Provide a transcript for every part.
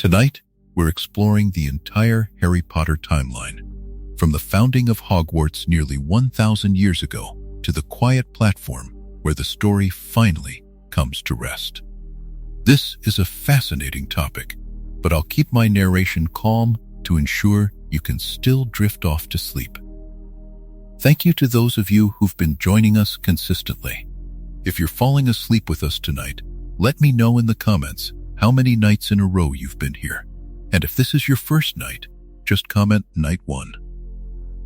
Tonight, we're exploring the entire Harry Potter timeline, from the founding of Hogwarts nearly 1,000 years ago to the quiet platform where the story finally comes to rest. This is a fascinating topic, but I'll keep my narration calm to ensure you can still drift off to sleep. Thank you to those of you who've been joining us consistently. If you're falling asleep with us tonight, let me know in the comments how many nights in a row you've been here. And if this is your first night, just comment night 1.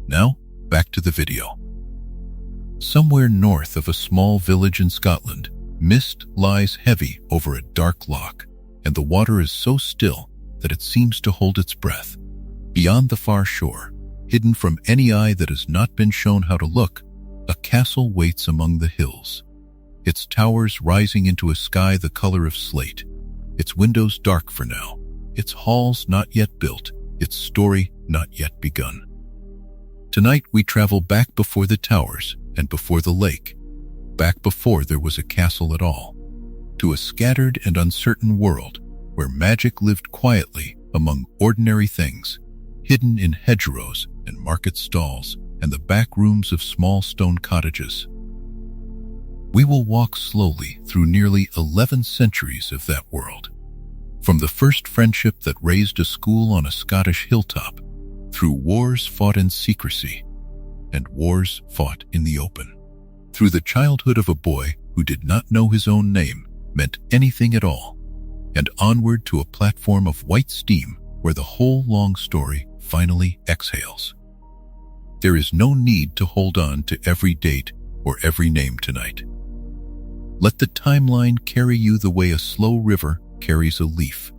Now, back to the video. Somewhere north of a small village in Scotland, mist lies heavy over a dark loch, and the water is so still that it seems to hold its breath. Beyond the far shore, hidden from any eye that has not been shown how to look, a castle waits among the hills. Its towers rising into a sky the color of slate, its windows dark for now, its halls not yet built, its story not yet begun. Tonight we travel back before the towers and before the lake, back before there was a castle at all, to a scattered and uncertain world where magic lived quietly among ordinary things, hidden in hedgerows and market stalls and the back rooms of small stone cottages. We will walk slowly through nearly 11 centuries of that world, from the first friendship that raised a school on a Scottish hilltop, through wars fought in secrecy and wars fought in the open, through the childhood of a boy who did not know his own name meant anything at all, and onward to a platform of white steam where the whole long story finally exhales. There is no need to hold on to every date or every name tonight. Let the timeline carry you the way a slow river carries a leaf,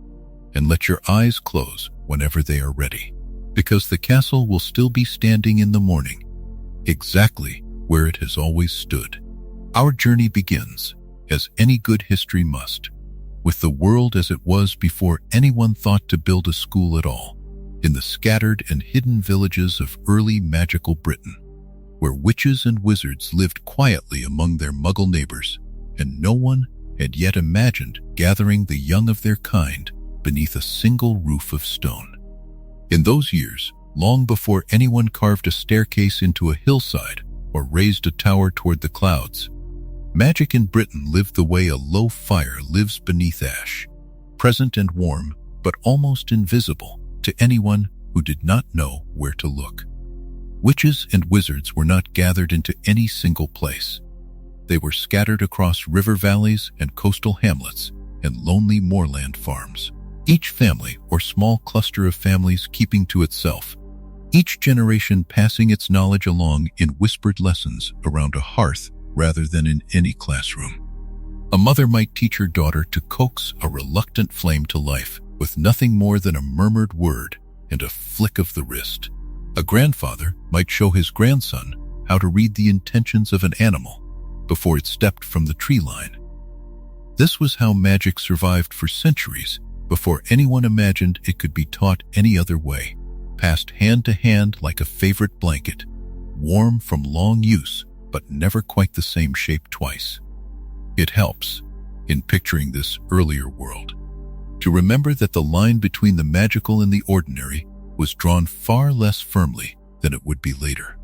and let your eyes close whenever they are ready, because the castle will still be standing in the morning, exactly where it has always stood. Our journey begins, as any good history must, with the world as it was before anyone thought to build a school at all, in the scattered and hidden villages of early magical Britain, where witches and wizards lived quietly among their muggle neighbors, and no one had yet imagined gathering the young of their kind beneath a single roof of stone. In those years, long before anyone carved a staircase into a hillside or raised a tower toward the clouds, magic in Britain lived the way a low fire lives beneath ash, present and warm, but almost invisible to anyone who did not know where to look. Witches and wizards were not gathered into any single place. They were scattered across river valleys and coastal hamlets and lonely moorland farms, each family or small cluster of families keeping to itself, each generation passing its knowledge along in whispered lessons around a hearth rather than in any classroom. A mother might teach her daughter to coax a reluctant flame to life with nothing more than a murmured word and a flick of the wrist. A grandfather might show his grandson how to read the intentions of an animal before it stepped from the tree line. This was how magic survived for centuries before anyone imagined it could be taught any other way, passed hand to hand like a favorite blanket, warm from long use but never quite the same shape twice. It helps, in picturing this earlier world, to remember that the line between the magical and the ordinary was drawn far less firmly than it would be later.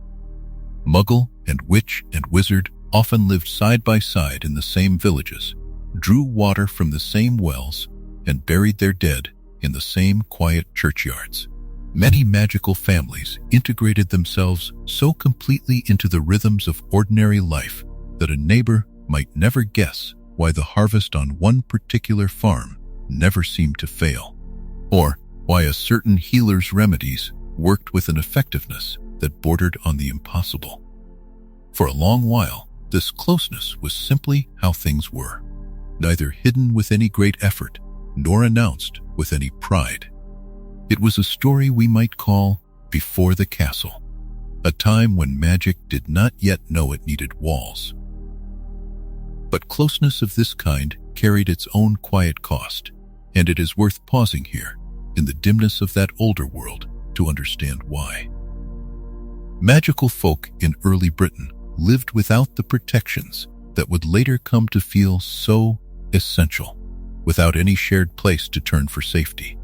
Muggle and witch and wizard often lived side by side in the same villages, drew water from the same wells, and buried their dead in the same quiet churchyards. Many magical families integrated themselves so completely into the rhythms of ordinary life that a neighbor might never guess why the harvest on one particular farm never seemed to fail, or why a certain healer's remedies worked with an effectiveness that bordered on the impossible. For a long while, this closeness was simply how things were, neither hidden with any great effort, nor announced with any pride. It was a story we might call Before the Castle, a time when magic did not yet know it needed walls. But closeness of this kind carried its own quiet cost, and it is worth pausing here, in the dimness of that older world, to understand why. Magical folk in early Britain lived without the protections that would later come to feel so essential, without any shared place to turn for safety.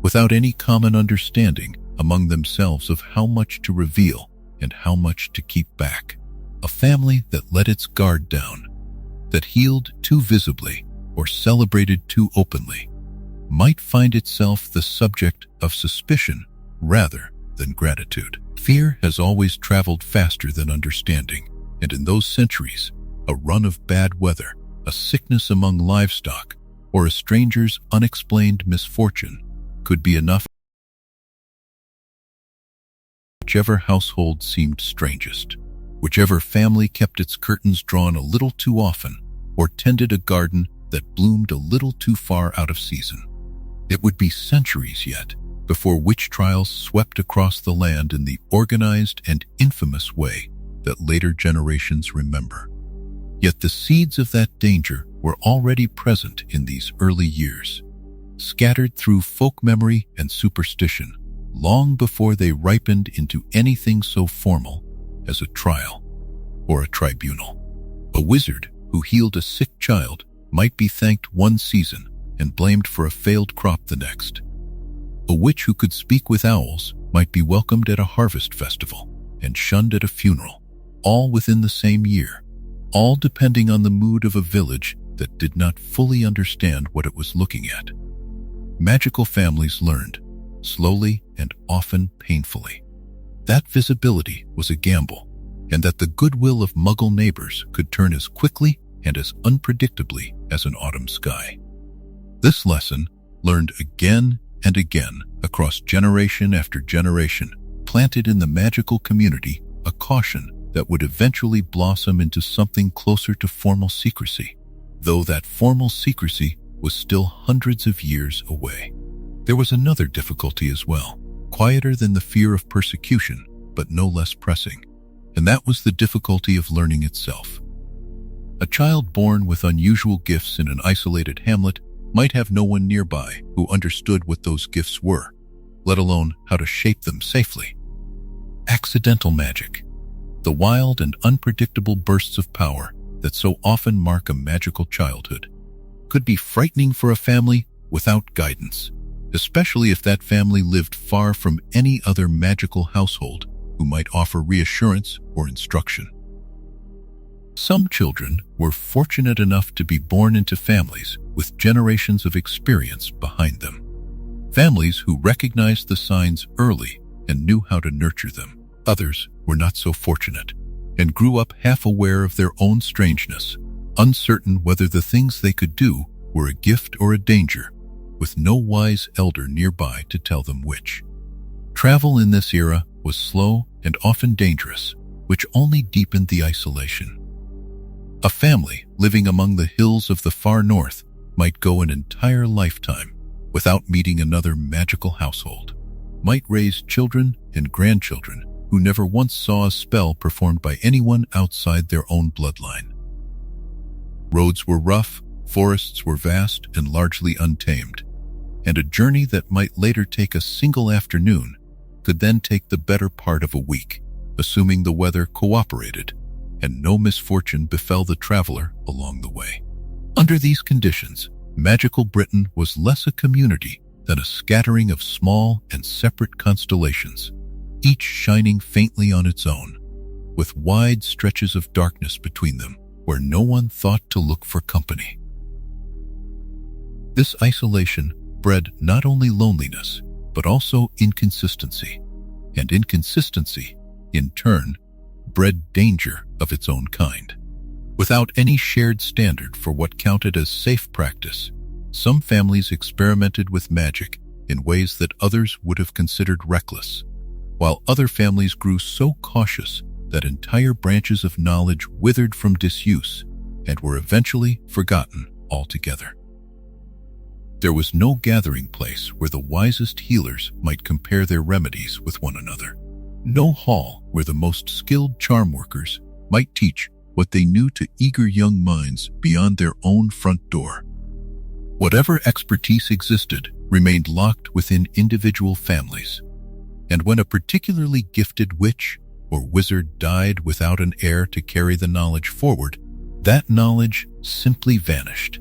without any common understanding among themselves of how much to reveal and how much to keep back. A family that let its guard down, that healed too visibly or celebrated too openly, might find itself the subject of suspicion rather than gratitude. Fear has always traveled faster than understanding, and in those centuries, a run of bad weather, a sickness among livestock, or a stranger's unexplained misfortune could be enough. Whichever household seemed strangest, whichever family kept its curtains drawn a little too often, or tended a garden that bloomed a little too far out of season. It would be centuries yet before witch trials swept across the land in the organized and infamous way that later generations remember. Yet the seeds of that danger were already present in these early years, scattered through folk memory and superstition, long before they ripened into anything so formal as a trial or a tribunal. A wizard who healed a sick child might be thanked one season and blamed for a failed crop the next. A witch who could speak with owls might be welcomed at a harvest festival and shunned at a funeral, all within the same year, all depending on the mood of a village that did not fully understand what it was looking at. Magical families learned, slowly and often painfully, that visibility was a gamble, and that the goodwill of Muggle neighbors could turn as quickly and as unpredictably as an autumn sky. This lesson, learned again and again across generation after generation, planted in the magical community a caution that would eventually blossom into something closer to formal secrecy, though that formal secrecy was still hundreds of years away. There was another difficulty as well, quieter than the fear of persecution, but no less pressing, and that was the difficulty of learning itself. A child born with unusual gifts in an isolated hamlet might have no one nearby who understood what those gifts were, let alone how to shape them safely. Accidental magic, the wild and unpredictable bursts of power that so often mark a magical childhood, could be frightening for a family without guidance, especially if that family lived far from any other magical household who might offer reassurance or instruction. Some children were fortunate enough to be born into families with generations of experience behind them. Families who recognized the signs early and knew how to nurture them. Others were not so fortunate and grew up half aware of their own strangeness, uncertain whether the things they could do were a gift or a danger, with no wise elder nearby to tell them which. Travel in this era was slow and often dangerous, which only deepened the isolation. A family living among the hills of the far north might go an entire lifetime without meeting another magical household, might raise children and grandchildren who never once saw a spell performed by anyone outside their own bloodline. Roads were rough, forests were vast and largely untamed, and a journey that might later take a single afternoon could then take the better part of a week, assuming the weather cooperated and no misfortune befell the traveler along the way. Under these conditions, magical Britain was less a community than a scattering of small and separate constellations, each shining faintly on its own, with wide stretches of darkness between them where no one thought to look for company. This isolation bred not only loneliness, but also inconsistency, and inconsistency, in turn, bred danger of its own kind. Without any shared standard for what counted as safe practice, some families experimented with magic in ways that others would have considered reckless, while other families grew so cautious that entire branches of knowledge withered from disuse and were eventually forgotten altogether. There was no gathering place where the wisest healers might compare their remedies with one another. No hall where the most skilled charm workers might teach what they knew to eager young minds beyond their own front door. Whatever expertise existed remained locked within individual families, and when a particularly gifted witch or wizard died without an heir to carry the knowledge forward, that knowledge simply vanished,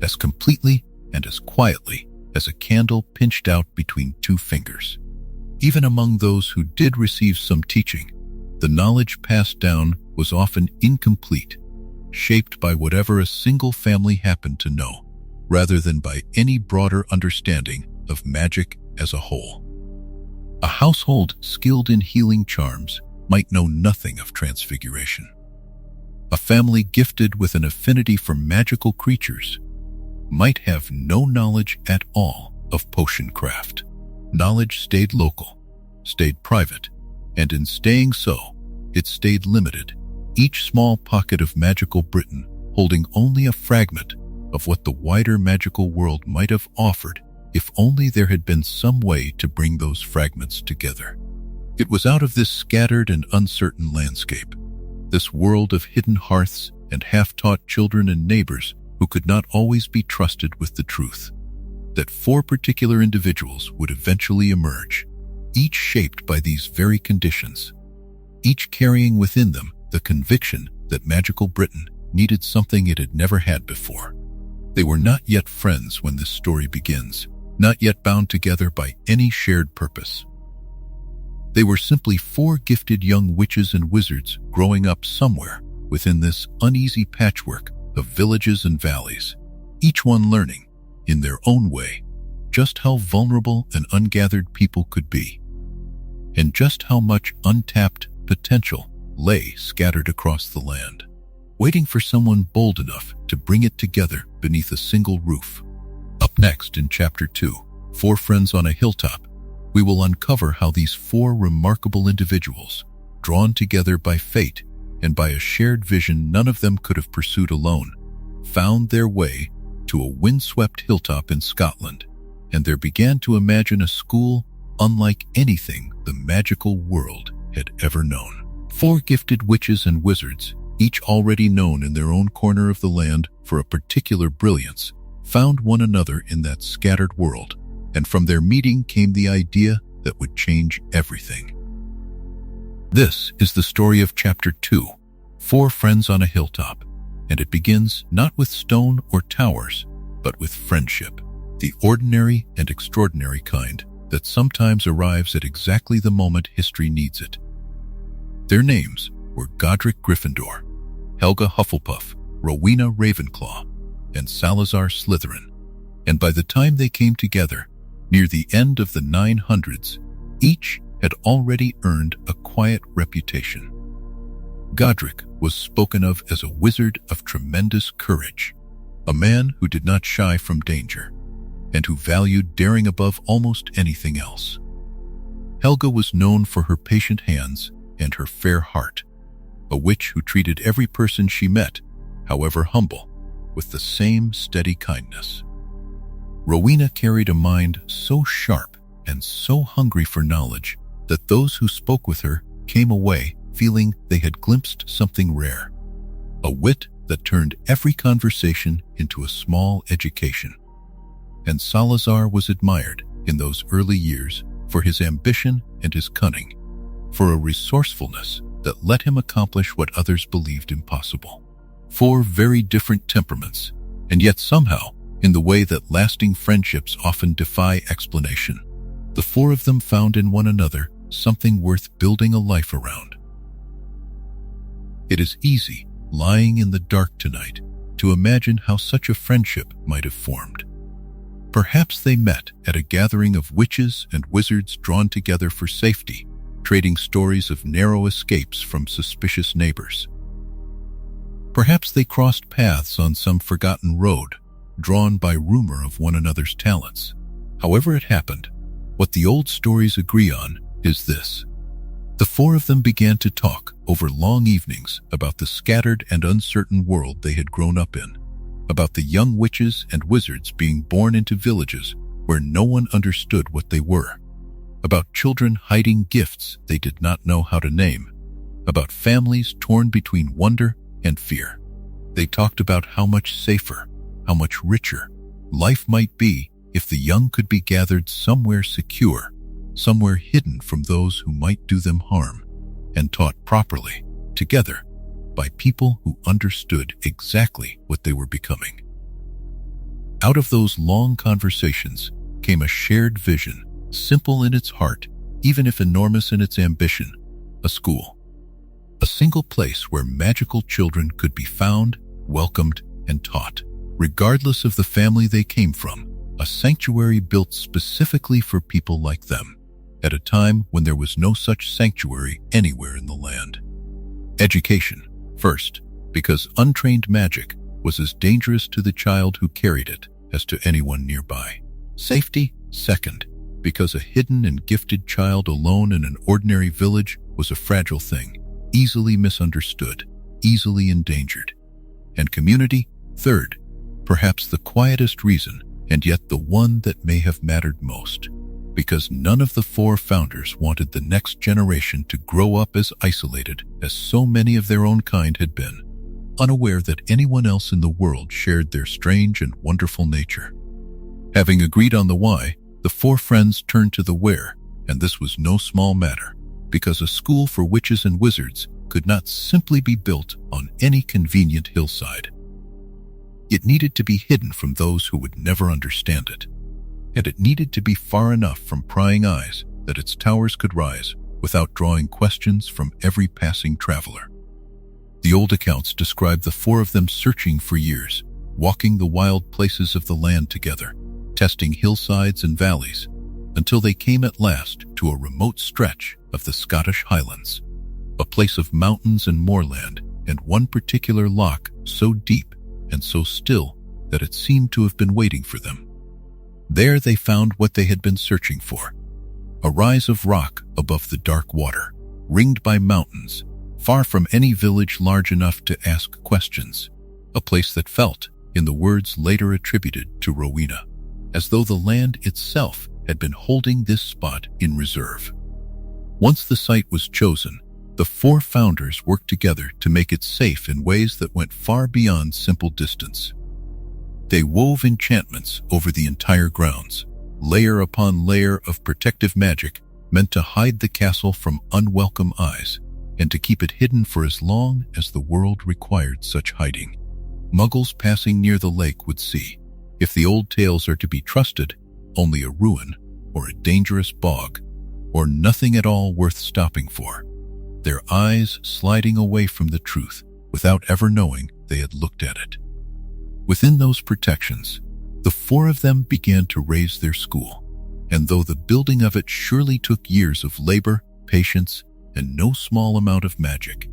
as completely and as quietly as a candle pinched out between two fingers. Even among those who did receive some teaching, the knowledge passed down was often incomplete, shaped by whatever a single family happened to know, rather than by any broader understanding of magic as a whole. A household skilled in healing charms might know nothing of transfiguration. A family gifted with an affinity for magical creatures might have no knowledge at all of potion craft. Knowledge stayed local, stayed private, and in staying so, it stayed limited, each small pocket of magical Britain holding only a fragment of what the wider magical world might have offered if only there had been some way to bring those fragments together. It was out of this scattered and uncertain landscape, this world of hidden hearths and half-taught children and neighbors who could not always be trusted with the truth, that 4 particular individuals would eventually emerge, each shaped by these very conditions, each carrying within them the conviction that magical Britain needed something it had never had before. They were not yet friends when this story begins, not yet bound together by any shared purpose. They were simply 4 gifted young witches and wizards growing up somewhere within this uneasy patchwork of villages and valleys, each one learning, in their own way, just how vulnerable and ungathered people could be, and just how much untapped potential lay scattered across the land, waiting for someone bold enough to bring it together beneath a single roof. Up next in Chapter 2, 4 Friends on a Hilltop, we will uncover how these 4 remarkable individuals, drawn together by fate and by a shared vision none of them could have pursued alone, found their way to a windswept hilltop in Scotland, and there began to imagine a school unlike anything the magical world had ever known. 4 gifted witches and wizards, each already known in their own corner of the land for a particular brilliance, found one another in that scattered world, and from their meeting came the idea that would change everything. This is the story of Chapter 2, 4 Friends on a Hilltop, and it begins not with stone or towers, but with friendship, the ordinary and extraordinary kind that sometimes arrives at exactly the moment history needs it. Their names were Godric Gryffindor, Helga Hufflepuff, Rowena Ravenclaw, and Salazar Slytherin, and by the time they came together, near the end of the 900s, each had already earned a quiet reputation. Godric was spoken of as a wizard of tremendous courage, a man who did not shy from danger, and who valued daring above almost anything else. Helga was known for her patient hands and her fair heart, a witch who treated every person she met, however humble, with the same steady kindness. Rowena carried a mind so sharp and so hungry for knowledge that those who spoke with her came away feeling they had glimpsed something rare, a wit that turned every conversation into a small education. And Salazar was admired in those early years for his ambition and his cunning, for a resourcefulness that let him accomplish what others believed impossible. 4 very different temperaments, and yet somehow, in the way that lasting friendships often defy explanation, the 4 of them found in one another something worth building a life around. It is easy, lying in the dark tonight, to imagine how such a friendship might have formed. Perhaps they met at a gathering of witches and wizards drawn together for safety, trading stories of narrow escapes from suspicious neighbors. Perhaps they crossed paths on some forgotten road, drawn by rumor of one another's talents. However it happened, what the old stories agree on is this. The 4 of them began to talk over long evenings about the scattered and uncertain world they had grown up in, about the young witches and wizards being born into villages where no one understood what they were, about children hiding gifts they did not know how to name, about families torn between wonder and fear. They talked about how much safer, how much richer life might be if the young could be gathered somewhere secure, somewhere hidden from those who might do them harm, and taught properly, together, by people who understood exactly what they were becoming. Out of those long conversations became a shared vision, simple in its heart, even if enormous in its ambition: a school. A single place where magical children could be found, welcomed, and taught, regardless of the family they came from. A sanctuary built specifically for people like them, at a time when there was no such sanctuary anywhere in the land. Education, first, because untrained magic was as dangerous to the child who carried it as to anyone nearby. Safety, second, because a hidden and gifted child alone in an ordinary village was a fragile thing, easily misunderstood, easily endangered. And community, third, perhaps the quietest reason, and yet the one that may have mattered most, because none of the four founders wanted the next generation to grow up as isolated as so many of their own kind had been, unaware that anyone else in the world shared their strange and wonderful nature. Having agreed on the why, the four friends turned to the where, and this was no small matter, because a school for witches and wizards could not simply be built on any convenient hillside. It needed to be hidden from those who would never understand it, and it needed to be far enough from prying eyes that its towers could rise without drawing questions from every passing traveler. The old accounts describe the four of them searching for years, walking the wild places of the land together, testing hillsides and valleys, until they came at last to a remote stretch of the Scottish Highlands, a place of mountains and moorland, and one particular loch so deep and so still that it seemed to have been waiting for them. There they found what they had been searching for: a rise of rock above the dark water, ringed by mountains, far from any village large enough to ask questions, a place that felt, in the words later attributed to Rowena, as though the land itself had been holding this spot in reserve. Once the site was chosen, the four founders worked together to make it safe in ways that went far beyond simple distance. They wove enchantments over the entire grounds, layer upon layer of protective magic meant to hide the castle from unwelcome eyes and to keep it hidden for as long as the world required such hiding. Muggles passing near the lake would see, if the old tales are to be trusted, only a ruin or a dangerous bog, or nothing at all worth stopping for, their eyes sliding away from the truth without ever knowing they had looked at it. Within those protections, the four of them began to raise their school, and though the building of it surely took years of labor, patience, and no small amount of magic,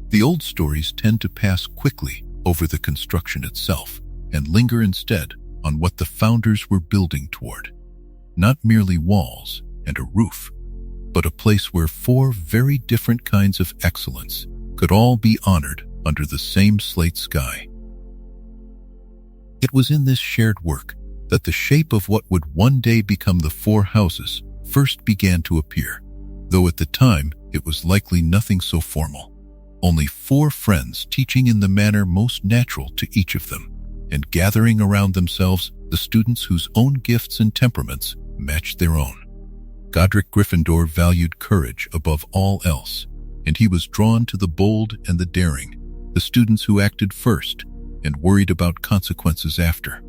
the old stories tend to pass quickly over the construction itself and linger instead on what the founders were building toward: not merely walls and a roof, but a place where four very different kinds of excellence could all be honored under the same slate sky. It was in this shared work that the shape of what would one day become the four houses first began to appear, though at the time it was likely nothing so formal. Only four friends teaching in the manner most natural to each of them, and gathering around themselves the students whose own gifts and temperaments matched their own. Godric Gryffindor valued courage above all else, and he was drawn to the bold and the daring, the students who acted first and worried about consequences after,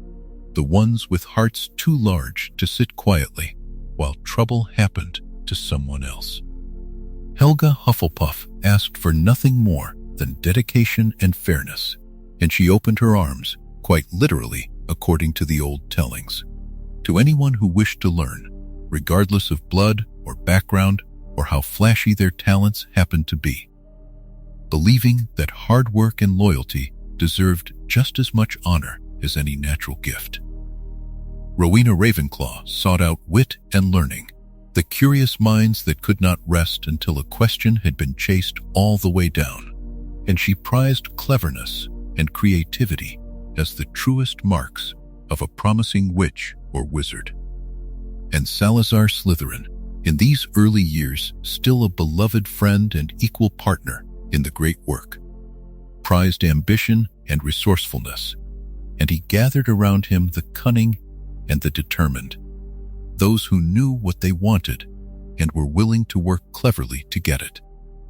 the ones with hearts too large to sit quietly while trouble happened to someone else. Helga Hufflepuff asked for nothing more than dedication and fairness, and she opened her arms, quite literally, according to the old tellings, to anyone who wished to learn, regardless of blood or background or how flashy their talents happened to be, believing that hard work and loyalty deserved just as much honor as any natural gift. Rowena Ravenclaw sought out wit and learning, the curious minds that could not rest until a question had been chased all the way down, and she prized cleverness and creativity as the truest marks of a promising witch or wizard. And Salazar Slytherin, in these early years still a beloved friend and equal partner in the great work, prized ambition and resourcefulness, and he gathered around him the cunning and the determined, those who knew what they wanted and were willing to work cleverly to get it.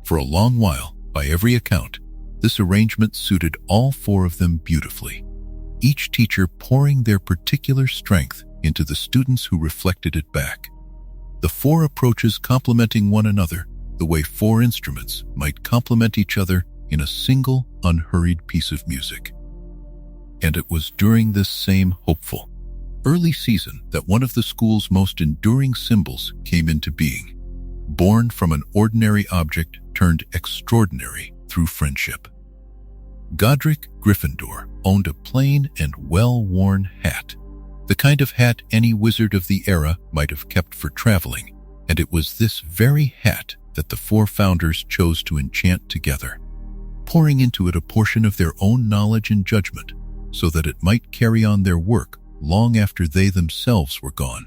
For a long while, by every account, this arrangement suited all four of them beautifully, each teacher pouring their particular strength into the students who reflected it back. The four approaches complementing one another, the way four instruments might complement each other in a single, unhurried piece of music. And it was during this same hopeful, early season that one of the school's most enduring symbols came into being, born from an ordinary object turned extraordinary through friendship. Godric Gryffindor owned a plain and well-worn hat, the kind of hat any wizard of the era might have kept for traveling, and it was this very hat that the four founders chose to enchant together, pouring into it a portion of their own knowledge and judgment so that it might carry on their work long after they themselves were gone.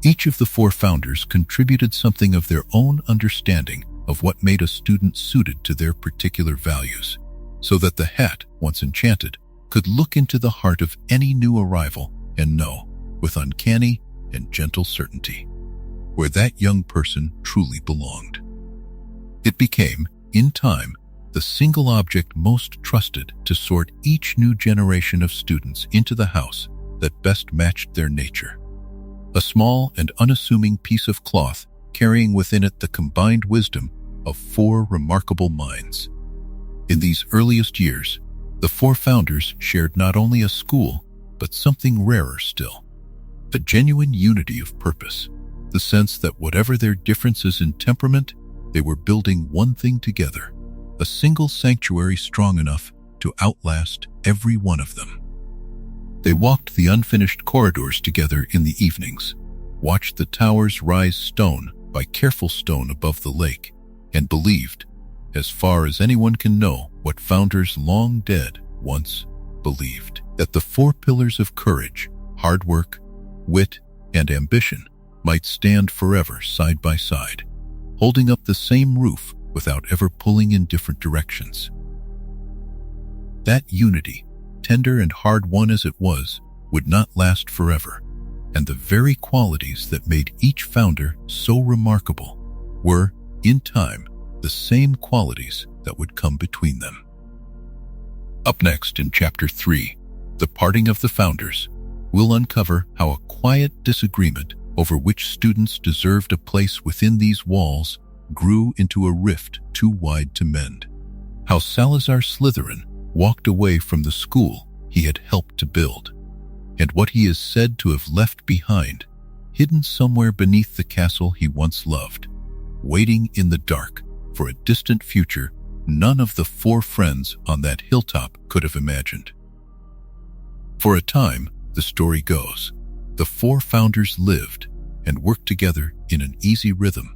Each of the four founders contributed something of their own understanding of what made a student suited to their particular values, so that the hat, once enchanted, could look into the heart of any new arrival and know, with uncanny and gentle certainty, where that young person truly belonged. It became, in time, the single object most trusted to sort each new generation of students into the house that best matched their nature. A small and unassuming piece of cloth carrying within it the combined wisdom of four remarkable minds. In these earliest years, the four founders shared not only a school, but something rarer still, a genuine unity of purpose, the sense that whatever their differences in temperament, they were building one thing together, a single sanctuary strong enough to outlast every one of them. They walked the unfinished corridors together in the evenings, watched the towers rise stone by careful stone above the lake, and believed, as far as anyone can know what founders long dead once believed, that the four pillars of courage, hard work, wit, and ambition might stand forever side by side, holding up the same roof without ever pulling in different directions. That unity, tender and hard-won as it was, would not last forever, and the very qualities that made each founder so remarkable were, in time, the same qualities that would come between them. Up next in Chapter 3, The Parting of the Founders, we'll uncover how a quiet disagreement over which students deserved a place within these walls grew into a rift too wide to mend. How Salazar Slytherin walked away from the school he had helped to build, and what he is said to have left behind, hidden somewhere beneath the castle he once loved, waiting in the dark for a distant future none of the four friends on that hilltop could have imagined. For a time, the story goes, the four founders lived and worked together in an easy rhythm,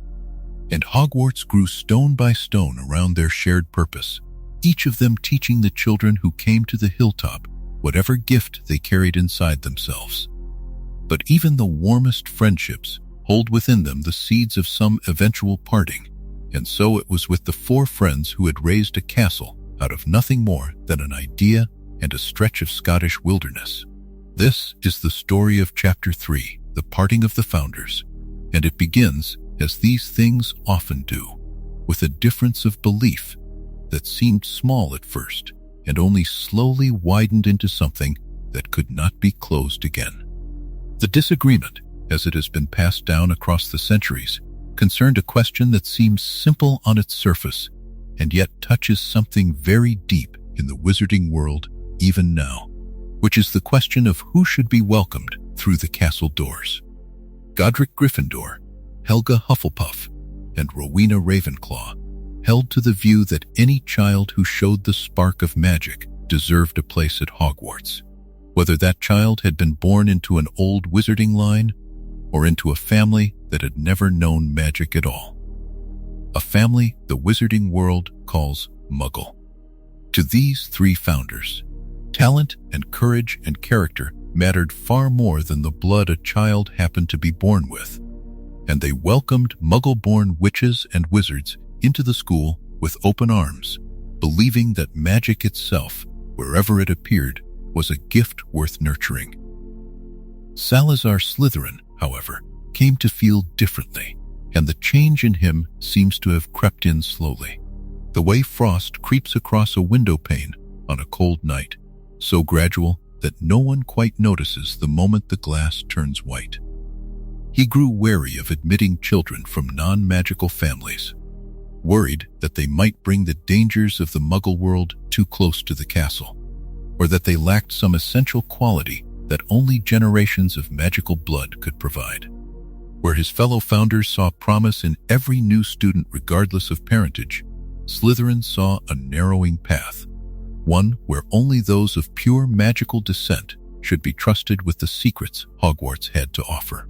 and Hogwarts grew stone by stone around their shared purpose, each of them teaching the children who came to the hilltop whatever gift they carried inside themselves. But even the warmest friendships hold within them the seeds of some eventual parting, and so it was with the four friends who had raised a castle out of nothing more than an idea and a stretch of Scottish wilderness. This is the story of Chapter 3, The Parting of the Founders, and it begins, as these things often do, with a difference of belief that seemed small at first and only slowly widened into something that could not be closed again. The disagreement, as it has been passed down across the centuries, concerned a question that seems simple on its surface and yet touches something very deep in the wizarding world even now, which is the question of who should be welcomed through the castle doors. Godric Gryffindor, Helga Hufflepuff, and Rowena Ravenclaw held to the view that any child who showed the spark of magic deserved a place at Hogwarts, whether that child had been born into an old wizarding line or into a family that had never known magic at all. A family the wizarding world calls Muggle. To these three founders, talent and courage and character mattered far more than the blood a child happened to be born with, and they welcomed Muggle-born witches and wizards into the school with open arms, believing that magic itself, wherever it appeared, was a gift worth nurturing. Salazar Slytherin, however, came to feel differently, and the change in him seems to have crept in slowly. The way frost creeps across a window pane on a cold night, so gradual that no one quite notices the moment the glass turns white. He grew wary of admitting children from non-magical families, worried that they might bring the dangers of the Muggle world too close to the castle, or that they lacked some essential quality that only generations of magical blood could provide. Where his fellow founders saw promise in every new student regardless of parentage, Slytherin saw a narrowing path, one where only those of pure magical descent should be trusted with the secrets Hogwarts had to offer.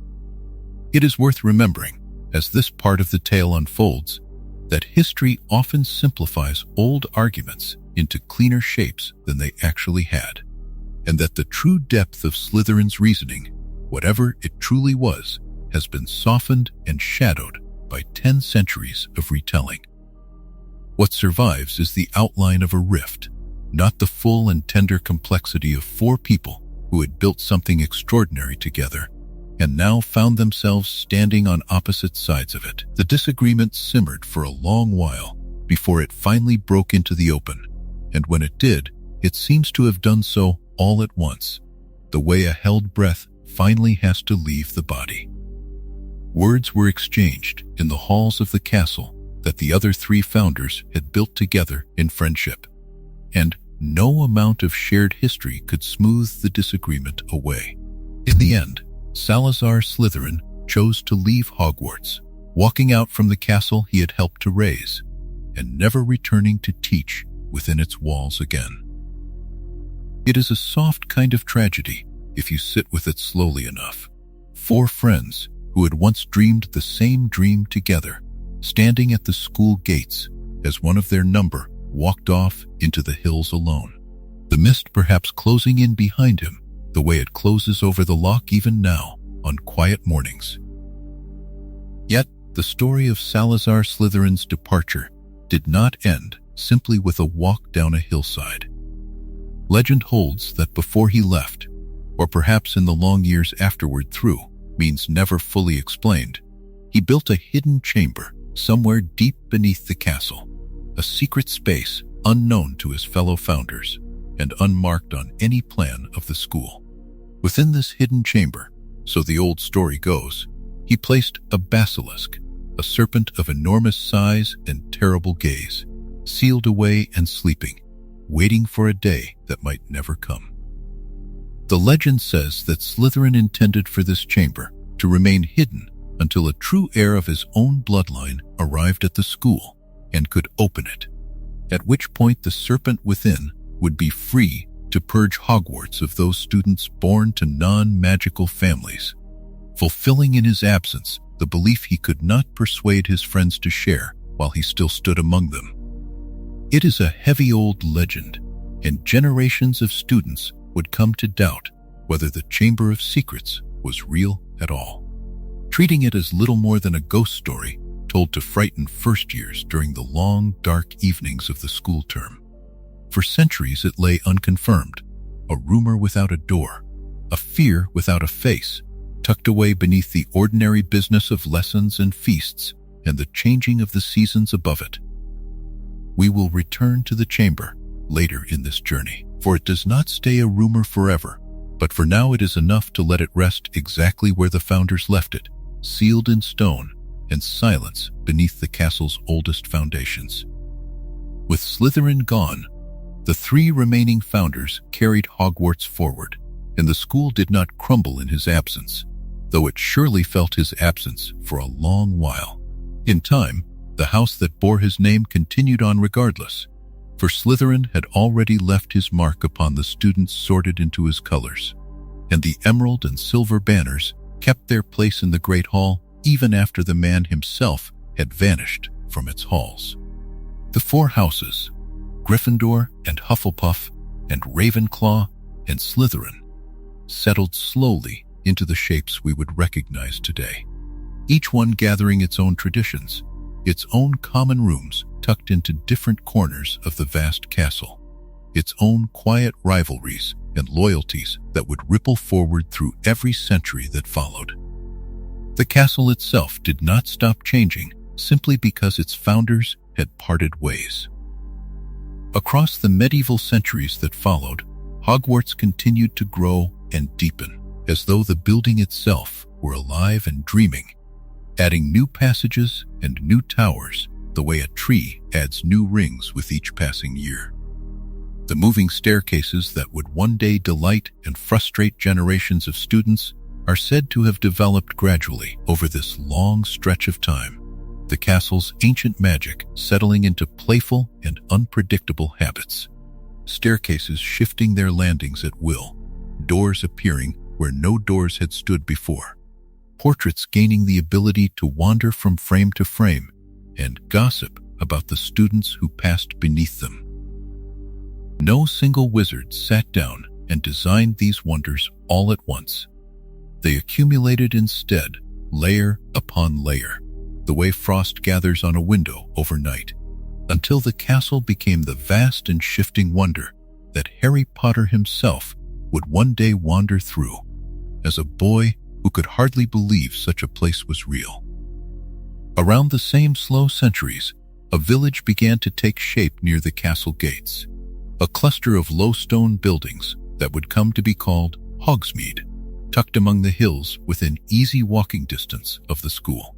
It is worth remembering, as this part of the tale unfolds, that history often simplifies old arguments into cleaner shapes than they actually had, and that the true depth of Slytherin's reasoning, whatever it truly was, has been softened and shadowed by 10 centuries of retelling. What survives is the outline of a rift, not the full and tender complexity of 4 people who had built something extraordinary together and now found themselves standing on opposite sides of it. The disagreement simmered for a long while before it finally broke into the open, and when it did, it seems to have done so all at once, the way a held breath finally has to leave the body. Words were exchanged in the halls of the castle that the other 3 founders had built together in friendship, and no amount of shared history could smooth the disagreement away. In the end, Salazar Slytherin chose to leave Hogwarts, walking out from the castle he had helped to raise, and never returning to teach within its walls again. It is a soft kind of tragedy if you sit with it slowly enough. 4 friends who had once dreamed the same dream together, standing at the school gates as one of their number walked off into the hills alone, the mist perhaps closing in behind him the way it closes over the loch even now on quiet mornings. Yet, the story of Salazar Slytherin's departure did not end simply with a walk down a hillside. Legend holds that before he left, or perhaps in the long years afterward through, means never fully explained, he built a hidden chamber somewhere deep beneath the castle, a secret space unknown to his fellow founders and unmarked on any plan of the school. Within this hidden chamber, so the old story goes, he placed a basilisk, a serpent of enormous size and terrible gaze, sealed away and sleeping, waiting for a day that might never come. The legend says that Slytherin intended for this chamber to remain hidden until a true heir of his own bloodline arrived at the school and could open it, at which point the serpent within would be free to purge Hogwarts of those students born to non-magical families, fulfilling in his absence the belief he could not persuade his friends to share while he still stood among them. It is a heavy old legend, and generations of students would come to doubt whether the Chamber of Secrets was real at all, treating it as little more than a ghost story told to frighten first-years during the long, dark evenings of the school term. For centuries it lay unconfirmed, a rumor without a door, a fear without a face, tucked away beneath the ordinary business of lessons and feasts and the changing of the seasons above it. We will return to the chamber later in this journey, for it does not stay a rumor forever, but for now it is enough to let it rest exactly where the founders left it, sealed in stone and silence beneath the castle's oldest foundations. With Slytherin gone, the 3 remaining founders carried Hogwarts forward, and the school did not crumble in his absence, though it surely felt his absence for a long while. In time, the house that bore his name continued on regardless, for Slytherin had already left his mark upon the students sorted into his colors, and the emerald and silver banners kept their place in the Great Hall even after the man himself had vanished from its halls. The 4 houses, Gryffindor and Hufflepuff and Ravenclaw and Slytherin, settled slowly into the shapes we would recognize today, each one gathering its own traditions, its own common rooms tucked into different corners of the vast castle, its own quiet rivalries and loyalties that would ripple forward through every century that followed. The castle itself did not stop changing simply because its founders had parted ways. Across the medieval centuries that followed, Hogwarts continued to grow and deepen, as though the building itself were alive and dreaming, adding new passages and new towers the way a tree adds new rings with each passing year. The moving staircases that would one day delight and frustrate generations of students are said to have developed gradually over this long stretch of time, the castle's ancient magic settling into playful and unpredictable habits. Staircases shifting their landings at will, doors appearing where no doors had stood before, portraits gaining the ability to wander from frame to frame, and gossip about the students who passed beneath them. No single wizard sat down and designed these wonders all at once. They accumulated instead, layer upon layer, the way frost gathers on a window overnight, until the castle became the vast and shifting wonder that Harry Potter himself would one day wander through, as a boy who could hardly believe such a place was real. Around the same slow centuries, a village began to take shape near the castle gates, a cluster of low stone buildings that would come to be called Hogsmeade, tucked among the hills within easy walking distance of the school.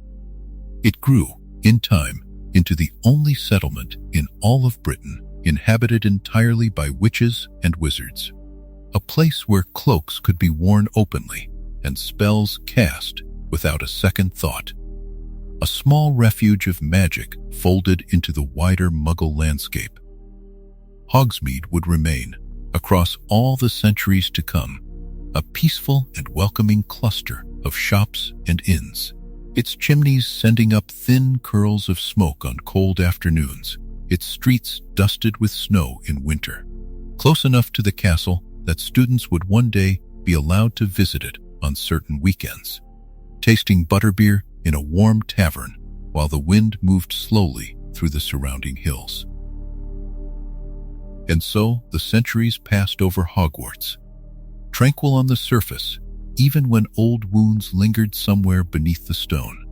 It grew, in time, into the only settlement in all of Britain inhabited entirely by witches and wizards, a place where cloaks could be worn openly and spells cast without a second thought. A small refuge of magic folded into the wider Muggle landscape. Hogsmeade would remain, across all the centuries to come, a peaceful and welcoming cluster of shops and inns, its chimneys sending up thin curls of smoke on cold afternoons, its streets dusted with snow in winter, close enough to the castle that students would one day be allowed to visit it on certain weekends, tasting butterbeer in a warm tavern while the wind moved slowly through the surrounding hills. And so the centuries passed over Hogwarts, tranquil on the surface, even when old wounds lingered somewhere beneath the stone.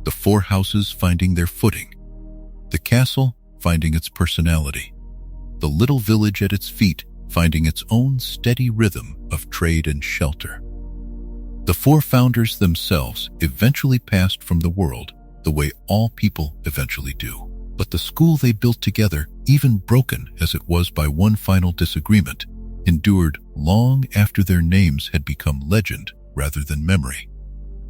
The four houses finding their footing, the castle finding its personality, the little village at its feet finding its own steady rhythm of trade and shelter. The four founders themselves eventually passed from the world the way all people eventually do. But the school they built together, even broken as it was by one final disagreement, endured long after their names had become legend rather than memory.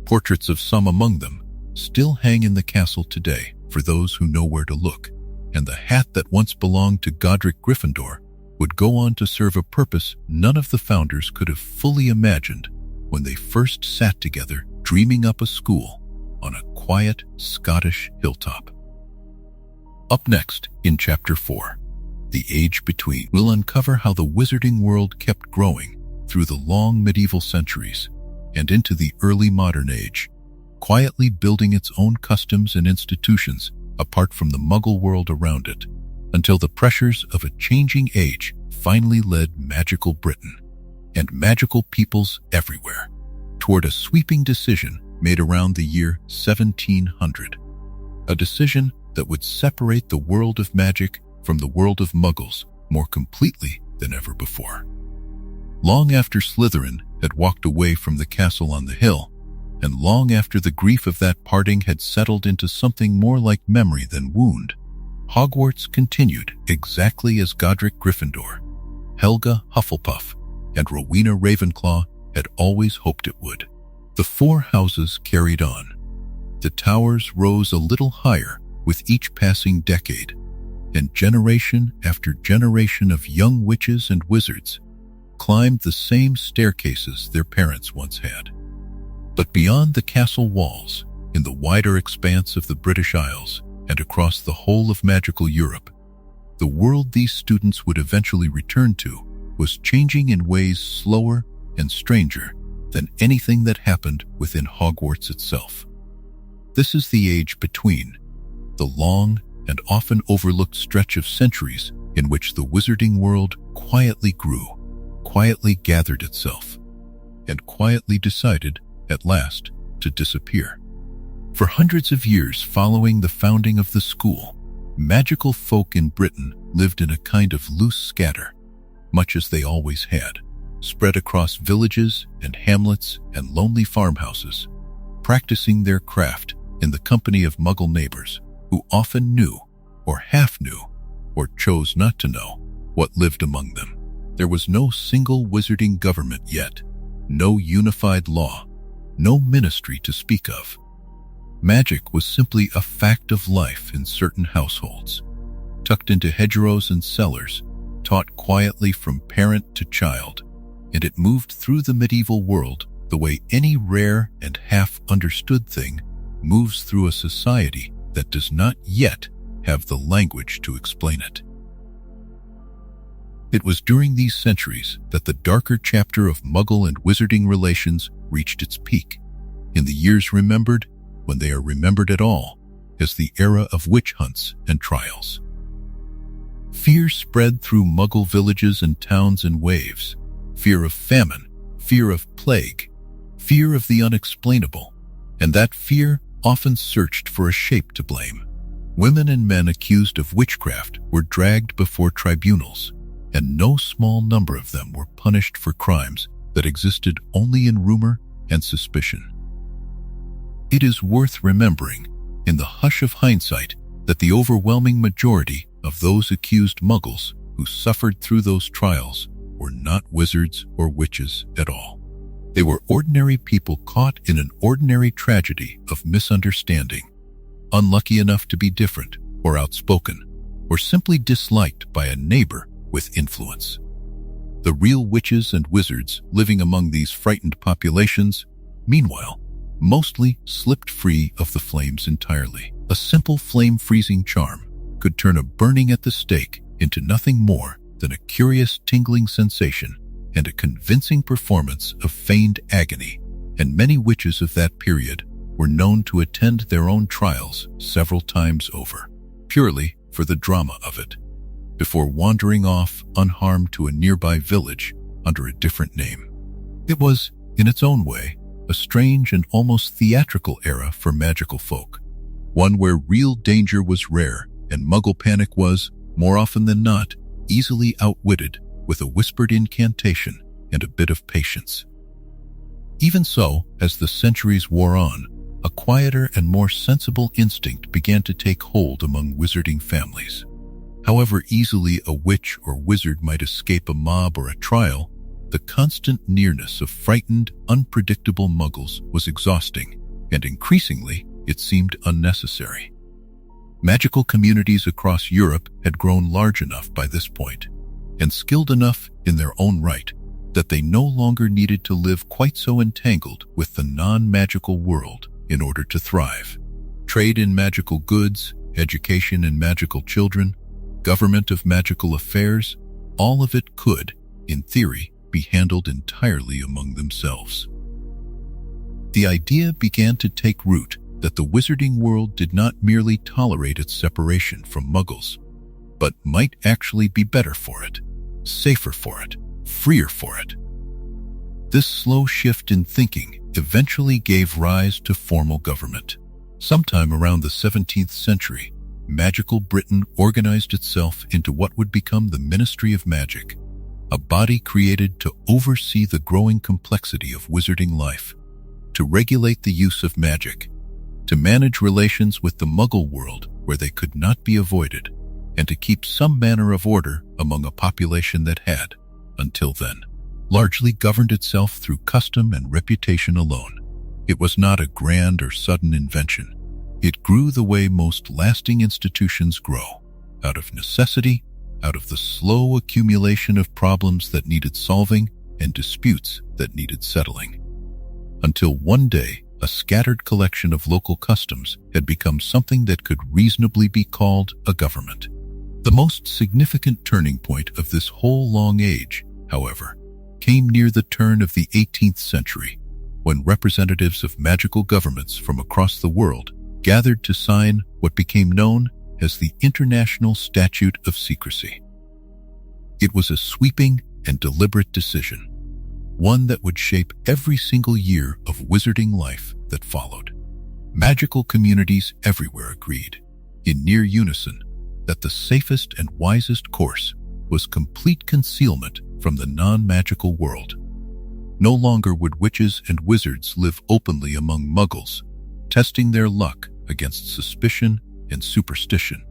Portraits of some among them still hang in the castle today for those who know where to look, and the hat that once belonged to Godric Gryffindor would go on to serve a purpose none of the founders could have fully imagined when they first sat together dreaming up a school on a quiet Scottish hilltop. Up next, in Chapter 4, The Age Between, we'll uncover how the wizarding world kept growing through the long medieval centuries and into the early modern age, quietly building its own customs and institutions apart from the Muggle world around it, until the pressures of a changing age finally led magical Britain and magical peoples everywhere toward a sweeping decision made around the year 1700, a decision that would separate the world of magic from the world of Muggles more completely than ever before. Long after Slytherin had walked away from the castle on the hill, and long after the grief of that parting had settled into something more like memory than wound, Hogwarts continued exactly as Godric Gryffindor, Helga Hufflepuff, and Rowena Ravenclaw had always hoped it would. The four houses carried on. The towers rose a little higher with each passing decade, and generation after generation of young witches and wizards climbed the same staircases their parents once had. But beyond the castle walls, in the wider expanse of the British Isles and across the whole of magical Europe, the world these students would eventually return to was changing in ways slower and stranger than anything that happened within Hogwarts itself. This is the age between, the long and often overlooked stretch of centuries in which the wizarding world quietly grew, quietly gathered itself, and quietly decided, at last, to disappear. For hundreds of years following the founding of the school, magical folk in Britain lived in a kind of loose scatter, much as they always had, spread across villages and hamlets and lonely farmhouses, practicing their craft in the company of Muggle neighbors who often knew, or half knew, or chose not to know, what lived among them. There was no single wizarding government yet, no unified law, no ministry to speak of. Magic was simply a fact of life in certain households, tucked into hedgerows and cellars, taught quietly from parent to child, and it moved through the medieval world the way any rare and half-understood thing moves through a society that does not yet have the language to explain it. It was during these centuries that the darker chapter of Muggle and wizarding relations reached its peak, in the years remembered, when they are remembered at all, as the era of witch hunts and trials. Fear spread through Muggle villages and towns in waves. Fear of famine, fear of plague, fear of the unexplainable, and that fear often searched for a shape to blame. Women and men accused of witchcraft were dragged before tribunals, and no small number of them were punished for crimes that existed only in rumor and suspicion. It is worth remembering, in the hush of hindsight, that the overwhelming majority of those accused Muggles who suffered through those trials were not wizards or witches at all. They were ordinary people caught in an ordinary tragedy of misunderstanding, unlucky enough to be different or outspoken, or simply disliked by a neighbor with influence. The real witches and wizards living among these frightened populations, meanwhile, mostly slipped free of the flames entirely. A simple flame-freezing charm could turn a burning at the stake into nothing more than a curious tingling sensation and a convincing performance of feigned agony, and many witches of that period were known to attend their own trials several times over, purely for the drama of it, before wandering off unharmed to a nearby village under a different name. It was, in its own way, a strange and almost theatrical era for magical folk, one where real danger was rare and Muggle panic was, more often than not, easily outwitted with a whispered incantation and a bit of patience. Even so, as the centuries wore on, a quieter and more sensible instinct began to take hold among wizarding families. However easily a witch or wizard might escape a mob or a trial, the constant nearness of frightened, unpredictable Muggles was exhausting, and increasingly, it seemed unnecessary. Magical communities across Europe had grown large enough by this point, and skilled enough in their own right, that they no longer needed to live quite so entangled with the non-magical world in order to thrive. Trade in magical goods, education in magical children, government of magical affairs, all of it could, in theory, be handled entirely among themselves. The idea began to take root that the wizarding world did not merely tolerate its separation from Muggles, but might actually be better for it, safer for it, freer for it. This slow shift in thinking eventually gave rise to formal government. Sometime around the 17th century, magical Britain organized itself into what would become the Ministry of Magic, a body created to oversee the growing complexity of wizarding life, to regulate the use of magic, to manage relations with the Muggle world where they could not be avoided, and to keep some manner of order among a population that had, until then, largely governed itself through custom and reputation alone. It was not a grand or sudden invention. It grew the way most lasting institutions grow, out of necessity, out of the slow accumulation of problems that needed solving and disputes that needed settling. Until one day, a scattered collection of local customs had become something that could reasonably be called a government. The most significant turning point of this whole long age, however, came near the turn of the 18th century, when representatives of magical governments from across the world gathered to sign what became known as the International Statute of Secrecy. It was a sweeping and deliberate decision, one that would shape every single year of wizarding life that followed. Magical communities everywhere agreed, in near unison, that the safest and wisest course was complete concealment from the non-magical world. No longer would witches and wizards live openly among muggles, testing their luck against suspicion and superstition.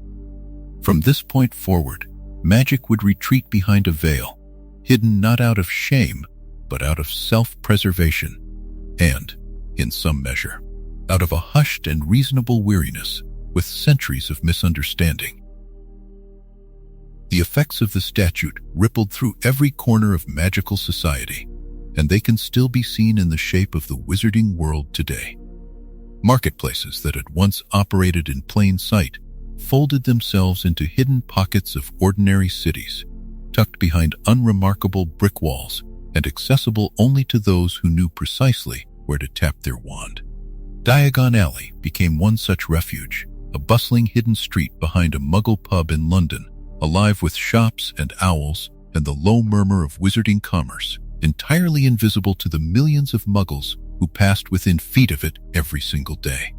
From this point forward, magic would retreat behind a veil, hidden not out of shame, but out of self-preservation, and, in some measure, out of a hushed and reasonable weariness with centuries of misunderstanding. The effects of the statute rippled through every corner of magical society, and they can still be seen in the shape of the wizarding world today. Marketplaces that had once operated in plain sight folded themselves into hidden pockets of ordinary cities, tucked behind unremarkable brick walls and accessible only to those who knew precisely where to tap their wand. Diagon Alley became one such refuge, a bustling hidden street behind a Muggle pub in London, alive with shops and owls and the low murmur of wizarding commerce, entirely invisible to the millions of Muggles who passed within feet of it every single day.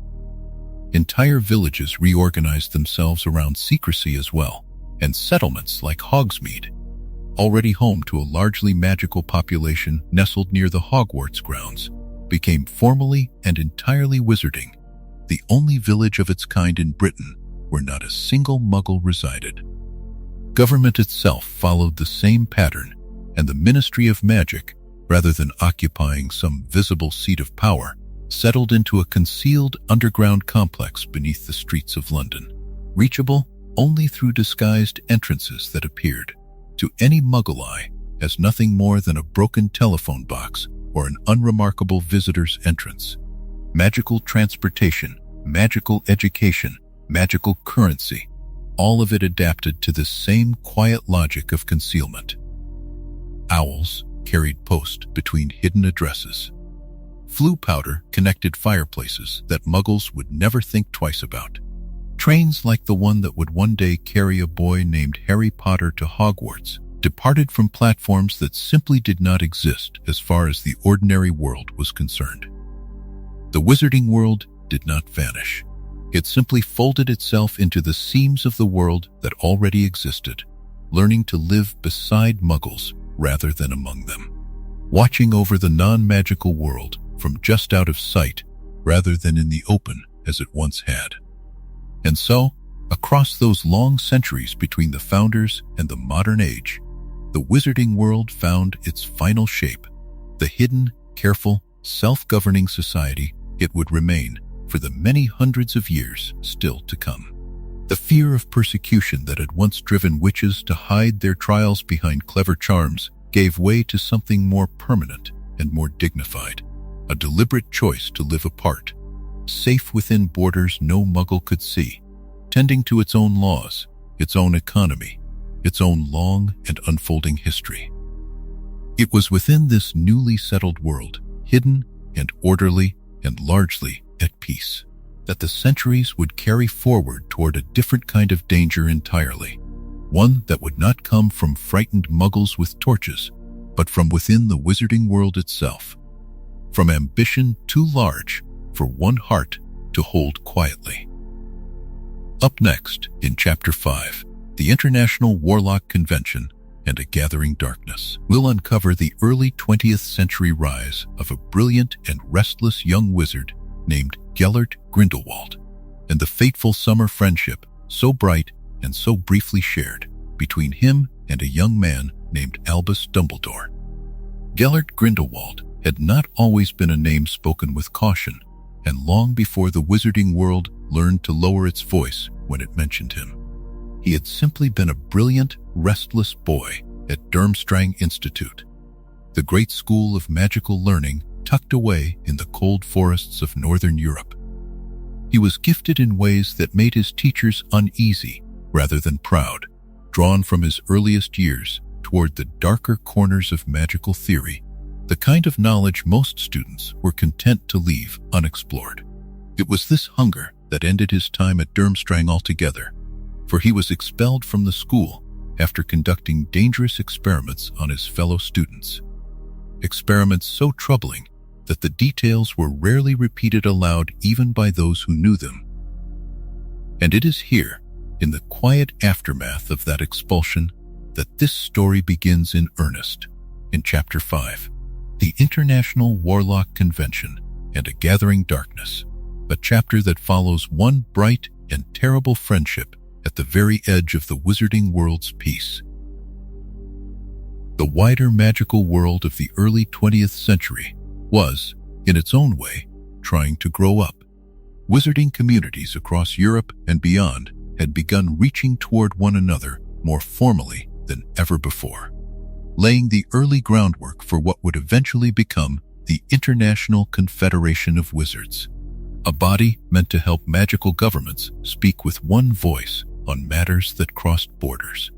Entire villages reorganized themselves around secrecy as well, and settlements like Hogsmeade, already home to a largely magical population nestled near the Hogwarts grounds, became formally and entirely wizarding, the only village of its kind in Britain where not a single Muggle resided. Government itself followed the same pattern, and the Ministry of Magic, rather than occupying some visible seat of power, settled into a concealed underground complex beneath the streets of London, reachable only through disguised entrances that appeared, to any Muggle eye, as nothing more than a broken telephone box or an unremarkable visitor's entrance. Magical transportation, magical education, magical currency, all of it adapted to this same quiet logic of concealment. Owls carried post between hidden addresses. Flue powder connected fireplaces that Muggles would never think twice about. Trains like the one that would one day carry a boy named Harry Potter to Hogwarts departed from platforms that simply did not exist as far as the ordinary world was concerned. The wizarding world did not vanish. It simply folded itself into the seams of the world that already existed, learning to live beside Muggles rather than among them, watching over the non-magical world from just out of sight rather than in the open as it once had. And so, across those long centuries between the founders and the modern age, the wizarding world found its final shape, the hidden, careful, self-governing society it would remain for the many hundreds of years still to come. The fear of persecution that had once driven witches to hide their trials behind clever charms gave way to something more permanent and more dignified, a deliberate choice to live apart, safe within borders no Muggle could see, tending to its own laws, its own economy, its own long and unfolding history. It was within this newly settled world, hidden and orderly and largely at peace, that the centuries would carry forward toward a different kind of danger entirely, one that would not come from frightened Muggles with torches, but from within the wizarding world itself, from ambition too large for one heart to hold quietly. Up next, in Chapter 5, the International Warlock Convention and a Gathering Darkness, we'll uncover the early 20th century rise of a brilliant and restless young wizard named Gellert Grindelwald, and the fateful summer friendship, so bright and so briefly shared, between him and a young man named Albus Dumbledore. Gellert Grindelwald had not always been a name spoken with caution, and long before the wizarding world learned to lower its voice when it mentioned him. He had simply been a brilliant, restless boy at Durmstrang Institute, the great school of magical learning tucked away in the cold forests of northern Europe. He was gifted in ways that made his teachers uneasy rather than proud, drawn from his earliest years toward the darker corners of magical theory, the kind of knowledge most students were content to leave unexplored. It was this hunger that ended his time at Durmstrang altogether, for he was expelled from the school after conducting dangerous experiments on his fellow students. Experiments so troubling that the details were rarely repeated aloud even by those who knew them. And it is here, in the quiet aftermath of that expulsion, that this story begins in earnest in Chapter 5, the International Warlock Convention and a Gathering Darkness, a chapter that follows one bright and terrible friendship at the very edge of the wizarding world's peace. The wider magical world of the early 20th century was, in its own way, trying to grow up. Wizarding communities across Europe and beyond had begun reaching toward one another more formally than ever before, laying the early groundwork for what would eventually become the International Confederation of Wizards, a body meant to help magical governments speak with one voice on matters that crossed borders,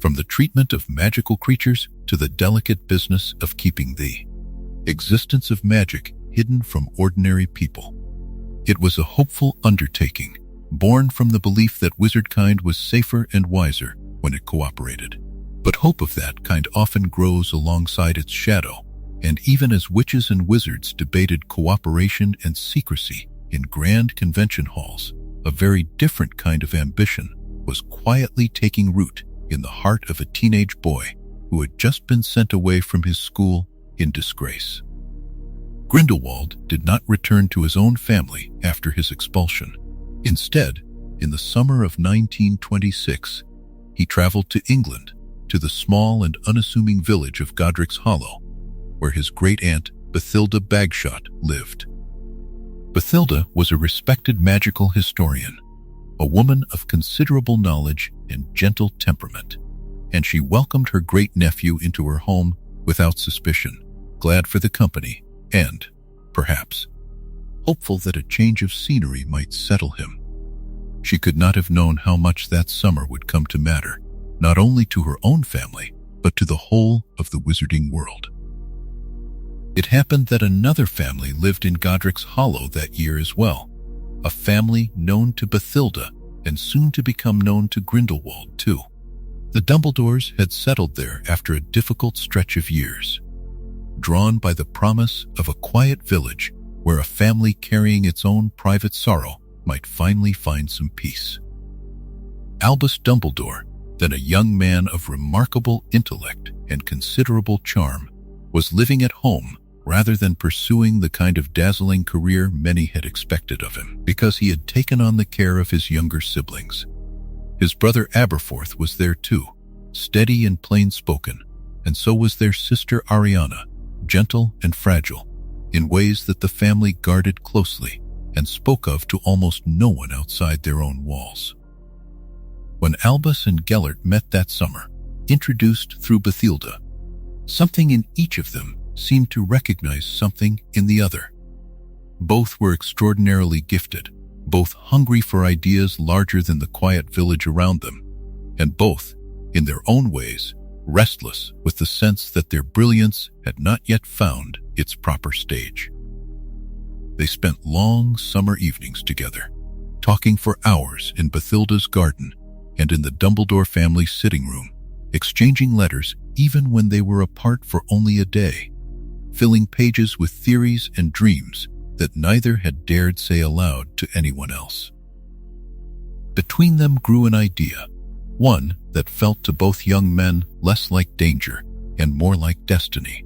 from the treatment of magical creatures to the delicate business of keeping the existence of magic hidden from ordinary people. It was a hopeful undertaking, born from the belief that wizardkind was safer and wiser when it cooperated. But hope of that kind often grows alongside its shadow, and even as witches and wizards debated cooperation and secrecy in grand convention halls, a very different kind of ambition was quietly taking root in the heart of a teenage boy who had just been sent away from his school in disgrace. Grindelwald did not return to his own family after his expulsion. Instead, in the summer of 1926, he traveled to England, to the small and unassuming village of Godric's Hollow, where his great-aunt Bathilda Bagshot lived. Bathilda was a respected magical historian, a woman of considerable knowledge and gentle temperament, and she welcomed her great-nephew into her home without suspicion, glad for the company and, perhaps, hopeful that a change of scenery might settle him. She could not have known how much that summer would come to matter, not only to her own family, but to the whole of the wizarding world. It happened that another family lived in Godric's Hollow that year as well, a family known to Bathilda and soon to become known to Grindelwald too. The Dumbledores had settled there after a difficult stretch of years, drawn by the promise of a quiet village where a family carrying its own private sorrow might finally find some peace. Albus Dumbledore, then a young man of remarkable intellect and considerable charm, was living at home rather than pursuing the kind of dazzling career many had expected of him, because he had taken on the care of his younger siblings. His brother Aberforth was there too, steady and plain-spoken, and so was their sister Ariana, gentle and fragile, in ways that the family guarded closely and spoke of to almost no one outside their own walls. When Albus and Gellert met that summer, introduced through Bathilda, something in each of them seemed to recognize something in the other. Both were extraordinarily gifted, both hungry for ideas larger than the quiet village around them, and both, in their own ways, restless with the sense that their brilliance had not yet found its proper stage. They spent long summer evenings together, talking for hours in Bathilda's garden and in the Dumbledore family sitting room, exchanging letters even when they were apart for only a day, filling pages with theories and dreams that neither had dared say aloud to anyone else. Between them grew an idea, one that felt to both young men less like danger and more like destiny,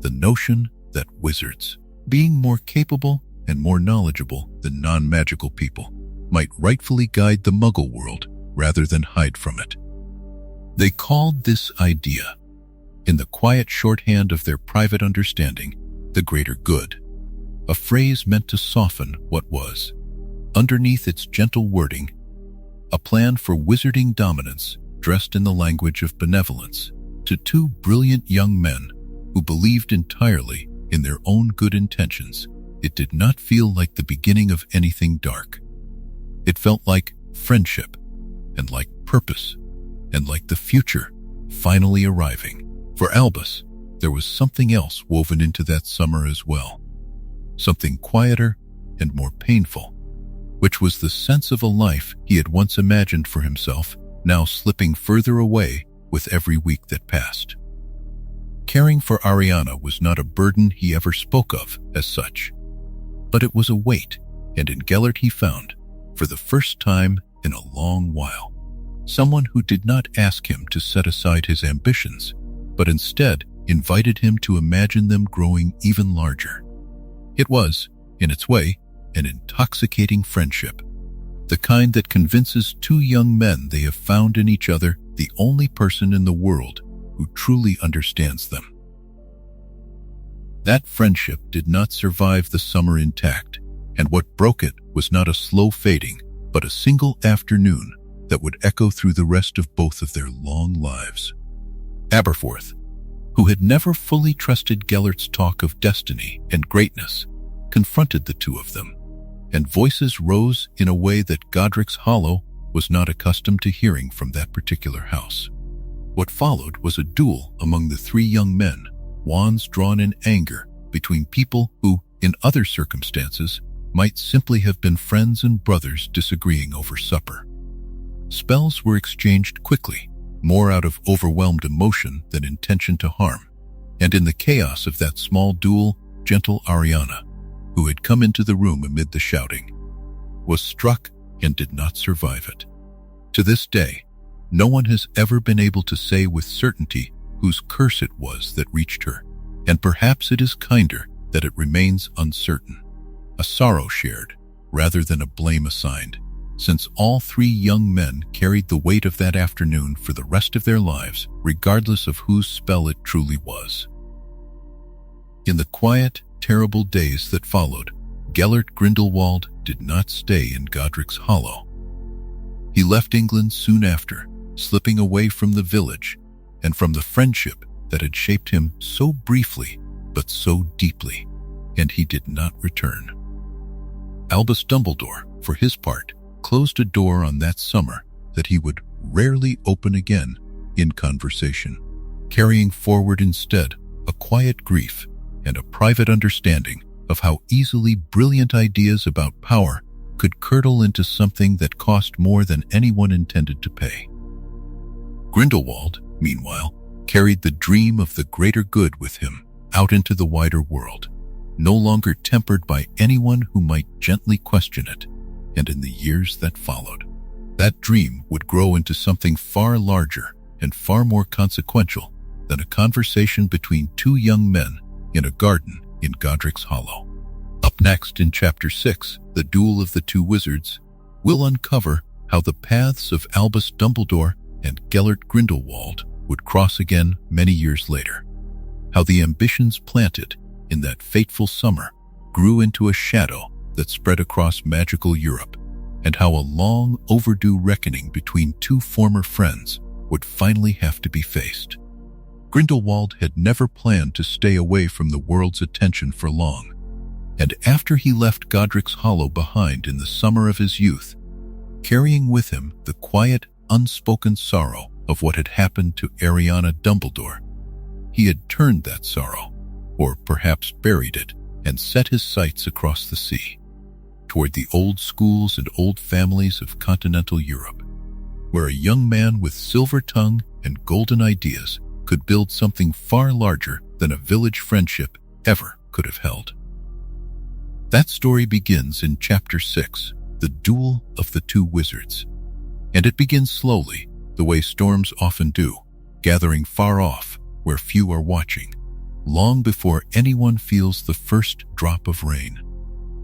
the notion that wizards, being more capable and more knowledgeable than non-magical people, might rightfully guide the Muggle world rather than hide from it. They called this idea, in the quiet shorthand of their private understanding, the greater good, a phrase meant to soften what was, underneath its gentle wording, a plan for wizarding dominance dressed in the language of benevolence to two brilliant young men who believed entirely in their own good intentions. It did not feel like the beginning of anything dark. It felt like friendship, and like purpose, and like the future finally arriving. For Albus, there was something else woven into that summer as well, something quieter and more painful, which was the sense of a life he had once imagined for himself, now slipping further away with every week that passed. Caring for Ariana was not a burden he ever spoke of as such, but it was a weight, and in Gellert he found, for the first time in a long while, someone who did not ask him to set aside his ambitions, but instead invited him to imagine them growing even larger. It was, in its way, an intoxicating friendship, the kind that convinces two young men they have found in each other the only person in the world who truly understands them. That friendship did not survive the summer intact, and what broke it was not a slow fading, but a single afternoon that would echo through the rest of both of their long lives. Aberforth, who had never fully trusted Gellert's talk of destiny and greatness, confronted the two of them, and voices rose in a way that Godric's Hollow was not accustomed to hearing from that particular house. What followed was a duel among the three young men, wands drawn in anger between people who, in other circumstances, might simply have been friends and brothers disagreeing over supper. Spells were exchanged quickly, more out of overwhelmed emotion than intention to harm, and in the chaos of that small duel, gentle Ariana, who had come into the room amid the shouting, was struck and did not survive it. To this day, no one has ever been able to say with certainty whose curse it was that reached her, and perhaps it is kinder that it remains uncertain, a sorrow shared rather than a blame assigned, since all three young men carried the weight of that afternoon for the rest of their lives, regardless of whose spell it truly was. In the quiet, terrible days that followed, Gellert Grindelwald did not stay in Godric's Hollow. He left England soon after, slipping away from the village and from the friendship that had shaped him so briefly but so deeply, and he did not return. Albus Dumbledore, for his part, closed a door on that summer that he would rarely open again in conversation, carrying forward instead a quiet grief and a private understanding of how easily brilliant ideas about power could curdle into something that cost more than anyone intended to pay. Grindelwald, meanwhile, carried the dream of the greater good with him out into the wider world, no longer tempered by anyone who might gently question it, and in the years that followed, that dream would grow into something far larger and far more consequential than a conversation between two young men in a garden in Godric's Hollow. Up next in Chapter 6, The Duel of the Two Wizards, we'll uncover how the paths of Albus Dumbledore and Gellert Grindelwald would cross again many years later, how the ambitions planted in that fateful summer grew into a shadow that spread across magical Europe, and how a long overdue reckoning between two former friends would finally have to be faced. Grindelwald had never planned to stay away from the world's attention for long, and after he left Godric's Hollow behind in the summer of his youth, carrying with him the quiet, unspoken sorrow of what had happened to Ariana Dumbledore, he had turned that sorrow, or perhaps buried it, and set his sights across the sea, toward the old schools and old families of continental Europe, where a young man with silver tongue and golden ideas could build something far larger than a village friendship ever could have held. That story begins in Chapter 6, The Duel of the Two Wizards, and it begins slowly, the way storms often do, gathering far off where few are watching, long before anyone feels the first drop of rain.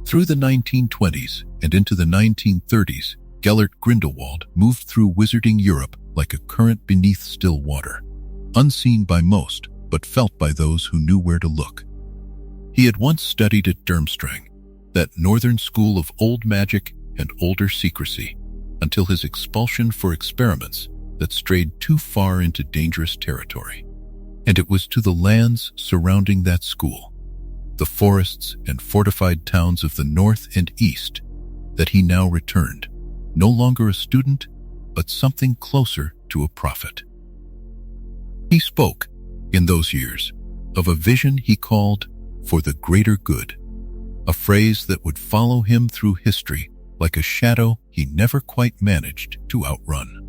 Through the 1920s and into the 1930s, Gellert Grindelwald moved through wizarding Europe like a current beneath still water, unseen by most, but felt by those who knew where to look. He had once studied at Durmstrang, that northern school of old magic and older secrecy, until his expulsion for experiments that strayed too far into dangerous territory. And it was to the lands surrounding that school, the forests and fortified towns of the north and east, that he now returned, no longer a student, but something closer to a prophet. He spoke, in those years, of a vision he called for the greater good, a phrase that would follow him through history like a shadow he never quite managed to outrun.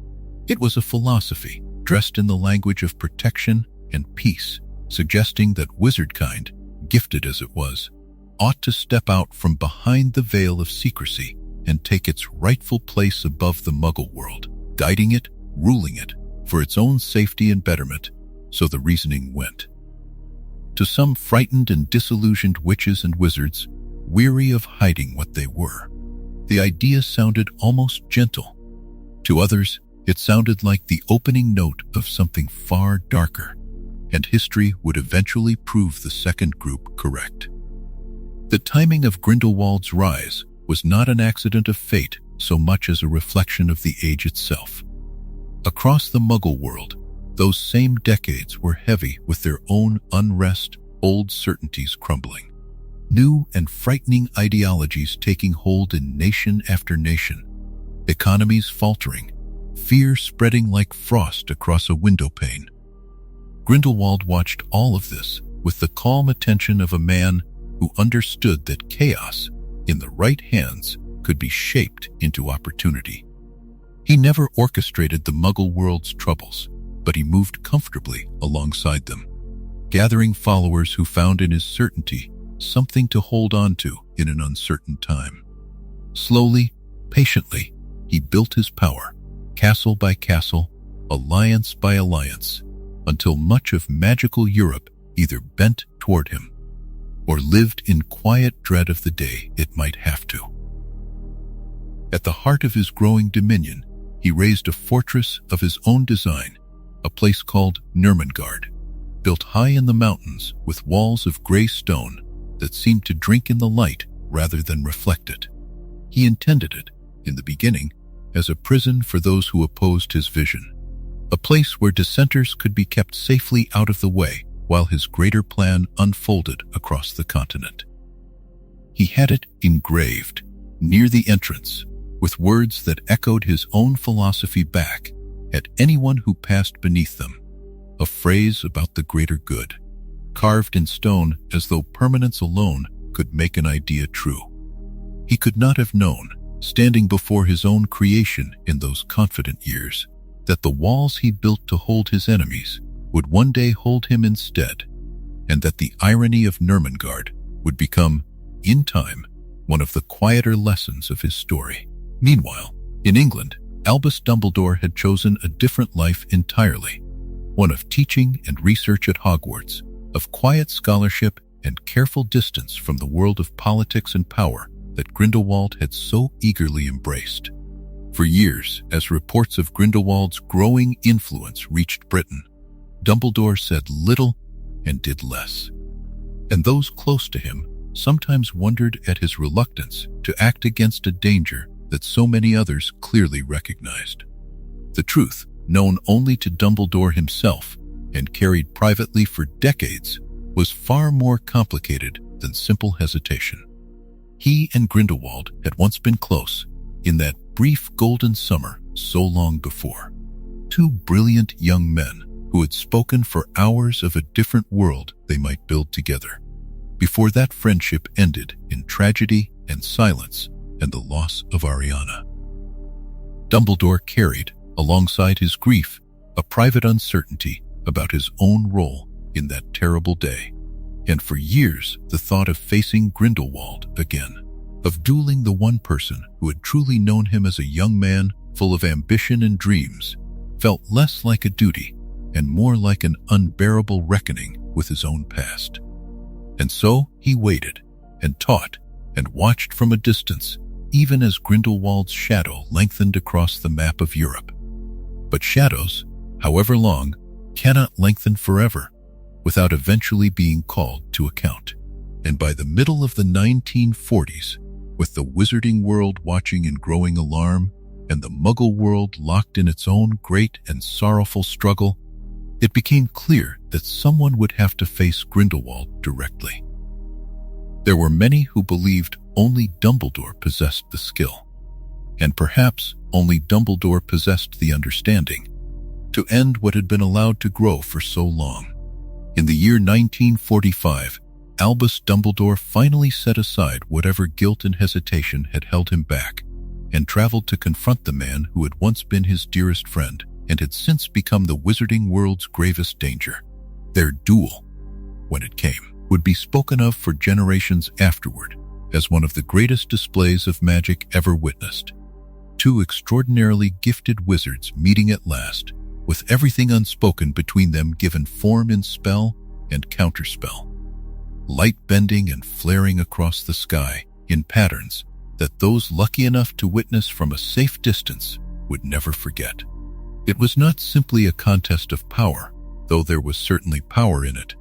It was a philosophy dressed in the language of protection and peace, suggesting that wizardkind, gifted as it was, ought to step out from behind the veil of secrecy and take its rightful place above the Muggle world, guiding it ruling it for its own safety and betterment, so the reasoning went. To some frightened and disillusioned witches and wizards, weary of hiding what they were, the idea sounded almost gentle. To others, it sounded like the opening note of something far darker, and history would eventually prove the second group correct. The timing of Grindelwald's rise was not an accident of fate so much as a reflection of the age itself. Across the Muggle world, those same decades were heavy with their own unrest, old certainties crumbling, new and frightening ideologies taking hold in nation after nation, economies faltering, fear spreading like frost across a window pane. Grindelwald watched all of this with the calm attention of a man who understood that chaos, in the right hands, could be shaped into opportunity. He never orchestrated the Muggle world's troubles, but he moved comfortably alongside them, gathering followers who found in his certainty something to hold on to in an uncertain time. Slowly, patiently, he built his power, castle by castle, alliance by alliance, until much of magical Europe either bent toward him or lived in quiet dread of the day it might have to. At the heart of his growing dominion, he raised a fortress of his own design, a place called Nurmengard, built high in the mountains with walls of gray stone that seemed to drink in the light rather than reflect it. He intended it, in the beginning, as a prison for those who opposed his vision, a place where dissenters could be kept safely out of the way while his greater plan unfolded across the continent. He had it engraved near the entrance with words that echoed his own philosophy back at anyone who passed beneath them, a phrase about the greater good, carved in stone as though permanence alone could make an idea true. He could not have known, standing before his own creation in those confident years, that the walls he built to hold his enemies would one day hold him instead, and that the irony of Nurmengard would become, in time, one of the quieter lessons of his story. Meanwhile, in England, Albus Dumbledore had chosen a different life entirely, one of teaching and research at Hogwarts, of quiet scholarship and careful distance from the world of politics and power that Grindelwald had so eagerly embraced. For years, as reports of Grindelwald's growing influence reached Britain, Dumbledore said little and did less, and those close to him sometimes wondered at his reluctance to act against a danger that so many others clearly recognized. The truth, known only to Dumbledore himself and carried privately for decades, was far more complicated than simple hesitation. He and Grindelwald had once been close, in that brief golden summer so long before. Two brilliant young men who had spoken for hours of a different world they might build together, before that friendship ended in tragedy and silence and the loss of Ariana. Dumbledore carried, alongside his grief, a private uncertainty about his own role in that terrible day, and for years the thought of facing Grindelwald again, of dueling the one person who had truly known him as a young man full of ambition and dreams, felt less like a duty and more like an unbearable reckoning with his own past. And so he waited and taught and watched from a distance, even as Grindelwald's shadow lengthened across the map of Europe. But shadows, however long, cannot lengthen forever without eventually being called to account. And by the middle of the 1940s, with the wizarding world watching in growing alarm and the Muggle world locked in its own great and sorrowful struggle, it became clear that someone would have to face Grindelwald directly. There were many who believed only Dumbledore possessed the skill, and perhaps only Dumbledore possessed the understanding, to end what had been allowed to grow for so long. In the year 1945, Albus Dumbledore finally set aside whatever guilt and hesitation had held him back, and traveled to confront the man who had once been his dearest friend and had since become the wizarding world's gravest danger. Their duel, when it came, would be spoken of for generations afterward as one of the greatest displays of magic ever witnessed. two extraordinarily gifted wizards meeting at last, with everything unspoken between them given form in spell and counterspell. Light bending and flaring across the sky in patterns that those lucky enough to witness from a safe distance would never forget. It was not simply a contest of power, though there was certainly power in it,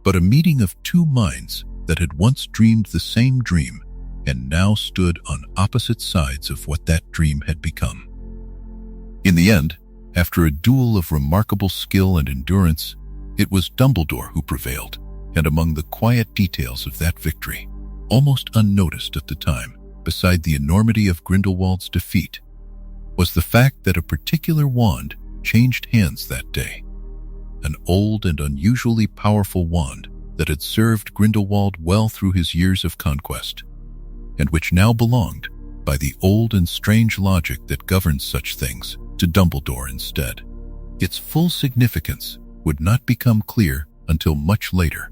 but a meeting of two minds that had once dreamed the same dream and now stood on opposite sides of what that dream had become. In the end, after a duel of remarkable skill and endurance, it was Dumbledore who prevailed, and among the quiet details of that victory, almost unnoticed at the time, beside the enormity of Grindelwald's defeat, was the fact that a particular wand changed hands that day. An old and unusually powerful wand that had served Grindelwald well through his years of conquest, and which now belonged, by the old and strange logic that governs such things, to Dumbledore instead. Its full significance would not become clear until much later,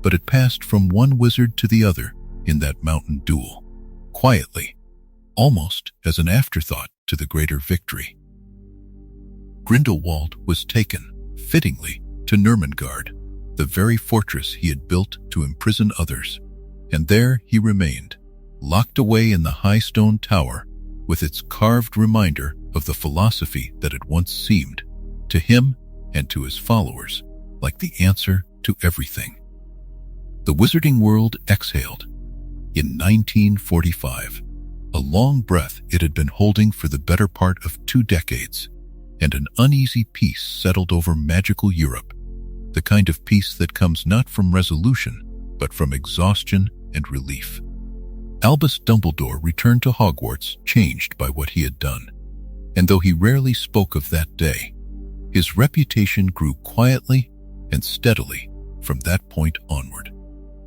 but it passed from one wizard to the other in that mountain duel, quietly, almost as an afterthought to the greater victory. Grindelwald was taken, fittingly, to Nurmengard, the very fortress he had built to imprison others, and there he remained, locked away in the high stone tower, with its carved reminder of the philosophy that had once seemed, to him and to his followers, like the answer to everything. The wizarding world exhaled. In 1945, a long breath it had been holding for the better part of 2 decades, and an uneasy peace settled over magical Europe, the kind of peace that comes not from resolution, but from exhaustion and relief. Albus Dumbledore returned to Hogwarts changed by what he had done, and though he rarely spoke of that day, his reputation grew quietly and steadily from that point onward,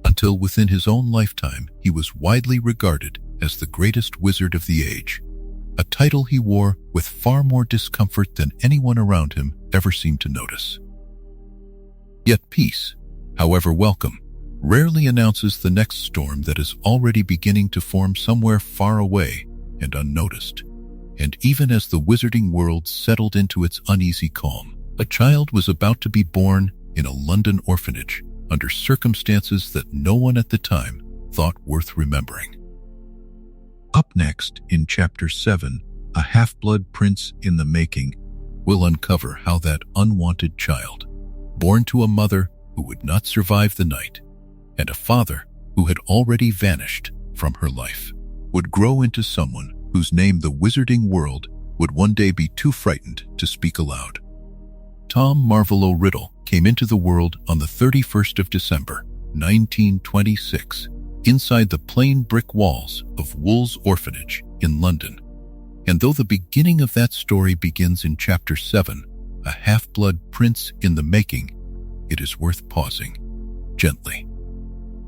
until within his own lifetime he was widely regarded as the greatest wizard of the age, a title he wore with far more discomfort than anyone around him ever seemed to notice. Yet peace, however welcome, rarely announces the next storm that is already beginning to form somewhere far away and unnoticed. And even as the wizarding world settled into its uneasy calm, a child was about to be born in a London orphanage under circumstances that no one at the time thought worth remembering. Up next, in Chapter 7, A Half-Blood Prince in the Making, we'll uncover how that unwanted child, born to a mother who would not survive the night, and a father who had already vanished from her life, would grow into someone whose name the wizarding world would one day be too frightened to speak aloud. Tom Marvolo Riddle came into the world on the 31st of December, 1926, inside the plain brick walls of Wool's Orphanage in London. And though the beginning of that story begins in Chapter 7, A Half-Blood Prince in the Making, it is worth pausing, gently,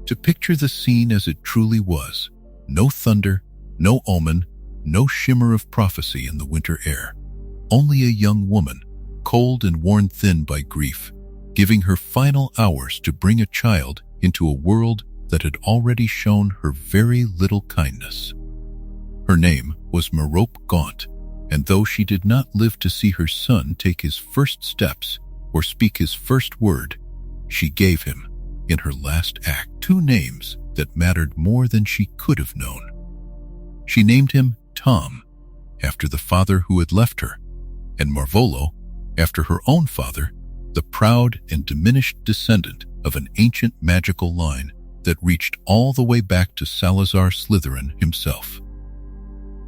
to picture the scene as it truly was. No thunder, no omen, no shimmer of prophecy in the winter air. Only a young woman, cold and worn thin by grief, giving her final hours to bring a child into a world that had already shown her very little kindness. Her name was Merope Gaunt, and though she did not live to see her son take his first steps or speak his first word, she gave him, in her last act, 2 names that mattered more than she could have known. She named him Tom, after the father who had left her, and Marvolo, after her own father, the proud and diminished descendant of an ancient magical line that reached all the way back to Salazar Slytherin himself.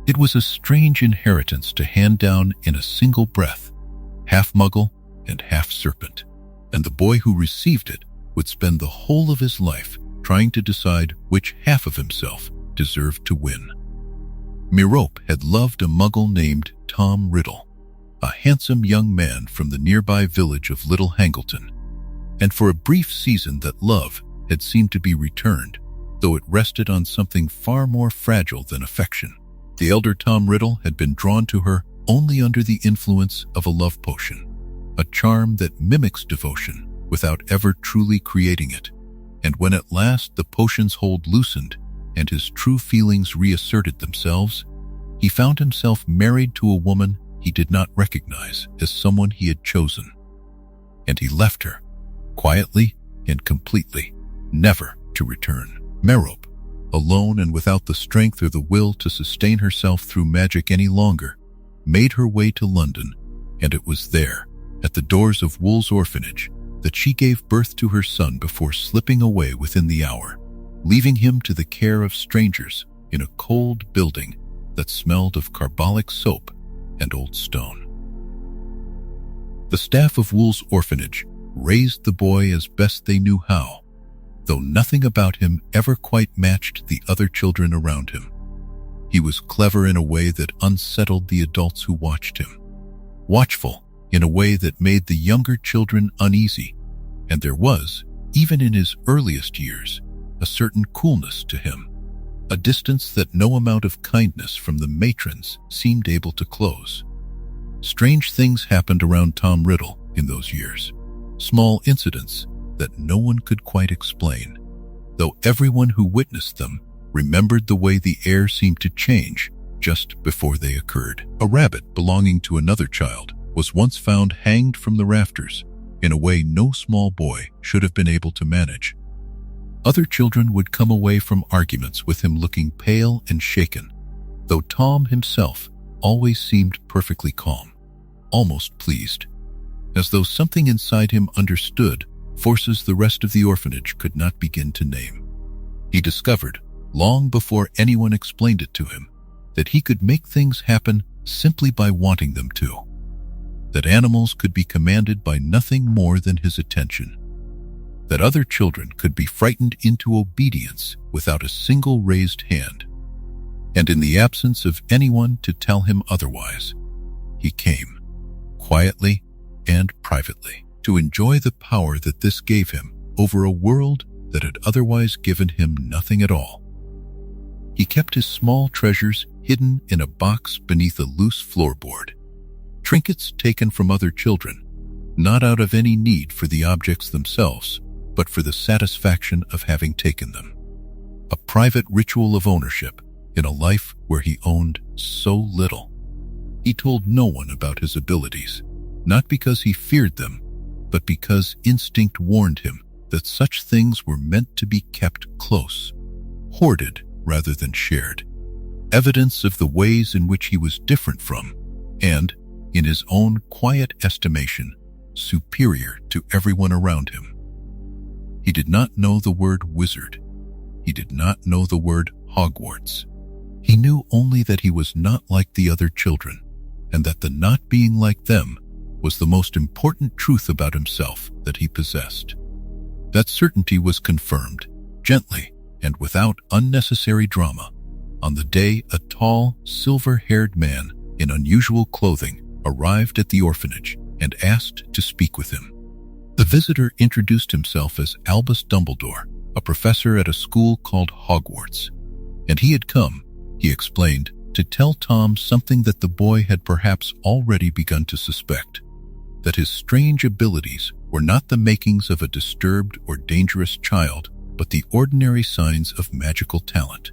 It was a strange inheritance to hand down in a single breath, half muggle and half serpent, and the boy who received it would spend the whole of his life trying to decide which half of himself deserved to win. Merope had loved a muggle named Tom Riddle, a handsome young man from the nearby village of Little Hangleton, and for a brief season that love had seemed to be returned, though it rested on something far more fragile than affection. The elder Tom Riddle had been drawn to her only under the influence of a love potion, a charm that mimics devotion without ever truly creating it. And when at last the potion's hold loosened and his true feelings reasserted themselves, He found himself married to a woman he did not recognize as someone he had chosen. And he left her, quietly and completely, never to return. Merope, alone and without the strength or the will to sustain herself through magic any longer, made her way to London, and it was there, at the doors of Wool's orphanage, that she gave birth to her son before slipping away within the hour, leaving him to the care of strangers in a cold building that smelled of carbolic soap and old stone. The staff of Wool's orphanage raised the boy as best they knew how, though nothing about him ever quite matched the other children around him. He was clever in a way that unsettled the adults who watched him, watchful in a way that made the younger children uneasy, and there was, even in his earliest years, a certain coolness to him, a distance that no amount of kindness from the matrons seemed able to close. Strange things happened around Tom Riddle in those years, small incidents that no one could quite explain, though everyone who witnessed them remembered the way the air seemed to change just before they occurred. A rabbit belonging to another child was once found hanged from the rafters in a way no small boy should have been able to manage. Other children would come away from arguments with him looking pale and shaken, though Tom himself always seemed perfectly calm, almost pleased, as though something inside him understood forces the rest of the orphanage could not begin to name. He discovered, long before anyone explained it to him, that he could make things happen simply by wanting them to, that animals could be commanded by nothing more than his attention, that other children could be frightened into obedience without a single raised hand, and in the absence of anyone to tell him otherwise, he came, quietly and privately, to enjoy the power that this gave him over a world that had otherwise given him nothing at all. He kept his small treasures hidden in a box beneath a loose floorboard, trinkets taken from other children, not out of any need for the objects themselves, but for the satisfaction of having taken them. A private ritual of ownership in a life where he owned so little. He told no one about his abilities, not because he feared them, but because instinct warned him that such things were meant to be kept close, hoarded rather than shared. Evidence of the ways in which he was different from, and, in his own quiet estimation, superior to everyone around him. He did not know the word wizard. He did not know the word Hogwarts. He knew only that he was not like the other children, and that the not being like them was the most important truth about himself that he possessed. That certainty was confirmed, gently and without unnecessary drama, on the day a tall, silver-haired man in unusual clothing arrived at the orphanage and asked to speak with him. The visitor introduced himself as Albus Dumbledore, a professor at a school called Hogwarts, and he had come, he explained, to tell Tom something that the boy had perhaps already begun to suspect, that his strange abilities were not the makings of a disturbed or dangerous child, but the ordinary signs of magical talent,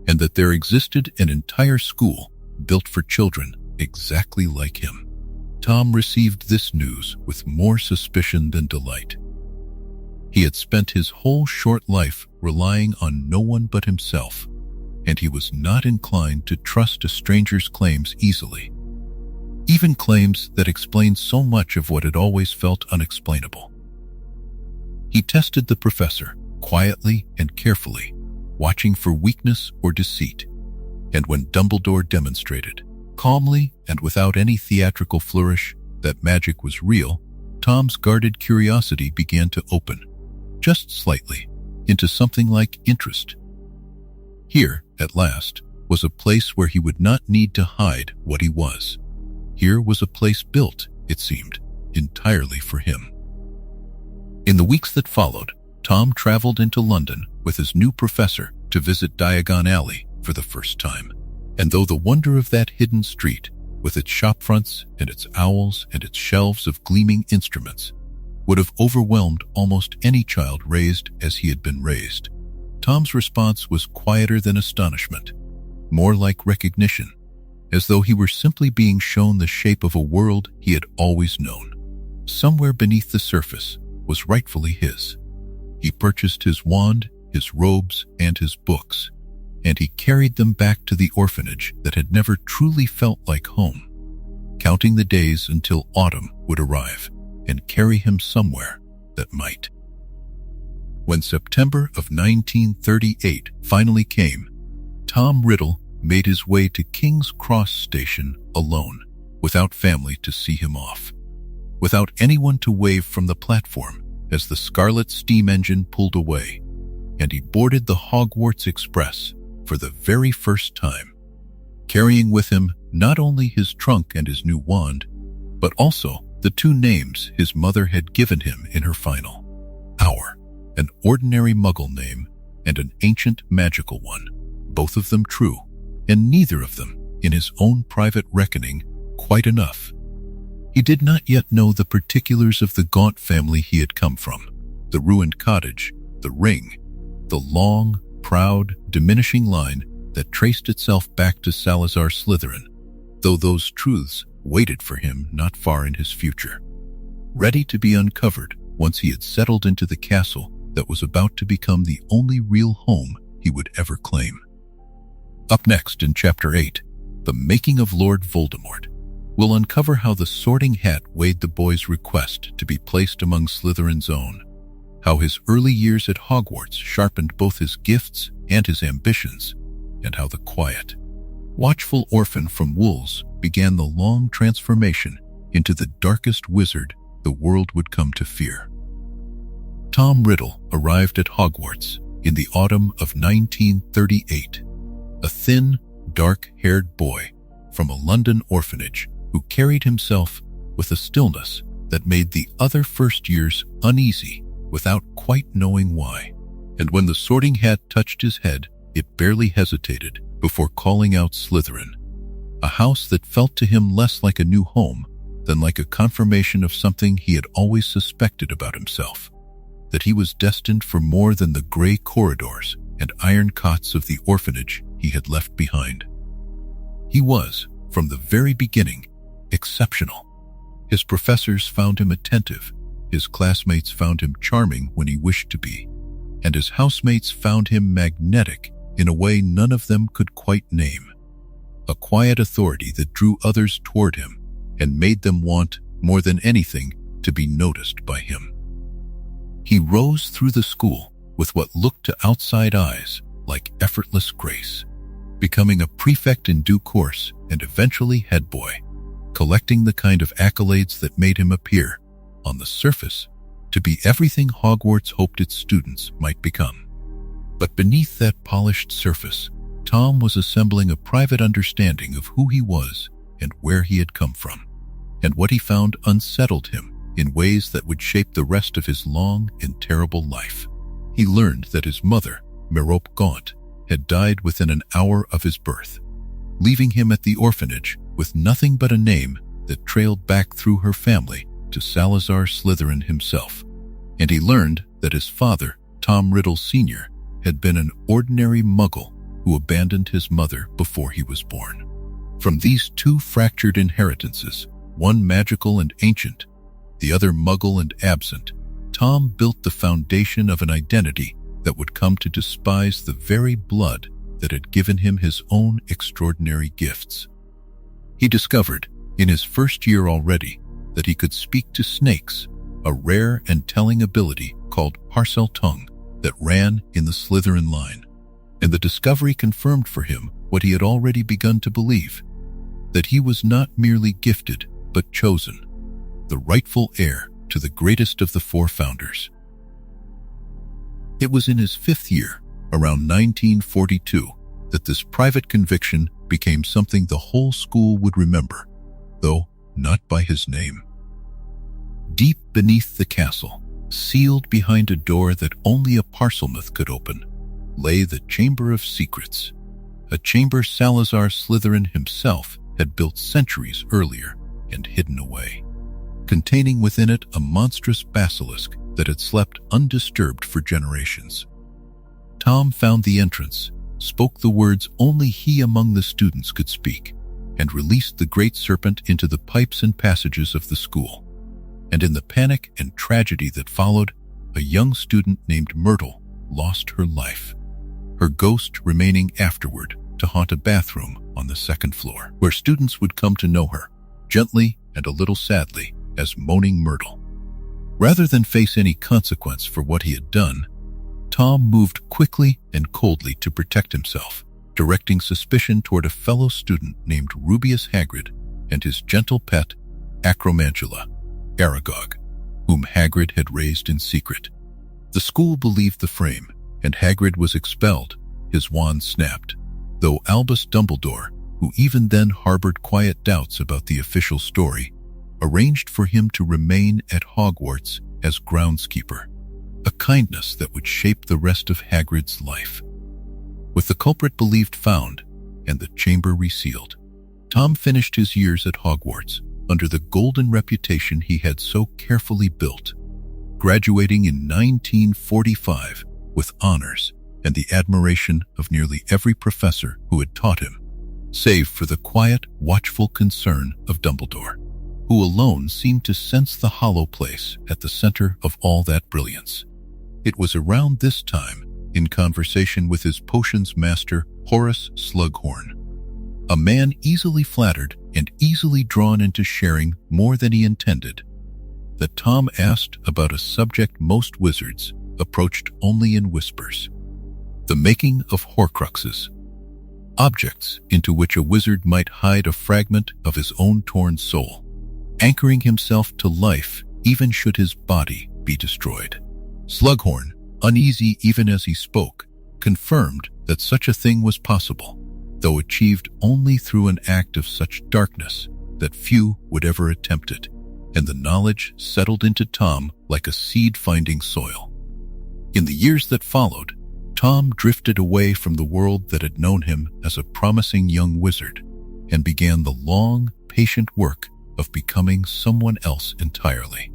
and that there existed an entire school built for children exactly like him. Tom received this news with more suspicion than delight. He had spent his whole short life relying on no one but himself, and he was not inclined to trust a stranger's claims easily, even claims that explained so much of what had always felt unexplainable. He tested the professor quietly and carefully, watching for weakness or deceit, and when Dumbledore demonstrated, calmly and without any theatrical flourish, that magic was real, Tom's guarded curiosity began to open, just slightly, into something like interest. Here, at last, was a place where he would not need to hide what he was. Here was a place built, it seemed, entirely for him. In the weeks that followed, Tom traveled into London with his new professor to visit Diagon Alley for the first time. And though the wonder of that hidden street, with its shopfronts and its owls and its shelves of gleaming instruments, would have overwhelmed almost any child raised as he had been raised, Tom's response was quieter than astonishment, more like recognition, as though he were simply being shown the shape of a world he had always known. Somewhere beneath the surface was rightfully his. He purchased his wand, his robes, and his books, and he carried them back to the orphanage that had never truly felt like home, counting the days until autumn would arrive and carry him somewhere that might. When September of 1938 finally came, Tom Riddle made his way to King's Cross Station alone, without family to see him off, without anyone to wave from the platform as the Scarlet steam engine pulled away, and he boarded the Hogwarts Express for the very first time, carrying with him not only his trunk and his new wand, but also the two names his mother had given him in her final hour, an ordinary Muggle name and an ancient magical one, both of them true, and neither of them, in his own private reckoning, quite enough. He did not yet know the particulars of the gaunt family he had come from, the ruined cottage, the ring, the long, proud, diminishing line that traced itself back to Salazar Slytherin, though those truths waited for him not far in his future, ready to be uncovered once he had settled into the castle that was about to become the only real home he would ever claim. Up next in Chapter 8, The Making of Lord Voldemort, we'll uncover how the Sorting Hat weighed the boy's request to be placed among Slytherin's own, how his early years at Hogwarts sharpened both his gifts and his ambitions, and how the quiet, watchful orphan from Wolves began the long transformation into the darkest wizard the world would come to fear. Tom Riddle arrived at Hogwarts in the autumn of 1938, a thin, dark-haired boy from a London orphanage who carried himself with a stillness that made the other first years uneasy without quite knowing why. And when the Sorting Hat touched his head, it barely hesitated before calling out Slytherin, a house that felt to him less like a new home than like a confirmation of something he had always suspected about himself, that he was destined for more than the gray corridors and iron cots of the orphanage he had left behind. He was, from the very beginning, exceptional. His professors found him attentive, his classmates found him charming when he wished to be, and his housemates found him magnetic in a way none of them could quite name, a quiet authority that drew others toward him and made them want, more than anything, to be noticed by him. He rose through the school with what looked to outside eyes like effortless grace, becoming a prefect in due course and eventually head boy, collecting the kind of accolades that made him appear, on the surface, to be everything Hogwarts hoped its students might become. But beneath that polished surface, Tom was assembling a private understanding of who he was and where he had come from, and what he found unsettled him in ways that would shape the rest of his long and terrible life. He learned that his mother, Merope Gaunt, had died within an hour of his birth, leaving him at the orphanage with nothing but a name that trailed back through her family to Salazar Slytherin himself. And he learned that his father, Tom Riddle Sr., had been an ordinary Muggle who abandoned his mother before he was born. From these two fractured inheritances, one magical and ancient, the other Muggle and absent, Tom built the foundation of an identity that would come to despise the very blood that had given him his own extraordinary gifts. He discovered, in his first year already, that he could speak to snakes, a rare and telling ability called parcel tongue that ran in the Slytherin line. And the discovery confirmed for him what he had already begun to believe, that he was not merely gifted, but chosen, the rightful heir to the greatest of the four founders. It was in his fifth year, around 1942, that this private conviction became something the whole school would remember, though not by his name. Deep beneath the castle, sealed behind a door that only a Parselmouth could open, lay the Chamber of Secrets, a chamber Salazar Slytherin himself had built centuries earlier and hidden away, containing within it a monstrous basilisk that had slept undisturbed for generations. Tom found the entrance, spoke the words only he among the students could speak, and released the great serpent into the pipes and passages of the school. And in the panic and tragedy that followed, a young student named Myrtle lost her life, her ghost remaining afterward to haunt a bathroom on the second floor, where students would come to know her, gently and a little sadly, as Moaning Myrtle. Rather than face any consequence for what he had done, Tom moved quickly and coldly to protect himself, directing suspicion toward a fellow student named Rubeus Hagrid and his gentle pet, Acromantula, Aragog, whom Hagrid had raised in secret. The school believed the frame, and Hagrid was expelled, his wand snapped, though Albus Dumbledore, who even then harbored quiet doubts about the official story, arranged for him to remain at Hogwarts as groundskeeper, a kindness that would shape the rest of Hagrid's life. With the culprit believed found and the chamber resealed, Tom finished his years at Hogwarts under the golden reputation he had so carefully built, graduating in 1945 with honors and the admiration of nearly every professor who had taught him, save for the quiet, watchful concern of Dumbledore, who alone seemed to sense the hollow place at the center of all that brilliance. It was around this time, in conversation with his potions master Horace Slughorn, a man easily flattered and easily drawn into sharing more than he intended, that Tom asked about a subject most wizards approached only in whispers: the making of Horcruxes, objects into which a wizard might hide a fragment of his own torn soul, anchoring himself to life even should his body be destroyed. Slughorn, uneasy even as he spoke, confirmed that such a thing was possible, though achieved only through an act of such darkness that few would ever attempt it, and the knowledge settled into Tom like a seed-finding soil. In the years that followed, Tom drifted away from the world that had known him as a promising young wizard and began the long, patient work of becoming someone else entirely.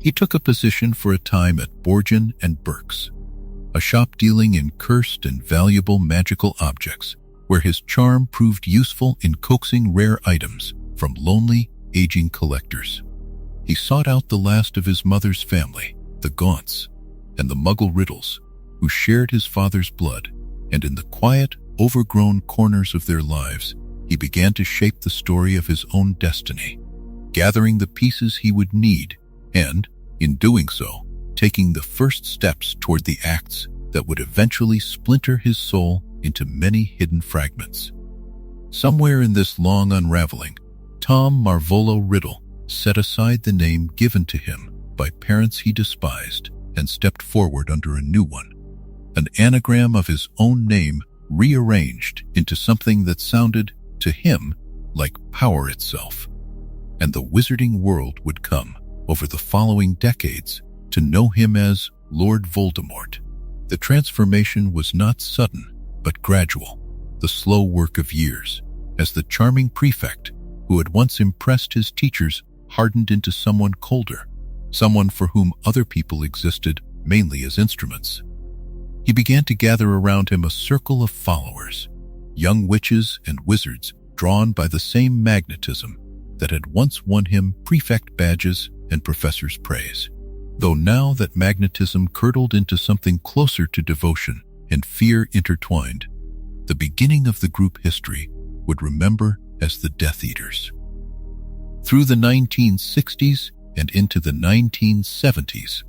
He took a position for a time at Borgin and Burke's, a shop dealing in cursed and valuable magical objects, where his charm proved useful in coaxing rare items from lonely, aging collectors. He sought out the last of his mother's family, the Gaunts, and the Muggle Riddles, who shared his father's blood, and in the quiet, overgrown corners of their lives, he began to shape the story of his own destiny, gathering the pieces he would need and, in doing so, taking the first steps toward the acts that would eventually splinter his soul into many hidden fragments. Somewhere in this long unraveling, Tom Marvolo Riddle set aside the name given to him by parents he despised and stepped forward under a new one, an anagram of his own name rearranged into something that sounded, to him, like power itself. And the wizarding world would come, over the following decades, to know him as Lord Voldemort. The transformation was not sudden, but gradual, the slow work of years, as the charming prefect, who had once impressed his teachers, hardened into someone colder, someone for whom other people existed mainly as instruments. He began to gather around him a circle of followers, young witches and wizards drawn by the same magnetism that had once won him prefect badges and professor's praise, though now that magnetism curdled into something closer to devotion and fear intertwined, the beginning of the group history would remember as the Death Eaters. Through the 1960s and into the 1970s,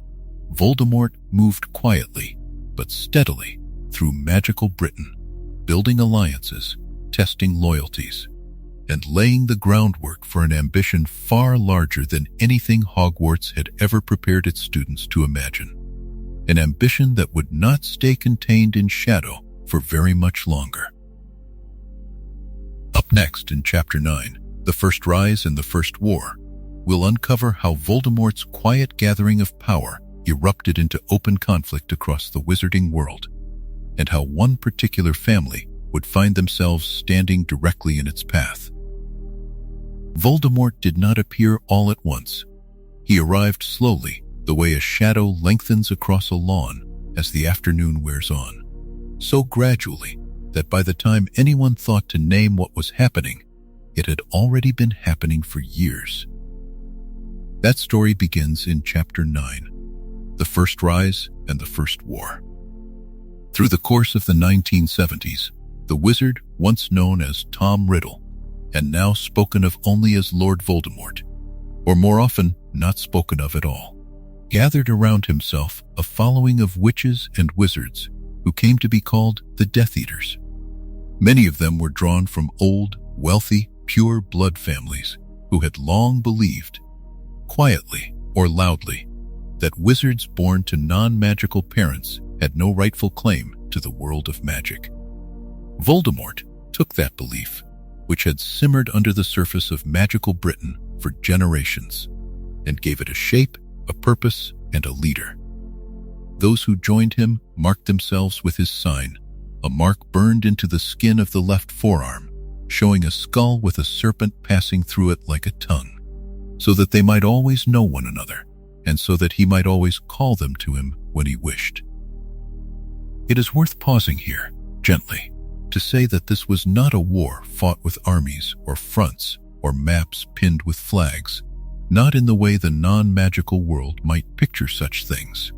Voldemort moved quietly but steadily through magical Britain, building alliances, testing loyalties, and laying the groundwork for an ambition far larger than anything Hogwarts had ever prepared its students to imagine. An ambition that would not stay contained in shadow for very much longer. Up next in Chapter 9, The First Rise and the First War, we'll uncover how Voldemort's quiet gathering of power erupted into open conflict across the wizarding world, and how one particular family would find themselves standing directly in its path. Voldemort did not appear all at once. He arrived slowly, the way a shadow lengthens across a lawn as the afternoon wears on, so gradually that by the time anyone thought to name what was happening, it had already been happening for years. That story begins in Chapter 9, The First Rise and the First War. Through the course of the 1970s, the wizard, once known as Tom Riddle, and now spoken of only as Lord Voldemort, or more often not spoken of at all, gathered around himself a following of witches and wizards who came to be called the Death Eaters. Many of them were drawn from old, wealthy, pure blood families who had long believed, quietly or loudly, that wizards born to non-magical parents had no rightful claim to the world of magic. Voldemort took that belief, which had simmered under the surface of magical Britain for generations, and gave it a shape, a purpose, and a leader. Those who joined him marked themselves with his sign, a mark burned into the skin of the left forearm, showing a skull with a serpent passing through it like a tongue, so that they might always know one another, and so that he might always call them to him when he wished. It is worth pausing here, gently, to say that this was not a war fought with armies or fronts or maps pinned with flags, not in the way the non-magical world might picture such things.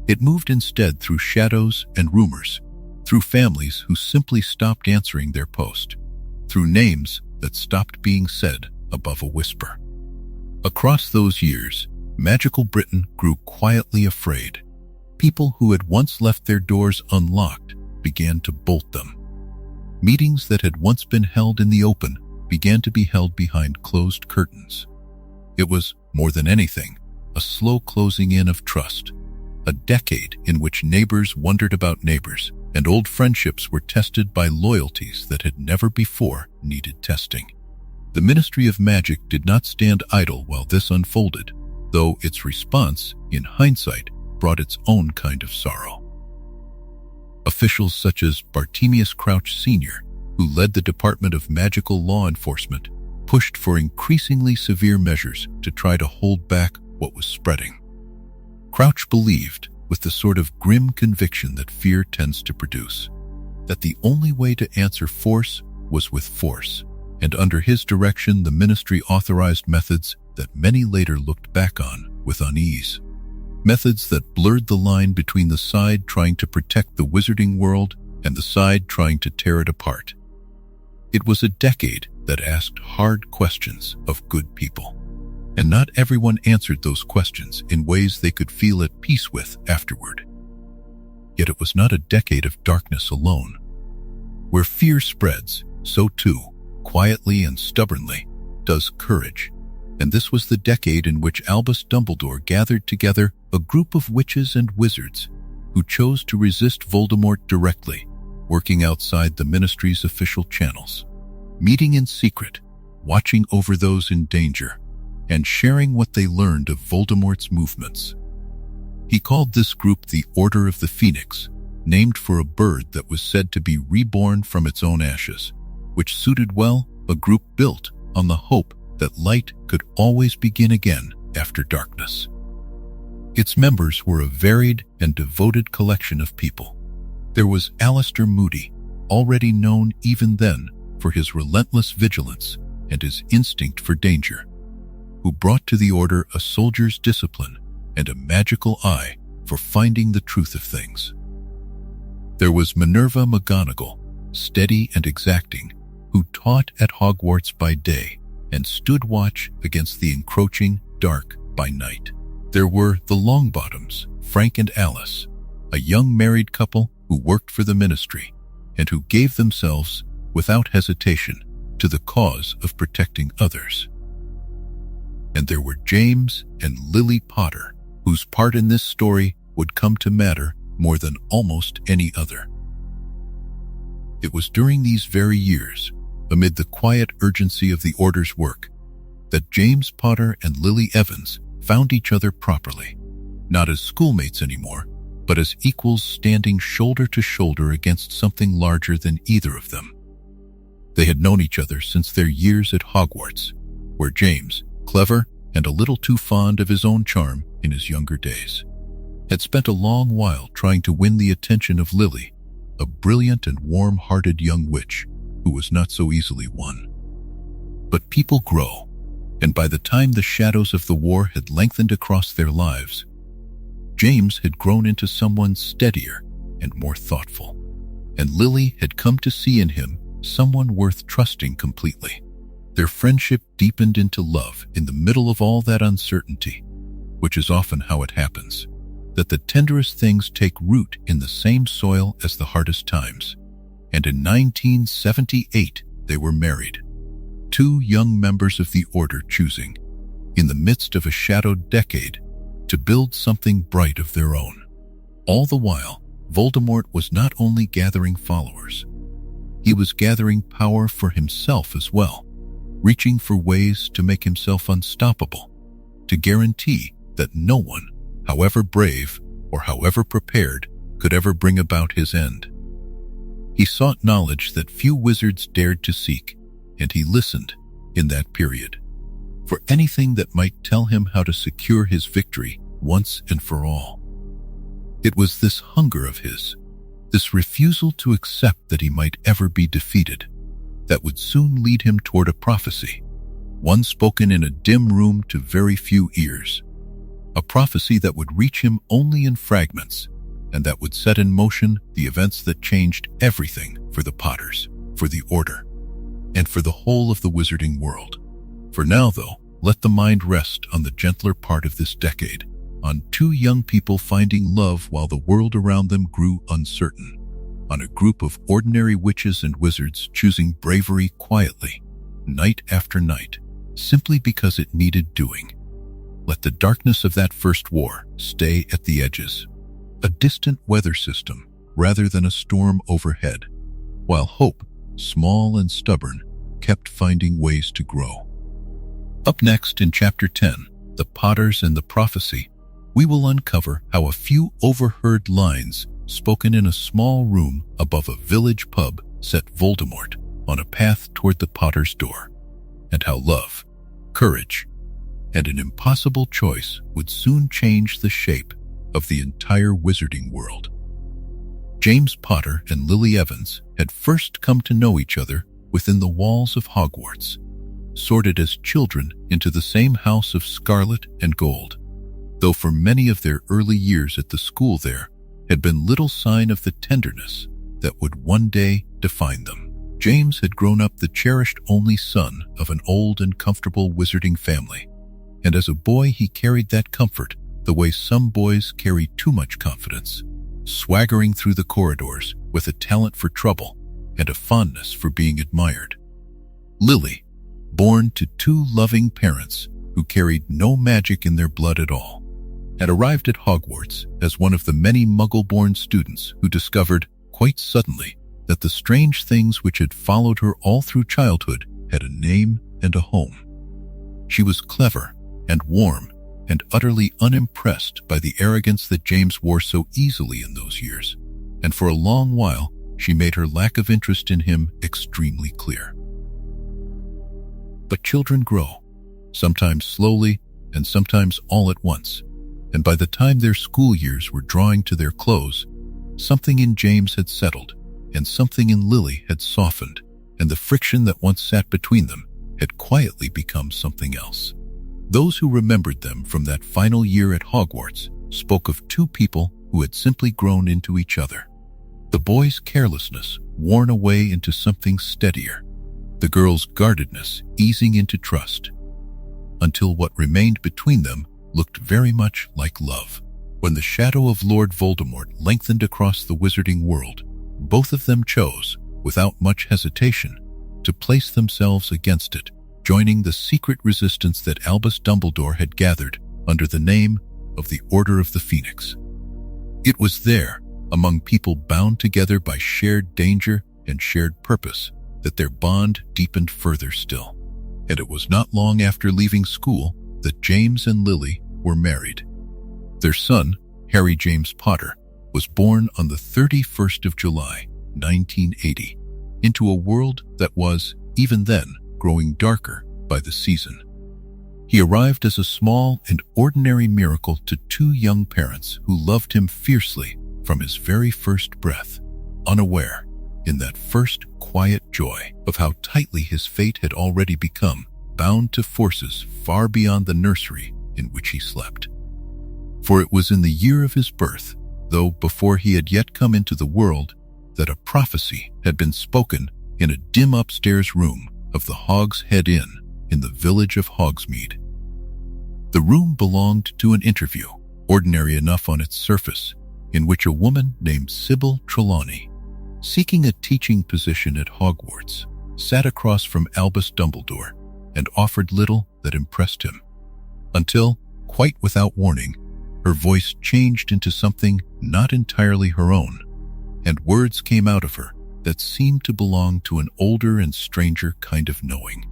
It moved instead through shadows and rumors, through families who simply stopped answering their post, through names that stopped being said above a whisper. Across those years, magical Britain grew quietly afraid. People who had once left their doors unlocked began to bolt them. Meetings that had once been held in the open began to be held behind closed curtains. It was, more than anything, a slow closing in of trust, a decade in which neighbors wondered about neighbors, and old friendships were tested by loyalties that had never before needed testing. The Ministry of Magic did not stand idle while this unfolded, though its response, in hindsight, brought its own kind of sorrow. Officials such as Bartemius Crouch Sr., who led the Department of Magical Law Enforcement, pushed for increasingly severe measures to try to hold back what was spreading. Crouch believed, with the sort of grim conviction that fear tends to produce, that the only way to answer force was with force, and under his direction the ministry authorized methods that many later looked back on with unease. Methods that blurred the line between the side trying to protect the wizarding world and the side trying to tear it apart. It was a decade that asked hard questions of good people, and not everyone answered those questions in ways they could feel at peace with afterward. Yet it was not a decade of darkness alone. Where fear spreads, so too, quietly and stubbornly, does courage. And this was the decade in which Albus Dumbledore gathered together a group of witches and wizards who chose to resist Voldemort directly, working outside the ministry's official channels, meeting in secret, watching over those in danger, and sharing what they learned of Voldemort's movements. He called this group the Order of the Phoenix, named for a bird that was said to be reborn from its own ashes, which suited well a group built on the hope that light could always begin again after darkness. Its members were a varied and devoted collection of people. There was Alistair Moody, already known even then for his relentless vigilance and his instinct for danger, who brought to the order a soldier's discipline and a magical eye for finding the truth of things. There was Minerva McGonagall, steady and exacting, who taught at Hogwarts by day and stood watch against the encroaching dark by night. There were the Longbottoms, Frank and Alice, a young married couple who worked for the ministry and who gave themselves, without hesitation, to the cause of protecting others. And there were James and Lily Potter, whose part in this story would come to matter more than almost any other. It was during these very years, amid the quiet urgency of the Order's work, that James Potter and Lily Evans found each other properly, not as schoolmates anymore, but as equals standing shoulder to shoulder against something larger than either of them. They had known each other since their years at Hogwarts, where James, clever and a little too fond of his own charm in his younger days, had spent a long while trying to win the attention of Lily, a brilliant and warm-hearted young witch who was not so easily won. But people grow, and by the time the shadows of the war had lengthened across their lives, James had grown into someone steadier and more thoughtful, and Lily had come to see in him someone worth trusting completely. Their friendship deepened into love in the middle of all that uncertainty, which is often how it happens, that the tenderest things take root in the same soil as the hardest times. And in 1978, they were married. Two young members of the Order choosing, in the midst of a shadowed decade, to build something bright of their own. All the while, Voldemort was not only gathering followers, he was gathering power for himself as well, reaching for ways to make himself unstoppable, to guarantee that no one, however brave or however prepared, could ever bring about his end. He sought knowledge that few wizards dared to seek, and he listened, in that period, for anything that might tell him how to secure his victory once and for all. It was this hunger of his, this refusal to accept that he might ever be defeated, that would soon lead him toward a prophecy, one spoken in a dim room to very few ears, a prophecy that would reach him only in fragments, and that would set in motion the events that changed everything for the Potters, for the Order, and for the whole of the wizarding world. For now, though, let the mind rest on the gentler part of this decade, on two young people finding love while the world around them grew uncertain, on a group of ordinary witches and wizards choosing bravery quietly, night after night, simply because it needed doing. Let the darkness of that first war stay at the edges, a distant weather system rather than a storm overhead, while hope, small and stubborn, kept finding ways to grow. Up next in Chapter 10, The Potters and the Prophecy, we will uncover how a few overheard lines spoken in a small room above a village pub set Voldemort on a path toward the Potter's door, and how love, courage, and an impossible choice would soon change the shape of the entire wizarding world. James Potter and Lily Evans had first come to know each other within the walls of Hogwarts, sorted as children into the same house of scarlet and gold, though for many of their early years at the school there had been little sign of the tenderness that would one day define them. James had grown up the cherished only son of an old and comfortable wizarding family, and as a boy he carried that comfort the way some boys carry too much confidence, swaggering through the corridors with a talent for trouble and a fondness for being admired. Lily, born to two loving parents who carried no magic in their blood at all, had arrived at Hogwarts as one of the many Muggle-born students who discovered, quite suddenly, that the strange things which had followed her all through childhood had a name and a home. She was clever and warm and utterly unimpressed by the arrogance that James wore so easily in those years, and for a long while she made her lack of interest in him extremely clear. But children grow, sometimes slowly and sometimes all at once, and by the time their school years were drawing to their close, something in James had settled, and something in Lily had softened, and the friction that once sat between them had quietly become something else. Those who remembered them from that final year at Hogwarts spoke of two people who had simply grown into each other. The boy's carelessness worn away into something steadier, the girl's guardedness easing into trust, until what remained between them looked very much like love. When the shadow of Lord Voldemort lengthened across the wizarding world, both of them chose, without much hesitation, to place themselves against it, joining the secret resistance that Albus Dumbledore had gathered under the name of the Order of the Phoenix. It was there, among people bound together by shared danger and shared purpose, that their bond deepened further still. And it was not long after leaving school that James and Lily were married. Their son, Harry James Potter, was born on the 31st of July, 1980, into a world that was, even then, growing darker by the season. He arrived as a small and ordinary miracle to two young parents who loved him fiercely from his very first breath, unaware in that first quiet joy of how tightly his fate had already become bound to forces far beyond the nursery in which he slept. For it was in the year of his birth, though before he had yet come into the world, that a prophecy had been spoken in a dim upstairs room of the Hog's Head Inn in the village of Hogsmeade. The room belonged to an interview, ordinary enough on its surface, in which a woman named Sybil Trelawney, seeking a teaching position at Hogwarts, sat across from Albus Dumbledore and offered little that impressed him, until, quite without warning, her voice changed into something not entirely her own, and words came out of her that seemed to belong to an older and stranger kind of knowing.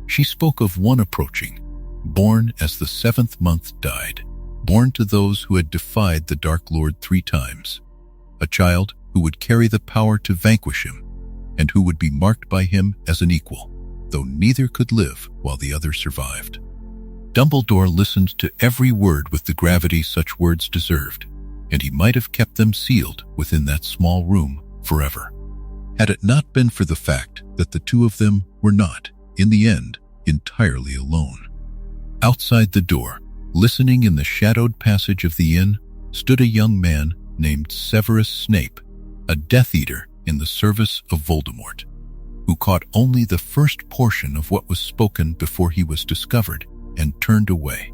She spoke of one approaching, born as the 7th month died, born to those who had defied the Dark Lord 3 times, a child who would carry the power to vanquish him, and who would be marked by him as an equal, though neither could live while the other survived. Dumbledore listened to every word with the gravity such words deserved, and he might have kept them sealed within that small room forever, had it not been for the fact that the two of them were not, in the end, entirely alone. Outside the door, listening in the shadowed passage of the inn, stood a young man named Severus Snape, a Death Eater in the service of Voldemort, who caught only the first portion of what was spoken before he was discovered and turned away.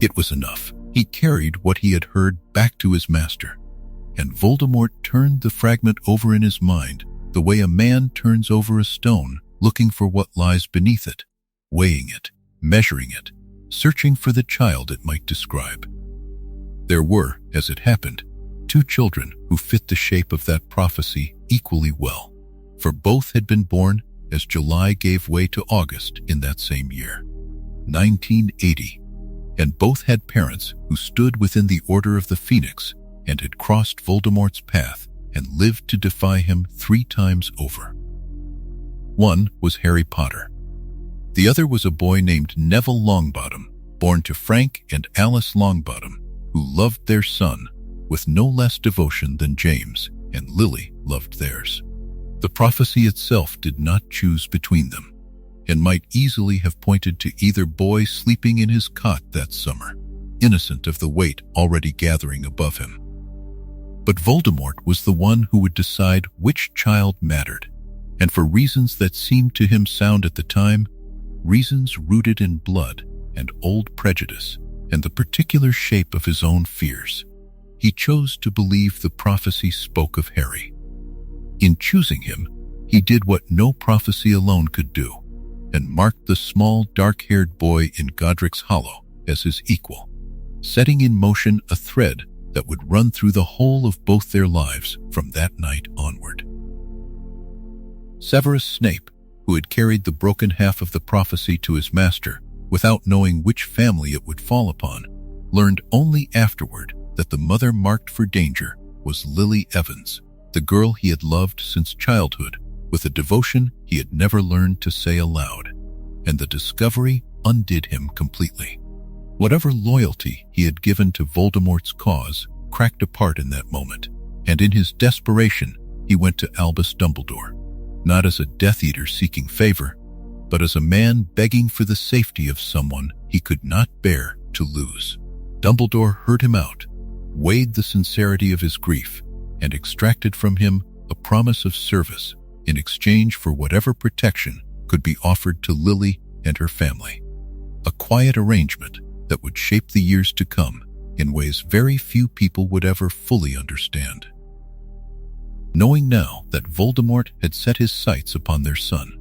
It was enough. He carried what he had heard back to his master, and Voldemort turned the fragment over in his mind the way a man turns over a stone, looking for what lies beneath it, weighing it, measuring it, searching for the child it might describe. There were, as it happened, 2 children who fit the shape of that prophecy equally well, for both had been born as July gave way to August in that same year, 1980, and both had parents who stood within the Order of the Phoenix and had crossed Voldemort's path and lived to defy him 3 times over. One was Harry Potter. The other was a boy named Neville Longbottom, born to Frank and Alice Longbottom, who loved their son with no less devotion than James and Lily loved theirs. The prophecy itself did not choose between them, and might easily have pointed to either boy sleeping in his cot that summer, innocent of the weight already gathering above him. But Voldemort was the one who would decide which child mattered, and for reasons that seemed to him sound at the time, reasons rooted in blood and old prejudice and the particular shape of his own fears, he chose to believe the prophecy spoke of Harry. In choosing him, he did what no prophecy alone could do, and marked the small, dark-haired boy in Godric's Hollow as his equal, setting in motion a thread that would run through the whole of both their lives from that night onward. Severus Snape, who had carried the broken half of the prophecy to his master without knowing which family it would fall upon, learned only afterward that the mother marked for danger was Lily Evans, the girl he had loved since childhood with a devotion he had never learned to say aloud, and the discovery undid him completely. Whatever loyalty he had given to Voldemort's cause cracked apart in that moment, and in his desperation he went to Albus Dumbledore, not as a Death Eater seeking favor, but as a man begging for the safety of someone he could not bear to lose. Dumbledore heard him out, weighed the sincerity of his grief, and extracted from him a promise of service in exchange for whatever protection could be offered to Lily and her family. A quiet arrangement that would shape the years to come in ways very few people would ever fully understand. Knowing now that Voldemort had set his sights upon their son,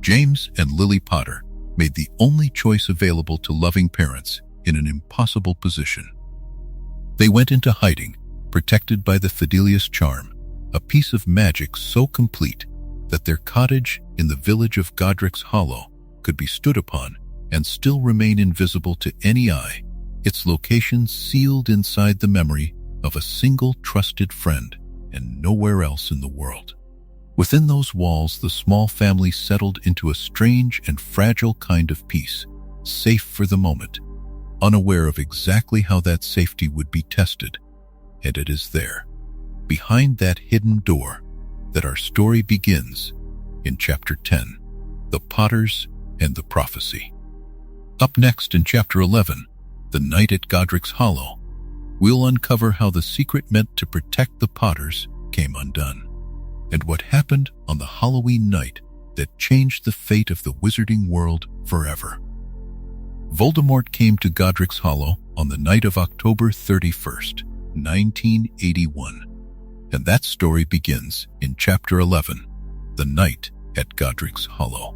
James and Lily Potter made the only choice available to loving parents in an impossible position. They went into hiding, protected by the Fidelius charm, a piece of magic so complete that their cottage in the village of Godric's Hollow could be stood upon and still remain invisible to any eye, its location sealed inside the memory of a single trusted friend and nowhere else in the world. Within those walls, the small family settled into a strange and fragile kind of peace, safe for the moment, unaware of exactly how that safety would be tested. And it is there, behind that hidden door, that our story begins in Chapter 10, The Potters and the Prophecy. Up next in Chapter 11, The Night at Godric's Hollow, we'll uncover how the secret meant to protect the Potters came undone, and what happened on the Halloween night that changed the fate of the wizarding world forever. Voldemort came to Godric's Hollow on the night of October 31st, 1981, and that story begins in Chapter 11, The Night at Godric's Hollow.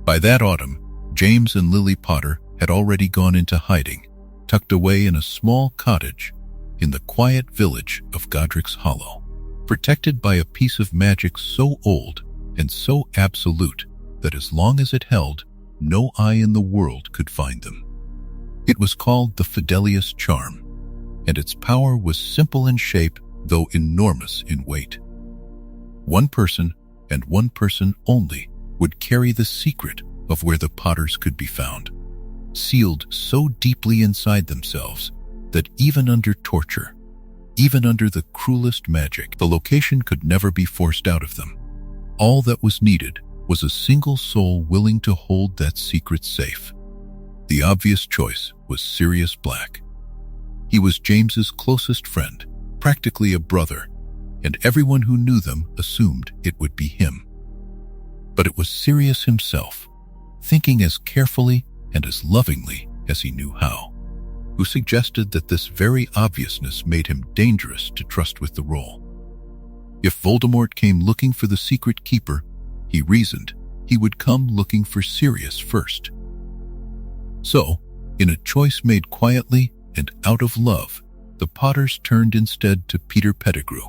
By that autumn, James and Lily Potter had already gone into hiding, tucked away in a small cottage in the quiet village of Godric's Hollow, protected by a piece of magic so old and so absolute that as long as it held, no eye in the world could find them. It was called the Fidelius Charm, and its power was simple in shape, though enormous in weight. One person, and one person only, would carry the secret of where the Potters could be found, sealed so deeply inside themselves that even under torture, even under the cruelest magic, the location could never be forced out of them. All that was needed was a single soul willing to hold that secret safe. The obvious choice was Sirius Black. He was James's closest friend, practically a brother, and everyone who knew them assumed it would be him. But it was Sirius himself, thinking as carefully and as lovingly as he knew how, who suggested that this very obviousness made him dangerous to trust with the role. If Voldemort came looking for the secret keeper, he reasoned he would come looking for Sirius first. So, in a choice made quietly and out of love, the Potters turned instead to Peter Pettigrew,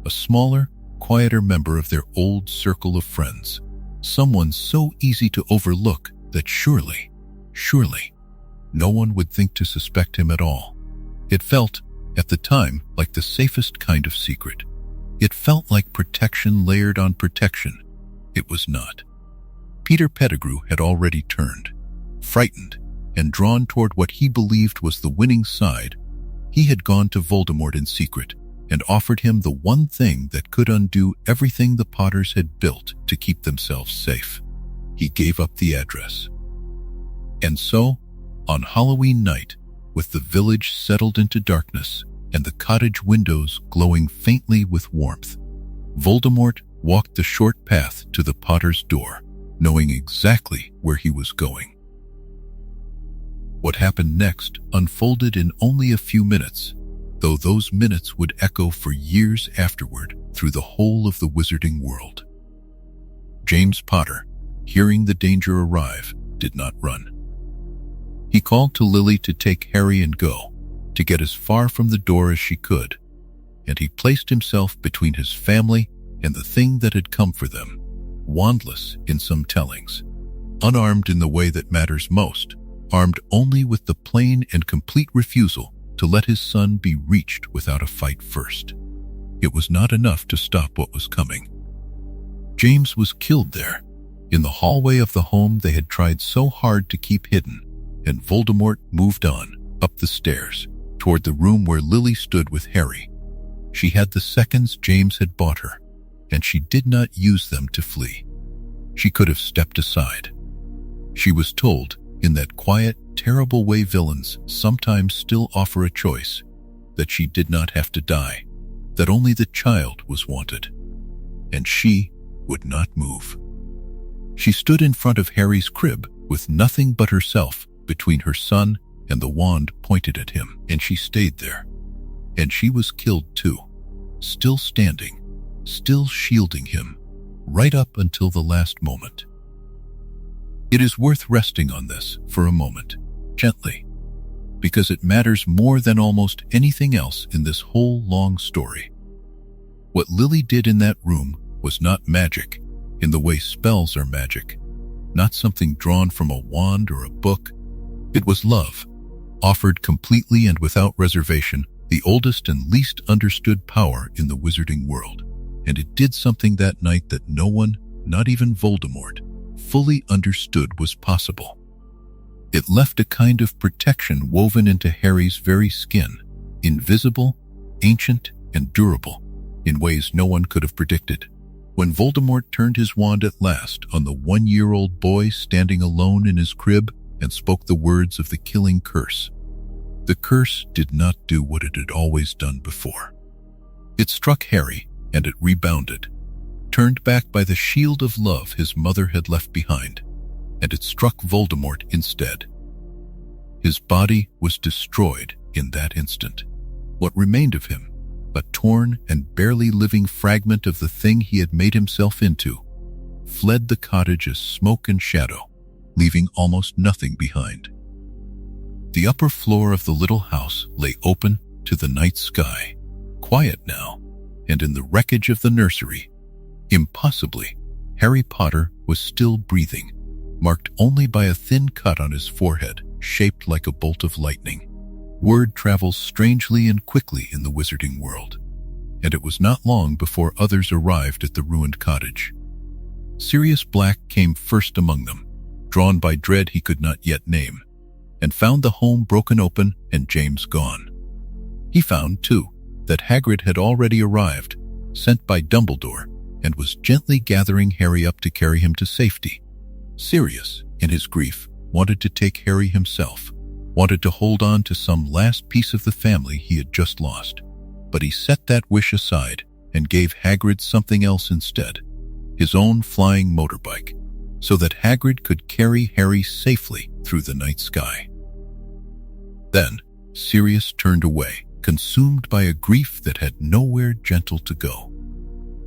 a smaller, quieter member of their old circle of friends, someone so easy to overlook that surely, no one would think to suspect him at all. It felt, at the time, like the safest kind of secret. It felt like protection layered on protection. It was not. Peter Pettigrew had already turned, frightened, and drawn toward what he believed was the winning side. He had gone to Voldemort in secret and offered him the one thing that could undo everything the Potters had built to keep themselves safe. He gave up the address. And so, on Halloween night, with the village settled into darkness and the cottage windows glowing faintly with warmth, Voldemort walked the short path to the Potter's door, knowing exactly where he was going. What happened next unfolded in only a few minutes, though those minutes would echo for years afterward through the whole of the wizarding world. James Potter, hearing the danger arrive, did not run. He called to Lily to take Harry and go, to get as far from the door as she could, and he placed himself between his family and the thing that had come for them, wandless in some tellings, unarmed in the way that matters most, armed only with the plain and complete refusal to let his son be reached without a fight first. It was not enough to stop what was coming. James was killed there, in the hallway of the home they had tried so hard to keep hidden, and Voldemort moved on, up the stairs, toward the room where Lily stood with Harry. She had the seconds James had bought her, and she did not use them to flee. She could have stepped aside. She was told, in that quiet, terrible way villains sometimes still offer a choice, that she did not have to die, that only the child was wanted. And she would not move. She stood in front of Harry's crib with nothing but herself between her son and the wand pointed at him, and she stayed there. And she was killed too, still standing, still shielding him, right up until the last moment. It is worth resting on this for a moment, gently, because it matters more than almost anything else in this whole long story. What Lily did in that room was not magic, in the way spells are magic, not something drawn from a wand or a book. It was love, offered completely and without reservation, the oldest and least understood power in the wizarding world. And it did something that night that no one, not even Voldemort, fully understood was possible. It left a kind of protection woven into Harry's very skin, invisible, ancient, and durable, in ways no one could have predicted. When Voldemort turned his wand at last on the 1-year-old boy standing alone in his crib and spoke the words of the killing curse, the curse did not do what it had always done before. It struck Harry, and it rebounded, turned back by the shield of love his mother had left behind, and it struck Voldemort instead. His body was destroyed in that instant. What remained of him, a torn and barely living fragment of the thing he had made himself into, fled the cottage as smoke and shadow, leaving almost nothing behind. The upper floor of the little house lay open to the night sky, quiet now, and in the wreckage of the nursery, impossibly, Harry Potter was still breathing, marked only by a thin cut on his forehead, shaped like a bolt of lightning. Word travels strangely and quickly in the wizarding world, and it was not long before others arrived at the ruined cottage. Sirius Black came first among them, drawn by dread he could not yet name, and found the home broken open and James gone. He found, too, that Hagrid had already arrived, sent by Dumbledore, and was gently gathering Harry up to carry him to safety. Sirius, in his grief, wanted to take Harry himself, wanted to hold on to some last piece of the family he had just lost. But he set that wish aside and gave Hagrid something else instead, his own flying motorbike, so that Hagrid could carry Harry safely through the night sky. Then, Sirius turned away, consumed by a grief that had nowhere gentle to go,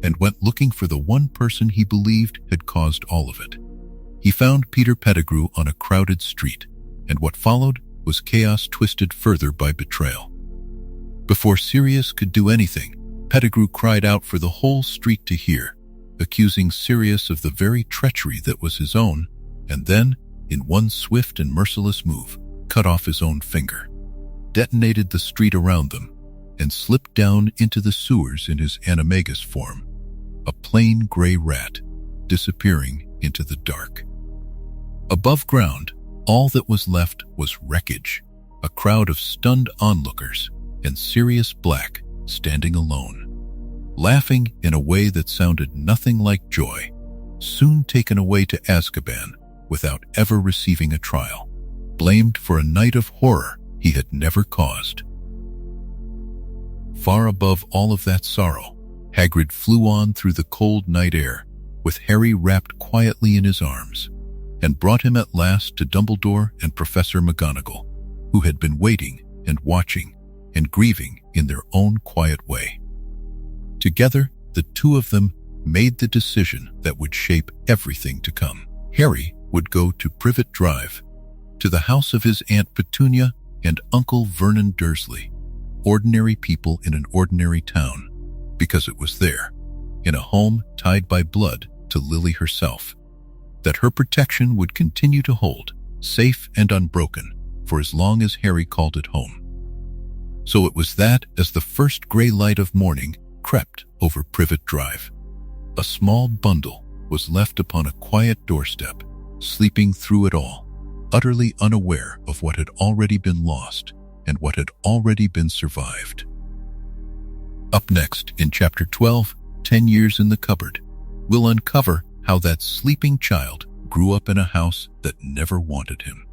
and went looking for the one person he believed had caused all of it. He found Peter Pettigrew on a crowded street, and what followed was chaos twisted further by betrayal. Before Sirius could do anything, Pettigrew cried out for the whole street to hear, accusing Sirius of the very treachery that was his own, and then, in one swift and merciless move, cut off his own finger, detonated the street around them, and slipped down into the sewers in his animagus form, a plain gray rat, disappearing into the dark. Above ground, all that was left was wreckage, a crowd of stunned onlookers, and Sirius Black standing alone, laughing in a way that sounded nothing like joy, soon taken away to Azkaban without ever receiving a trial, blamed for a night of horror he had never caused. Far above all of that sorrow, Hagrid flew on through the cold night air, with Harry wrapped quietly in his arms, and brought him at last to Dumbledore and Professor McGonagall, who had been waiting and watching and grieving in their own quiet way. Together, the two of them made the decision that would shape everything to come. Harry would go to Privet Drive, to the house of his Aunt Petunia and Uncle Vernon Dursley, ordinary people in an ordinary town, because it was there, in a home tied by blood to Lily herself, that her protection would continue to hold, safe and unbroken, for as long as Harry called it home. So it was that, as the first gray light of morning crept over Privet Drive, a small bundle was left upon a quiet doorstep, sleeping through it all, utterly unaware of what had already been lost and what had already been survived. Up next, in Chapter 12, 10 Years in the Cupboard, we'll uncover how that sleeping child grew up in a house that never wanted him,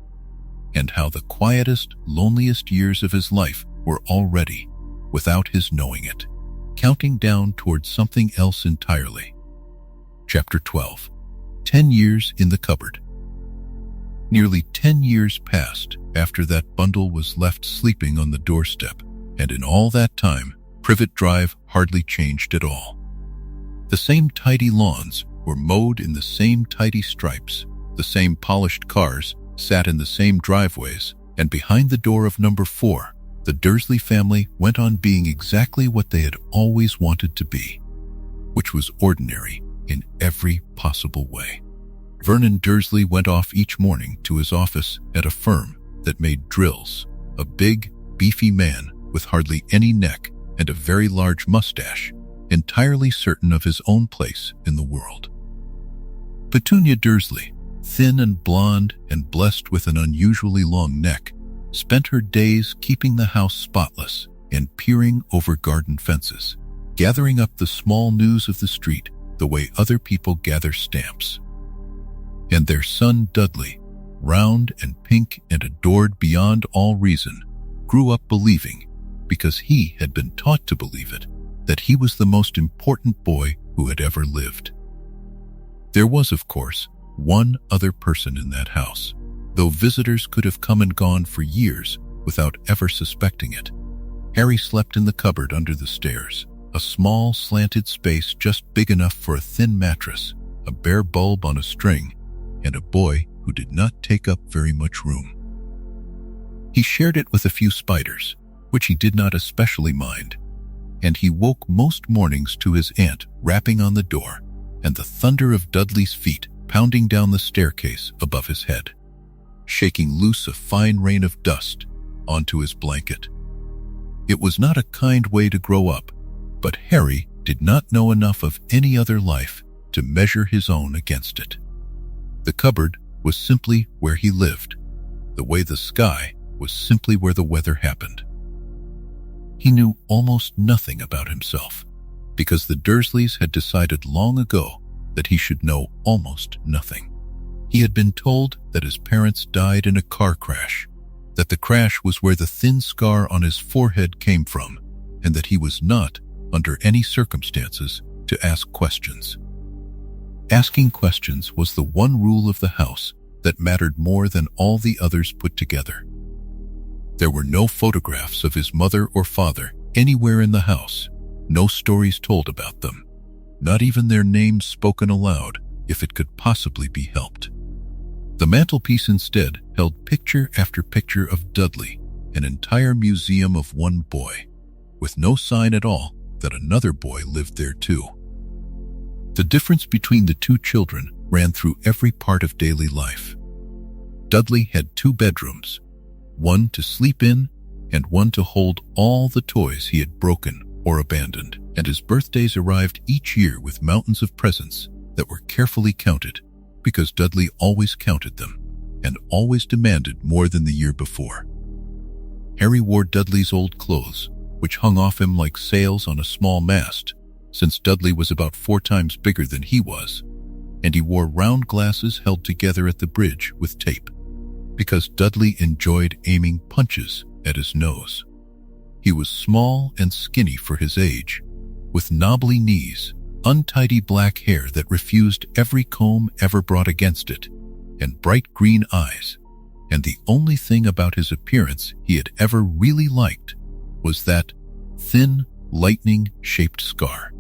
and how the quietest, loneliest years of his life were already, without his knowing it, counting down towards something else entirely. Chapter 12, 10 Years in the Cupboard. Nearly 10 years passed after that bundle was left sleeping on the doorstep, and in all that time, Privet Drive hardly changed at all. The same tidy lawns were mowed in the same tidy stripes, the same polished cars sat in the same driveways, and behind the door of number 4, the Dursley family went on being exactly what they had always wanted to be, which was ordinary in every possible way. Vernon Dursley went off each morning to his office at a firm that made drills, a big, beefy man with hardly any neck and a very large mustache, entirely certain of his own place in the world. Petunia Dursley, thin and blonde and blessed with an unusually long neck, spent her days keeping the house spotless and peering over garden fences, gathering up the small news of the street the way other people gather stamps. And their son Dudley, round and pink and adored beyond all reason, grew up believing, because he had been taught to believe it, that he was the most important boy who had ever lived. There was, of course, one other person in that house, though visitors could have come and gone for years without ever suspecting it. Harry slept in the cupboard under the stairs, a small slanted space just big enough for a thin mattress, a bare bulb on a string, and a boy who did not take up very much room. He shared it with a few spiders, which he did not especially mind, and he woke most mornings to his aunt rapping on the door and the thunder of Dudley's feet pounding down the staircase above his head, shaking loose a fine rain of dust onto his blanket. It was not a kind way to grow up, but Harry did not know enough of any other life to measure his own against it. The cupboard was simply where he lived, the way the sky was simply where the weather happened. He knew almost nothing about himself, because the Dursleys had decided long ago that he should know almost nothing. He had been told that his parents died in a car crash, that the crash was where the thin scar on his forehead came from, and that he was not, under any circumstances, to ask questions. Asking questions was the one rule of the house that mattered more than all the others put together. There were no photographs of his mother or father anywhere in the house, no stories told about them, not even their names spoken aloud if it could possibly be helped. The mantelpiece instead held picture after picture of Dudley, an entire museum of one boy, with no sign at all that another boy lived there too. The difference between the two children ran through every part of daily life. Dudley had 2 bedrooms, one to sleep in and one to hold all the toys he had broken or abandoned, and his birthdays arrived each year with mountains of presents that were carefully counted, because Dudley always counted them and always demanded more than the year before. Harry wore Dudley's old clothes, which hung off him like sails on a small mast, since Dudley was about 4 times bigger than he was, and he wore round glasses held together at the bridge with tape, because Dudley enjoyed aiming punches at his nose. He was small and skinny for his age, with knobbly knees, untidy black hair that refused every comb ever brought against it, and bright green eyes, and the only thing about his appearance he had ever really liked was that thin, lightning-shaped scar.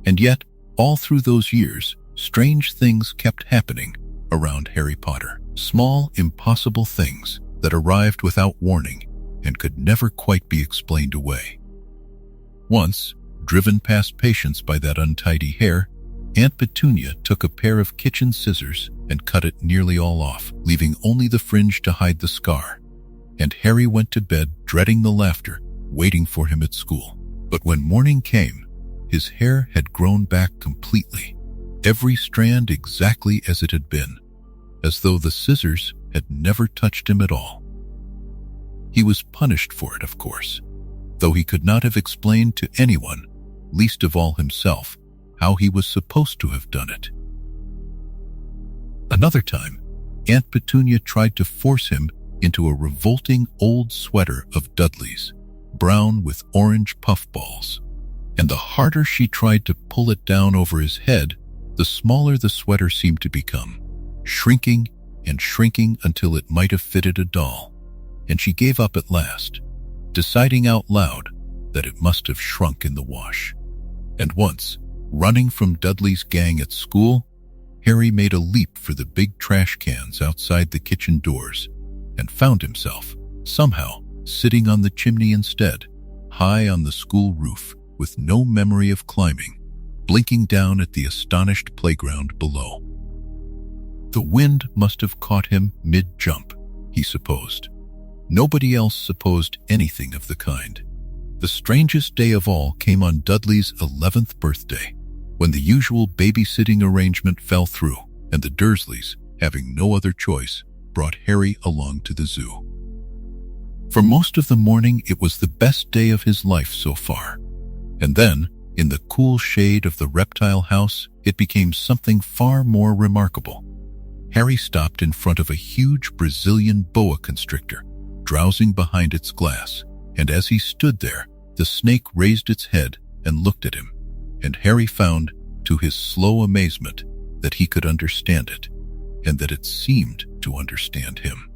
And yet, all through those years, strange things kept happening around Harry Potter. Small, impossible things that arrived without warning and could never quite be explained away. Once, driven past patience by that untidy hair, Aunt Petunia took a pair of kitchen scissors and cut it nearly all off, leaving only the fringe to hide the scar. And Harry went to bed dreading the laughter waiting for him at school. But when morning came, his hair had grown back completely, every strand exactly as it had been, as though the scissors had never touched him at all. He was punished for it, of course, though he could not have explained to anyone, least of all himself, how he was supposed to have done it. Another time, Aunt Petunia tried to force him into a revolting old sweater of Dudley's, brown with orange puffballs, and the harder she tried to pull it down over his head, the smaller the sweater seemed to become, shrinking and shrinking until it might have fitted a doll, and she gave up at last, deciding out loud that it must have shrunk in the wash. And once, running from Dudley's gang at school, Harry made a leap for the big trash cans outside the kitchen doors and found himself, somehow, sitting on the chimney instead, high on the school roof with no memory of climbing, blinking down at the astonished playground below. The wind must have caught him mid-jump, he supposed. Nobody else supposed anything of the kind. The strangest day of all came on Dudley's 11th birthday, when the usual babysitting arrangement fell through, and the Dursleys, having no other choice, brought Harry along to the zoo. For most of the morning, it was the best day of his life so far, And then, in the cool shade of the reptile house, it became something far more remarkable. Harry stopped in front of a huge Brazilian boa constrictor, drowsing behind its glass, and as he stood there, the snake raised its head and looked at him, and Harry found, to his slow amazement, that he could understand it, and that it seemed to understand him.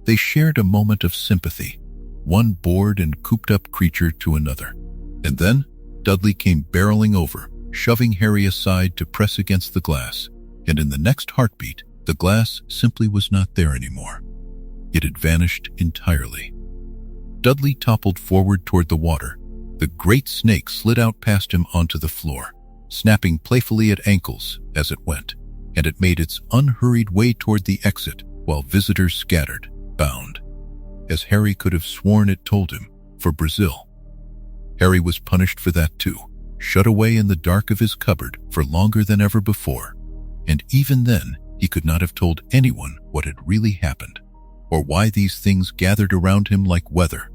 They shared a moment of sympathy, one bored and cooped-up creature to another. And then, Dudley came barreling over, shoving Harry aside to press against the glass, and in the next heartbeat, the glass simply was not there anymore. It had vanished entirely. Dudley toppled forward toward the water. The great snake slid out past him onto the floor, snapping playfully at ankles as it went, and it made its unhurried way toward the exit while visitors scattered, bound, as Harry could have sworn it told him, for Brazil. Harry was punished for that too, shut away in the dark of his cupboard for longer than ever before, and even then he could not have told anyone what had really happened, or why these things gathered around him like weather.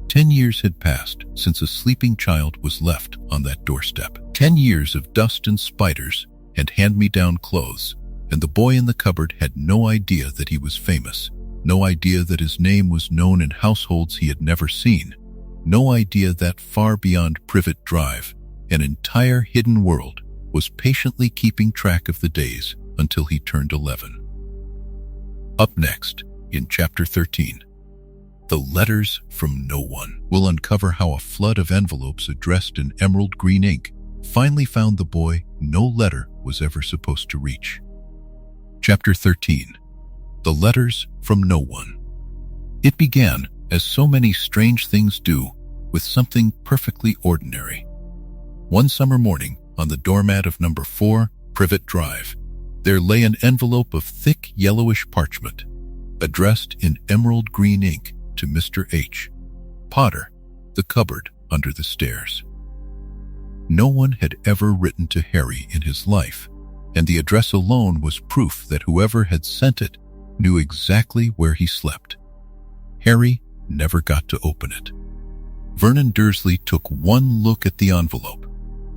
10 years had passed since a sleeping child was left on that doorstep. 10 years of dust and spiders and hand-me-down clothes, and the boy in the cupboard had no idea that he was famous, no idea that his name was known in households he had never seen, no idea that far beyond Privet Drive, an entire hidden world was patiently keeping track of the days until he turned 11. Up next, in Chapter 13, The Letters from No One, will uncover how a flood of envelopes addressed in emerald green ink finally found the boy no letter was ever supposed to reach. Chapter 13, The Letters from No One. It began, as so many strange things do, with something perfectly ordinary. One summer morning, on the doormat of number 4, Privet Drive, there lay an envelope of thick yellowish parchment, addressed in emerald green ink to Mr. H. Potter, the cupboard under the stairs. No one had ever written to Harry in his life, and the address alone was proof that whoever had sent it knew exactly where he slept. Harry never got to open it. Vernon Dursley took one look at the envelope,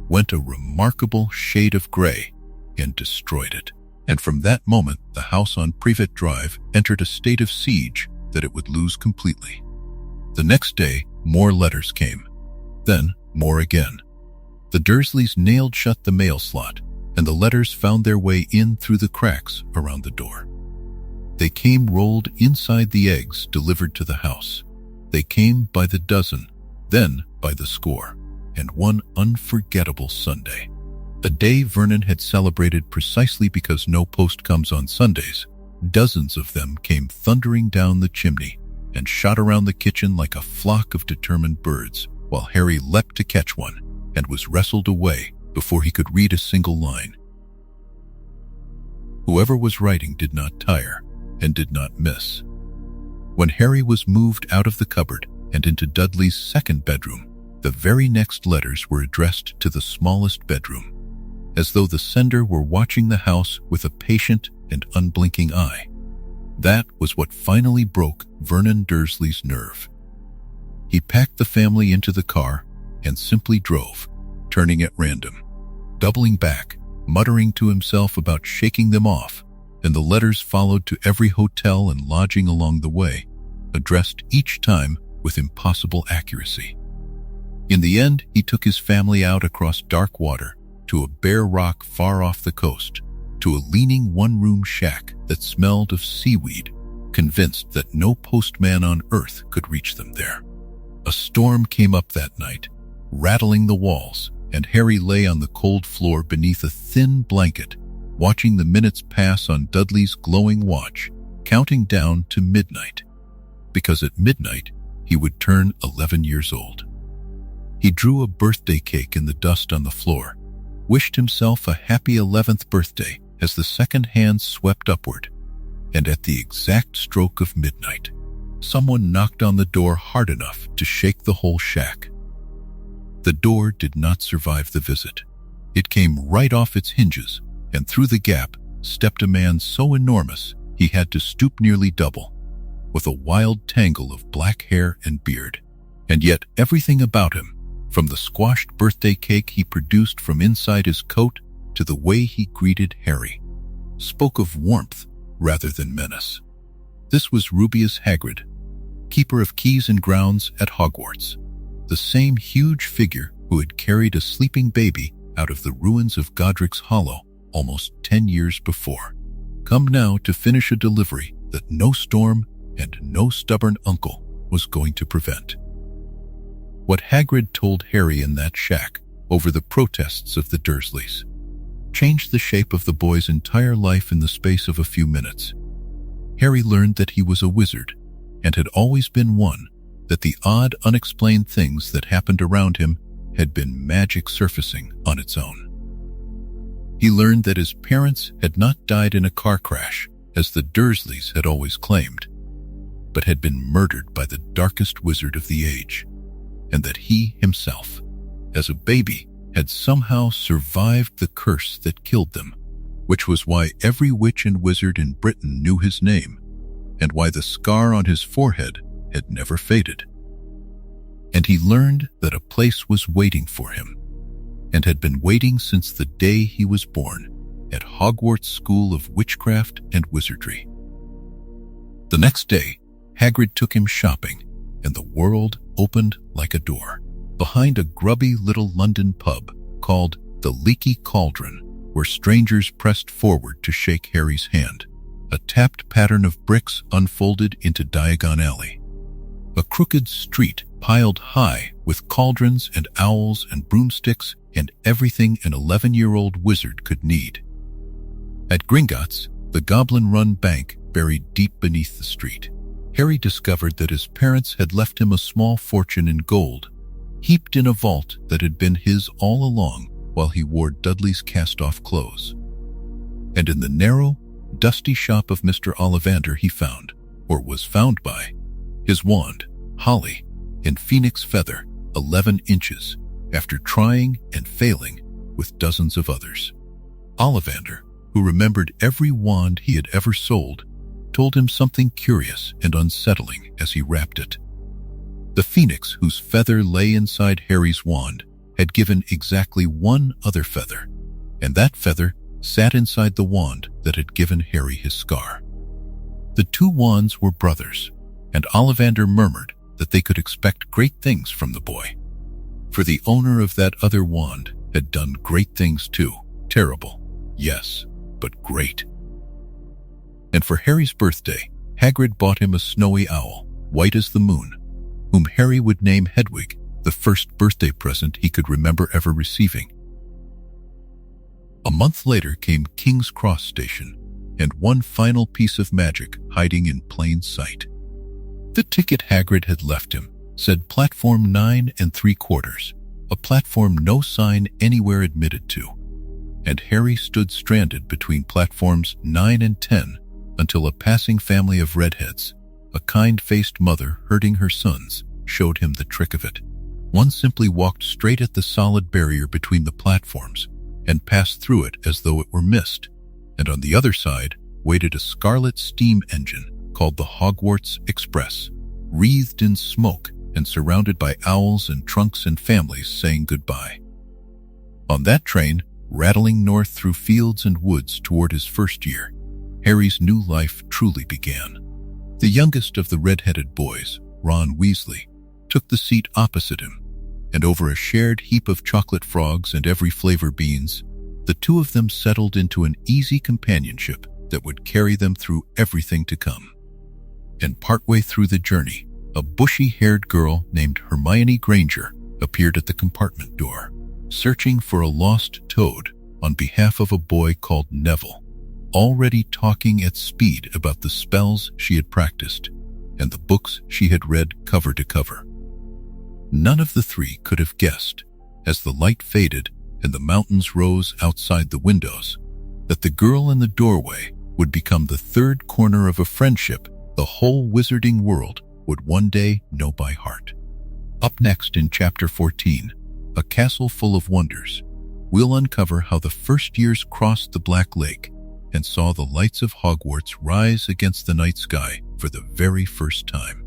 went a remarkable shade of gray, and destroyed it. And from that moment, the house on Privet Drive entered a state of siege that it would lose completely. The next day, more letters came. Then, more again. The Dursleys nailed shut the mail slot, and the letters found their way in through the cracks around the door. They came rolled inside the eggs delivered to the house. They came by the dozen, then by the score, and one unforgettable Sunday. A day Vernon had celebrated precisely because no post comes on Sundays. Dozens of them came thundering down the chimney and shot around the kitchen like a flock of determined birds, while Harry leapt to catch one and was wrestled away before he could read a single line. Whoever was writing did not tire and did not miss. When Harry was moved out of the cupboard and into Dudley's second bedroom, the very next letters were addressed to the smallest bedroom, as though the sender were watching the house with a patient and unblinking eye. That was what finally broke Vernon Dursley's nerve. He packed the family into the car and simply drove, turning at random, doubling back, muttering to himself about shaking them off, and the letters followed to every hotel and lodging along the way, addressed each time with impossible accuracy. In the end, he took his family out across dark water, to a bare rock far off the coast, to a leaning one-room shack that smelled of seaweed, convinced that no postman on earth could reach them there. A storm came up that night, rattling the walls, and Harry lay on the cold floor beneath a thin blanket, watching the minutes pass on Dudley's glowing watch, counting down to midnight. Because at midnight, he would turn 11 years old. He drew a birthday cake in the dust on the floor, wished himself a happy 11th birthday as the second hand swept upward, and at the exact stroke of midnight, someone knocked on the door hard enough to shake the whole shack. The door did not survive the visit. It came right off its hinges, and through the gap stepped a man so enormous he had to stoop nearly double, with a wild tangle of black hair and beard, and yet everything about him, from the squashed birthday cake he produced from inside his coat to the way he greeted Harry, spoke of warmth rather than menace. This was Rubeus Hagrid, keeper of keys and grounds at Hogwarts, the same huge figure who had carried a sleeping baby out of the ruins of Godric's Hollow almost 10 years before, come now to finish a delivery that no storm and no stubborn uncle was going to prevent. What Hagrid told Harry in that shack over the protests of the Dursleys changed the shape of the boy's entire life in the space of a few minutes. Harry learned that he was a wizard and had always been one, that the odd, unexplained things that happened around him had been magic surfacing on its own. He learned that his parents had not died in a car crash, as the Dursleys had always claimed, but had been murdered by the darkest wizard of the age, and that he himself, as a baby, had somehow survived the curse that killed them, which was why every witch and wizard in Britain knew his name, and why the scar on his forehead had never faded. And he learned that a place was waiting for him, and had been waiting since the day he was born, at Hogwarts School of Witchcraft and Wizardry. The next day, Hagrid took him shopping, and the world opened like a door. Behind a grubby little London pub called the Leaky Cauldron, where strangers pressed forward to shake Harry's hand, a tapped pattern of bricks unfolded into Diagon Alley. A crooked street piled high with cauldrons and owls and broomsticks and everything an 11-year-old wizard could need. At Gringotts, the goblin-run bank buried deep beneath the street, Harry discovered that his parents had left him a small fortune in gold, heaped in a vault that had been his all along while he wore Dudley's cast-off clothes. And in the narrow, dusty shop of Mr. Ollivander he found, or was found by, his wand, Holly, in phoenix feather, 11 inches, after trying and failing with dozens of others. Ollivander, who remembered every wand he had ever sold, told him something curious and unsettling as he wrapped it. The phoenix whose feather lay inside Harry's wand had given exactly one other feather, and that feather sat inside the wand that had given Harry his scar. The two wands were brothers, and Ollivander murmured that they could expect great things from the boy. For the owner of that other wand had done great things too. Terrible, yes, but great. And for Harry's birthday, Hagrid bought him a snowy owl, white as the moon, whom Harry would name Hedwig, the first birthday present he could remember ever receiving. A month later came King's Cross Station, and one final piece of magic hiding in plain sight. The ticket Hagrid had left him said Platform 9 3/4, a platform no sign anywhere admitted to, and Harry stood stranded between platforms 9 and 10 until a passing family of redheads, a kind-faced mother herding her sons, showed him the trick of it. One simply walked straight at the solid barrier between the platforms and passed through it as though it were mist, and on the other side waited a scarlet steam engine called the Hogwarts Express, wreathed in smoke and surrounded by owls and trunks and families saying goodbye. On that train, rattling north through fields and woods toward his first year, Harry's new life truly began. The youngest of the red-headed boys, Ron Weasley, took the seat opposite him, and over a shared heap of chocolate frogs and every flavor beans, the two of them settled into an easy companionship that would carry them through everything to come. And partway through the journey, a bushy-haired girl named Hermione Granger appeared at the compartment door, searching for a lost toad on behalf of a boy called Neville, already talking at speed about the spells she had practiced and the books she had read cover to cover. None of the three could have guessed, as the light faded and the mountains rose outside the windows, that the girl in the doorway would become the third corner of a friendship the whole wizarding world would one day know by heart. Up next in Chapter 14, A Castle Full of Wonders, we'll uncover how the first years crossed the Black Lake and saw the lights of Hogwarts rise against the night sky for the very first time.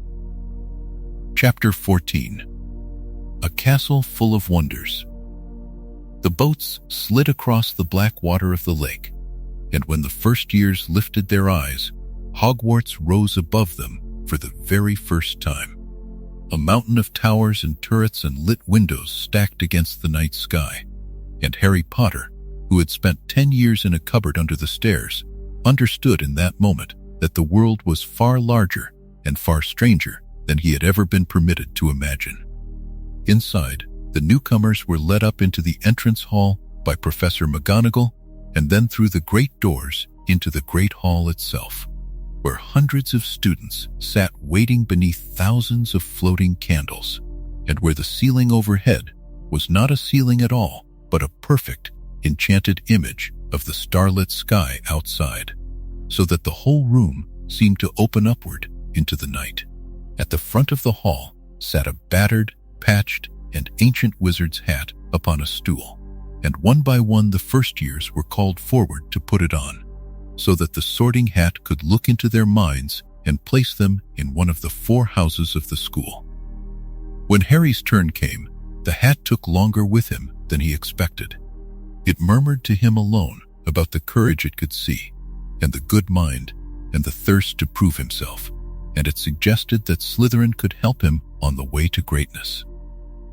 Chapter 14. a castle full of wonders. The boats slid across the black water of the lake, and when the first years lifted their eyes, Hogwarts rose above them for the very first time. A mountain of towers and turrets and lit windows stacked against the night sky, and Harry Potter, who had spent 10 years in a cupboard under the stairs, understood in that moment that the world was far larger and far stranger than he had ever been permitted to imagine. Inside, the newcomers were led up into the entrance hall by Professor McGonagall, and then through the great doors into the great hall itself, where hundreds of students sat waiting beneath thousands of floating candles, and where the ceiling overhead was not a ceiling at all, but a perfect, enchanted image of the starlit sky outside, so that the whole room seemed to open upward into the night. At the front of the hall sat a battered, patched, and ancient wizard's hat upon a stool, and one by one the first years were called forward to put it on, so that the sorting hat could look into their minds and place them in one of the 4 houses of the school. When Harry's turn came, the hat took longer with him than he expected. It murmured to him alone about the courage it could see, and the good mind, and the thirst to prove himself, and it suggested that Slytherin could help him on the way to greatness.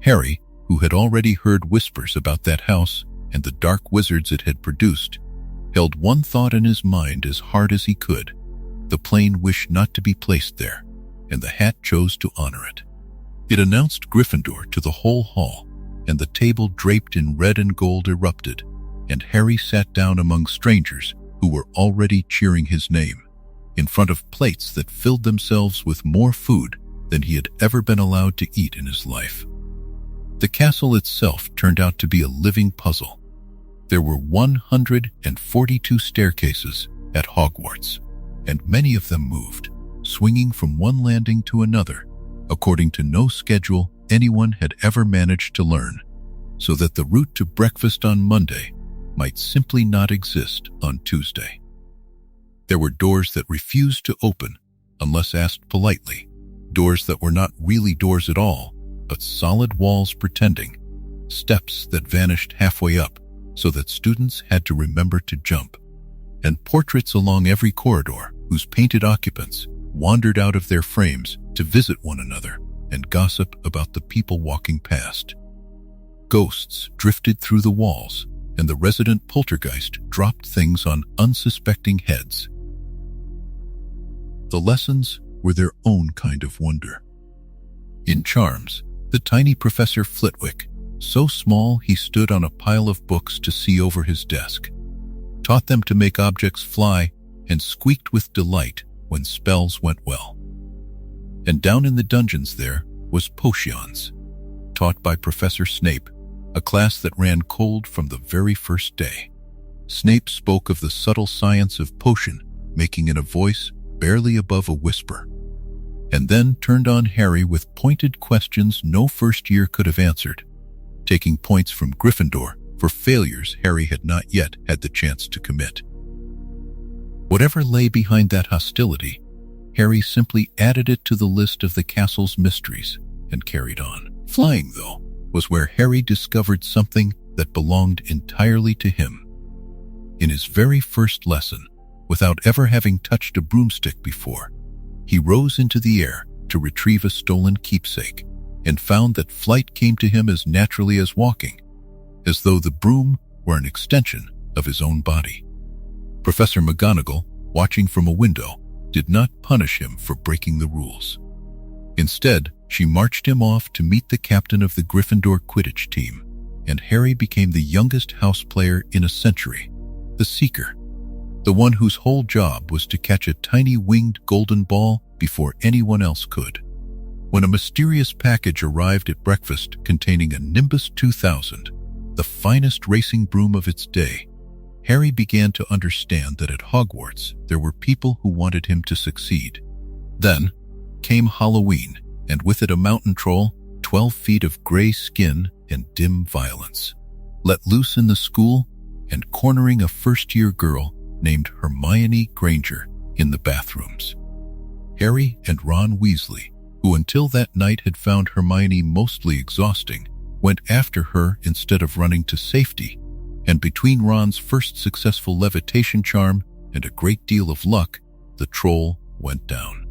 Harry, who had already heard whispers about that house and the dark wizards it had produced, held one thought in his mind as hard as he could, the plain wish not to be placed there, and the hat chose to honor it. It announced Gryffindor to the whole hall, and the table draped in red and gold erupted, and Harry sat down among strangers who were already cheering his name, in front of plates that filled themselves with more food than he had ever been allowed to eat in his life. The castle itself turned out to be a living puzzle. There were 142 staircases at Hogwarts, and many of them moved, swinging from one landing to another, according to no schedule anyone had ever managed to learn, so that the route to breakfast on Monday might simply not exist on Tuesday. There were doors that refused to open unless asked politely, doors that were not really doors at all, but solid walls pretending, steps that vanished halfway up so that students had to remember to jump, and portraits along every corridor whose painted occupants wandered out of their frames to visit one another and gossip about the people walking past. Ghosts drifted through the walls, and the resident poltergeist dropped things on unsuspecting heads. The lessons were their own kind of wonder. In charms, the tiny Professor Flitwick, so small he stood on a pile of books to see over his desk, taught them to make objects fly and squeaked with delight when spells went well. And down in the dungeons there was potions, taught by Professor Snape, a class that ran cold from the very first day. Snape spoke of the subtle science of potion making in a voice barely above a whisper, and then turned on Harry with pointed questions no first year could have answered, taking points from Gryffindor for failures Harry had not yet had the chance to commit. Whatever lay behind that hostility, Harry simply added it to the list of the castle's mysteries and carried on. Flying, though, was where Harry discovered something that belonged entirely to him. In his very first lesson, without ever having touched a broomstick before, he rose into the air to retrieve a stolen keepsake and found that flight came to him as naturally as walking, as though the broom were an extension of his own body. Professor McGonagall, watching from a window, did not punish him for breaking the rules. Instead, she marched him off to meet the captain of the Gryffindor Quidditch team, and Harry became the youngest house player in a century, the Seeker, the one whose whole job was to catch a tiny winged golden ball before anyone else could. When a mysterious package arrived at breakfast containing a Nimbus 2000, the finest racing broom of its day, Harry began to understand that at Hogwarts there were people who wanted him to succeed. Then came Halloween, and with it a mountain troll, 12 feet of gray skin and dim violence, let loose in the school and cornering a first-year girl named Hermione Granger in the bathrooms. Harry and Ron Weasley who until that night had found Hermione mostly exhausting, went after her instead of running to safety, and between Ron's first successful levitation charm and a great deal of luck, the troll went down.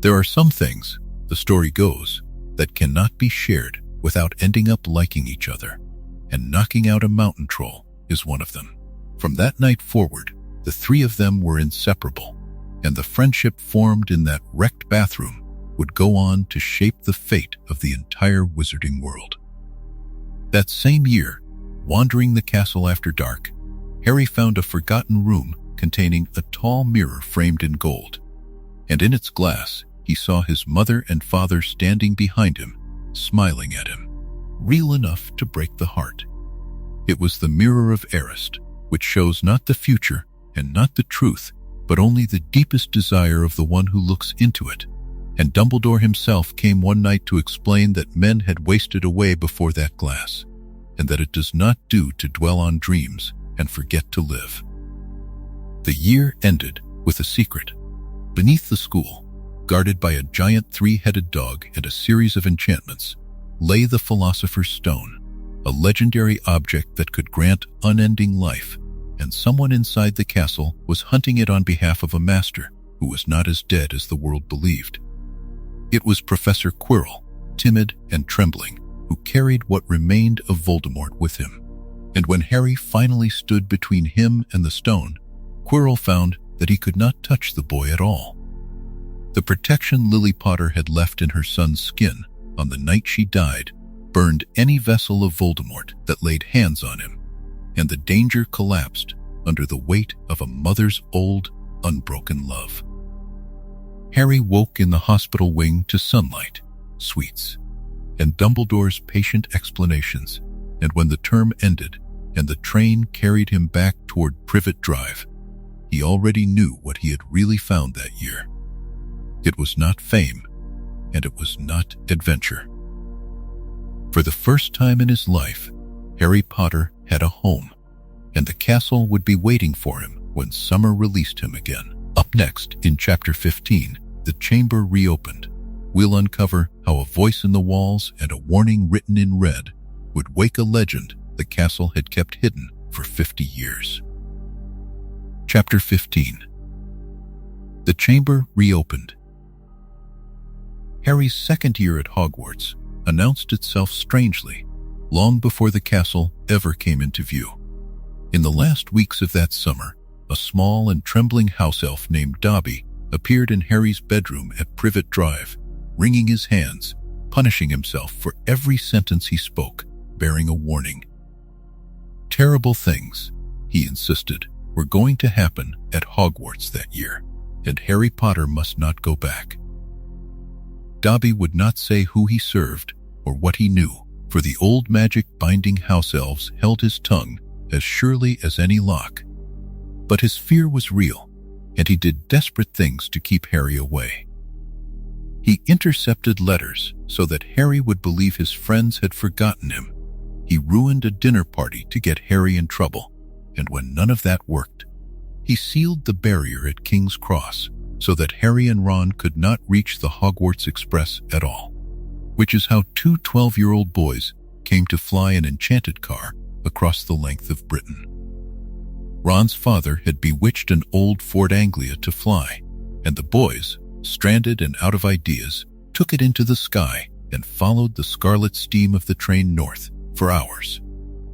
There are some things, the story goes, that cannot be shared without ending up liking each other, and knocking out a mountain troll is one of them. From that night forward, the three of them were inseparable, and the friendship formed in that wrecked bathroom would go on to shape the fate of the entire wizarding world. That same year, wandering the castle after dark, Harry found a forgotten room containing a tall mirror framed in gold, and in its glass he saw his mother and father standing behind him, smiling at him, real enough to break the heart. It was the Mirror of Erist, which shows not the future and not the truth, but only the deepest desire of the one who looks into it. And Dumbledore himself came one night to explain that men had wasted away before that glass, and that it does not do to dwell on dreams and forget to live. The year ended with a secret. Beneath the school, guarded by a giant three-headed dog and a series of enchantments, lay the Philosopher's Stone, a legendary object that could grant unending life, and someone inside the castle was hunting it on behalf of a master who was not as dead as the world believed. It was Professor Quirrell, timid and trembling, who carried what remained of Voldemort with him. And when Harry finally stood between him and the stone, Quirrell found that he could not touch the boy at all. The protection Lily Potter had left in her son's skin on the night she died burned any vessel of Voldemort that laid hands on him, and the danger collapsed under the weight of a mother's old, unbroken love. Harry woke in the hospital wing to sunlight, sweets, and Dumbledore's patient explanations, and when the term ended and the train carried him back toward Privet Drive, he already knew what he had really found that year. It was not fame, and it was not adventure. For the first time in his life, Harry Potter had a home, and the castle would be waiting for him when summer released him again. Up next, in Chapter 15, The Chamber Reopened, we'll uncover how a voice in the walls and a warning written in red would wake a legend the castle had kept hidden for 50 years. Chapter 15. The Chamber Reopened. Harry's second year at Hogwarts announced itself strangely, long before the castle ever came into view. In the last weeks of that summer, a small and trembling house elf named Dobby appeared in Harry's bedroom at Privet Drive, wringing his hands, punishing himself for every sentence he spoke, bearing a warning. Terrible things, he insisted, were going to happen at Hogwarts that year, and Harry Potter must not go back. Dobby would not say who he served or what he knew, for the old magic binding house elves held his tongue as surely as any lock. But his fear was real, and he did desperate things to keep Harry away. He intercepted letters so that Harry would believe his friends had forgotten him. He ruined a dinner party to get Harry in trouble, and when none of that worked, he sealed the barrier at King's Cross so that Harry and Ron could not reach the Hogwarts Express at all, which is how two 12-year-old boys came to fly an enchanted car across the length of Britain. Ron's father had bewitched an old Ford Anglia to fly, and the boys, stranded and out of ideas, took it into the sky and followed the scarlet steam of the train north for hours,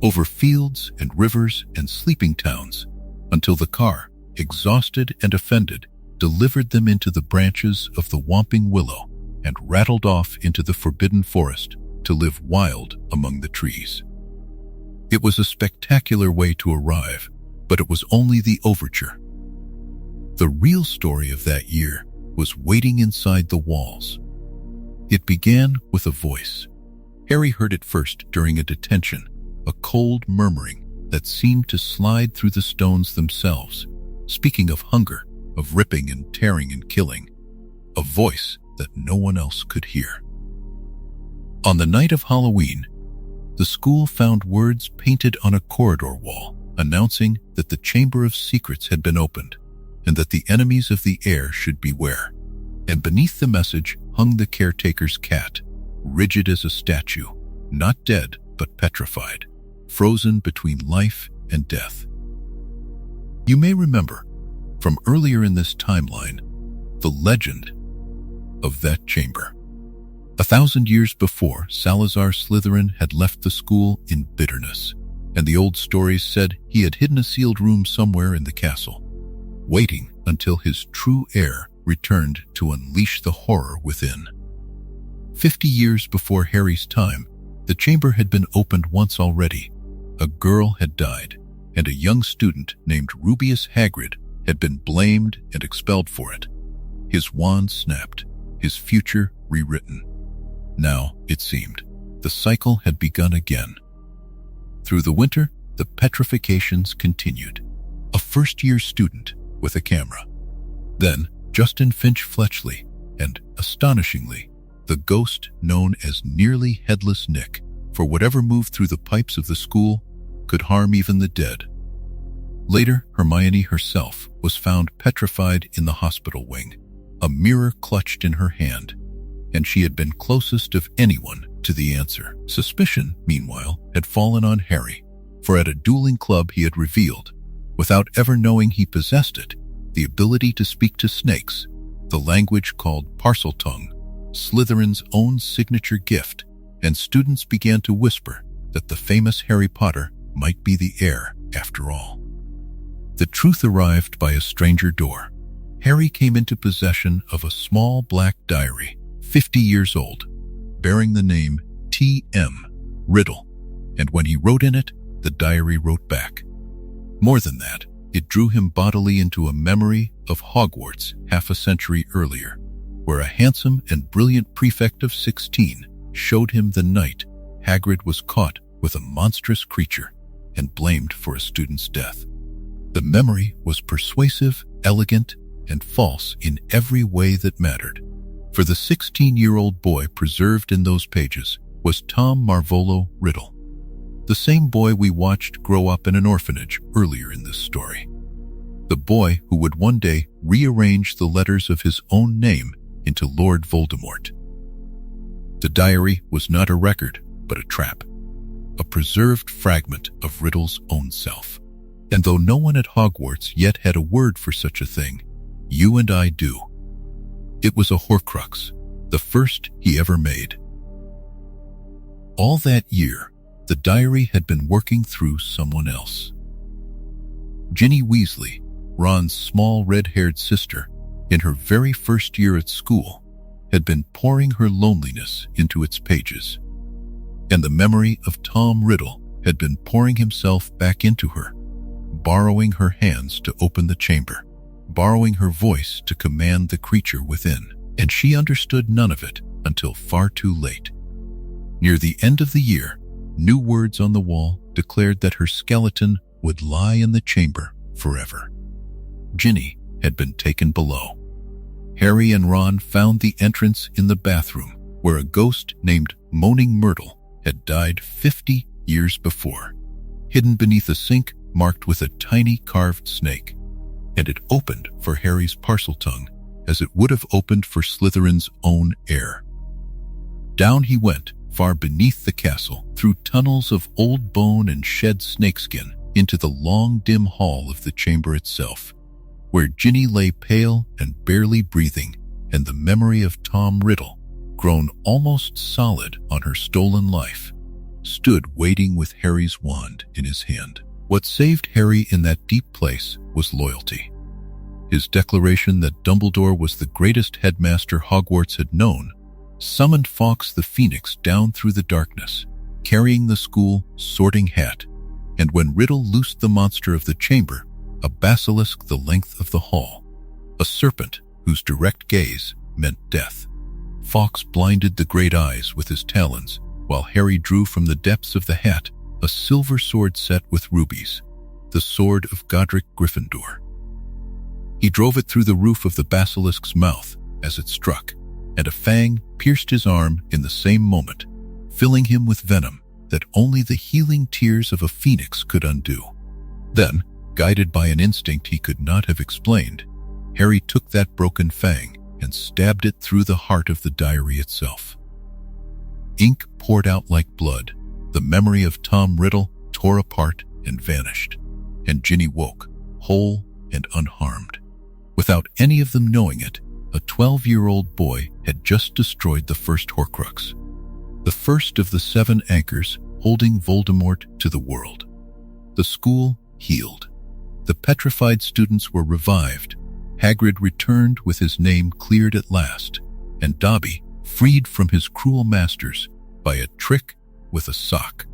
over fields and rivers and sleeping towns, until the car, exhausted and offended, delivered them into the branches of the Whomping Willow and rattled off into the Forbidden Forest to live wild among the trees. It was a spectacular way to arrive, but it was only the overture. The real story of that year was waiting inside the walls. It began with a voice. Harry heard it first during a detention, a cold murmuring that seemed to slide through the stones themselves, speaking of hunger, of ripping and tearing and killing, a voice that no one else could hear. On the night of Halloween, the school found words painted on a corridor wall announcing that the Chamber of Secrets had been opened and that the enemies of the air should beware. And beneath the message hung the caretaker's cat, rigid as a statue, not dead but petrified, frozen between life and death. You may remember, from earlier in this timeline, the legend of that chamber. 1,000 years before, Salazar Slytherin had left the school in bitterness, and the old stories said he had hidden a sealed room somewhere in the castle, waiting until his true heir returned to unleash the horror within. 50 years before Harry's time, the chamber had been opened once already. A girl had died, and a young student named Rubeus Hagrid had been blamed and expelled for it. His wand snapped, his future rewritten. Now, it seemed, the cycle had begun again. Through the winter, the petrifications continued. A first-year student with a camera. Then, Justin Finch Fletchley, and, astonishingly, the ghost known as Nearly Headless Nick, for whatever moved through the pipes of the school could harm even the dead. Later, Hermione herself was found petrified in the hospital wing, a mirror clutched in her hand, and she had been closest of anyone to the answer. Suspicion, meanwhile, had fallen on Harry, for at a dueling club he had revealed, without ever knowing he possessed it, the ability to speak to snakes, the language called Parseltongue, Slytherin's own signature gift, and students began to whisper that the famous Harry Potter might be the heir after all. The truth arrived by a stranger door. Harry came into possession of a small black diary, 50 years old, bearing the name T.M. Riddle, and when he wrote in it, the diary wrote back. More than that, it drew him bodily into a memory of Hogwarts half a century earlier, where a handsome and brilliant prefect of 16 showed him the night Hagrid was caught with a monstrous creature and blamed for a student's death. The memory was persuasive, elegant, and false in every way that mattered. For the 16-year-old boy preserved in those pages was Tom Marvolo Riddle, the same boy we watched grow up in an orphanage earlier in this story. The boy who would one day rearrange the letters of his own name into Lord Voldemort. The diary was not a record, but a trap, a preserved fragment of Riddle's own self. And though no one at Hogwarts yet had a word for such a thing, you and I do. It was a Horcrux, the first he ever made. All that year, the diary had been working through someone else. Ginny Weasley, Ron's small red-haired sister, in her very first year at school, had been pouring her loneliness into its pages. And the memory of Tom Riddle had been pouring himself back into her, borrowing her hands to open the chamber, borrowing her voice to command the creature within, and she understood none of it until far too late. Near the end of the year, new words on the wall declared that her skeleton would lie in the chamber forever. Ginny had been taken below. Harry and Ron found the entrance in the bathroom, where a ghost named Moaning Myrtle had died 50 years before, hidden beneath a sink marked with a tiny carved snake, and it opened for Harry's Parseltongue as it would have opened for Slytherin's own heir. Down he went, far beneath the castle, through tunnels of old bone and shed snakeskin, into the long dim hall of the chamber itself, where Ginny lay pale and barely breathing, and the memory of Tom Riddle, grown almost solid on her stolen life, stood waiting with Harry's wand in his hand. What saved Harry in that deep place was loyalty. His declaration that Dumbledore was the greatest headmaster Hogwarts had known summoned Fawkes the Phoenix down through the darkness, carrying the school sorting hat, and when Riddle loosed the monster of the chamber, a basilisk the length of the hall, a serpent whose direct gaze meant death, Fawkes blinded the great eyes with his talons, while Harry drew from the depths of the hat a silver sword set with rubies, the sword of Godric Gryffindor. He drove it through the roof of the basilisk's mouth as it struck, and a fang pierced his arm in the same moment, filling him with venom that only the healing tears of a phoenix could undo. Then, guided by an instinct he could not have explained, Harry took that broken fang and stabbed it through the heart of the diary itself. Ink poured out like blood. The memory of Tom Riddle tore apart and vanished, and Ginny woke, whole and unharmed. Without any of them knowing it, a 12-year-old boy had just destroyed the first Horcrux, the first of the 7 anchors holding Voldemort to the world. The school healed. The petrified students were revived. Hagrid returned with his name cleared at last, and Dobby freed from his cruel masters by a trick with a sock,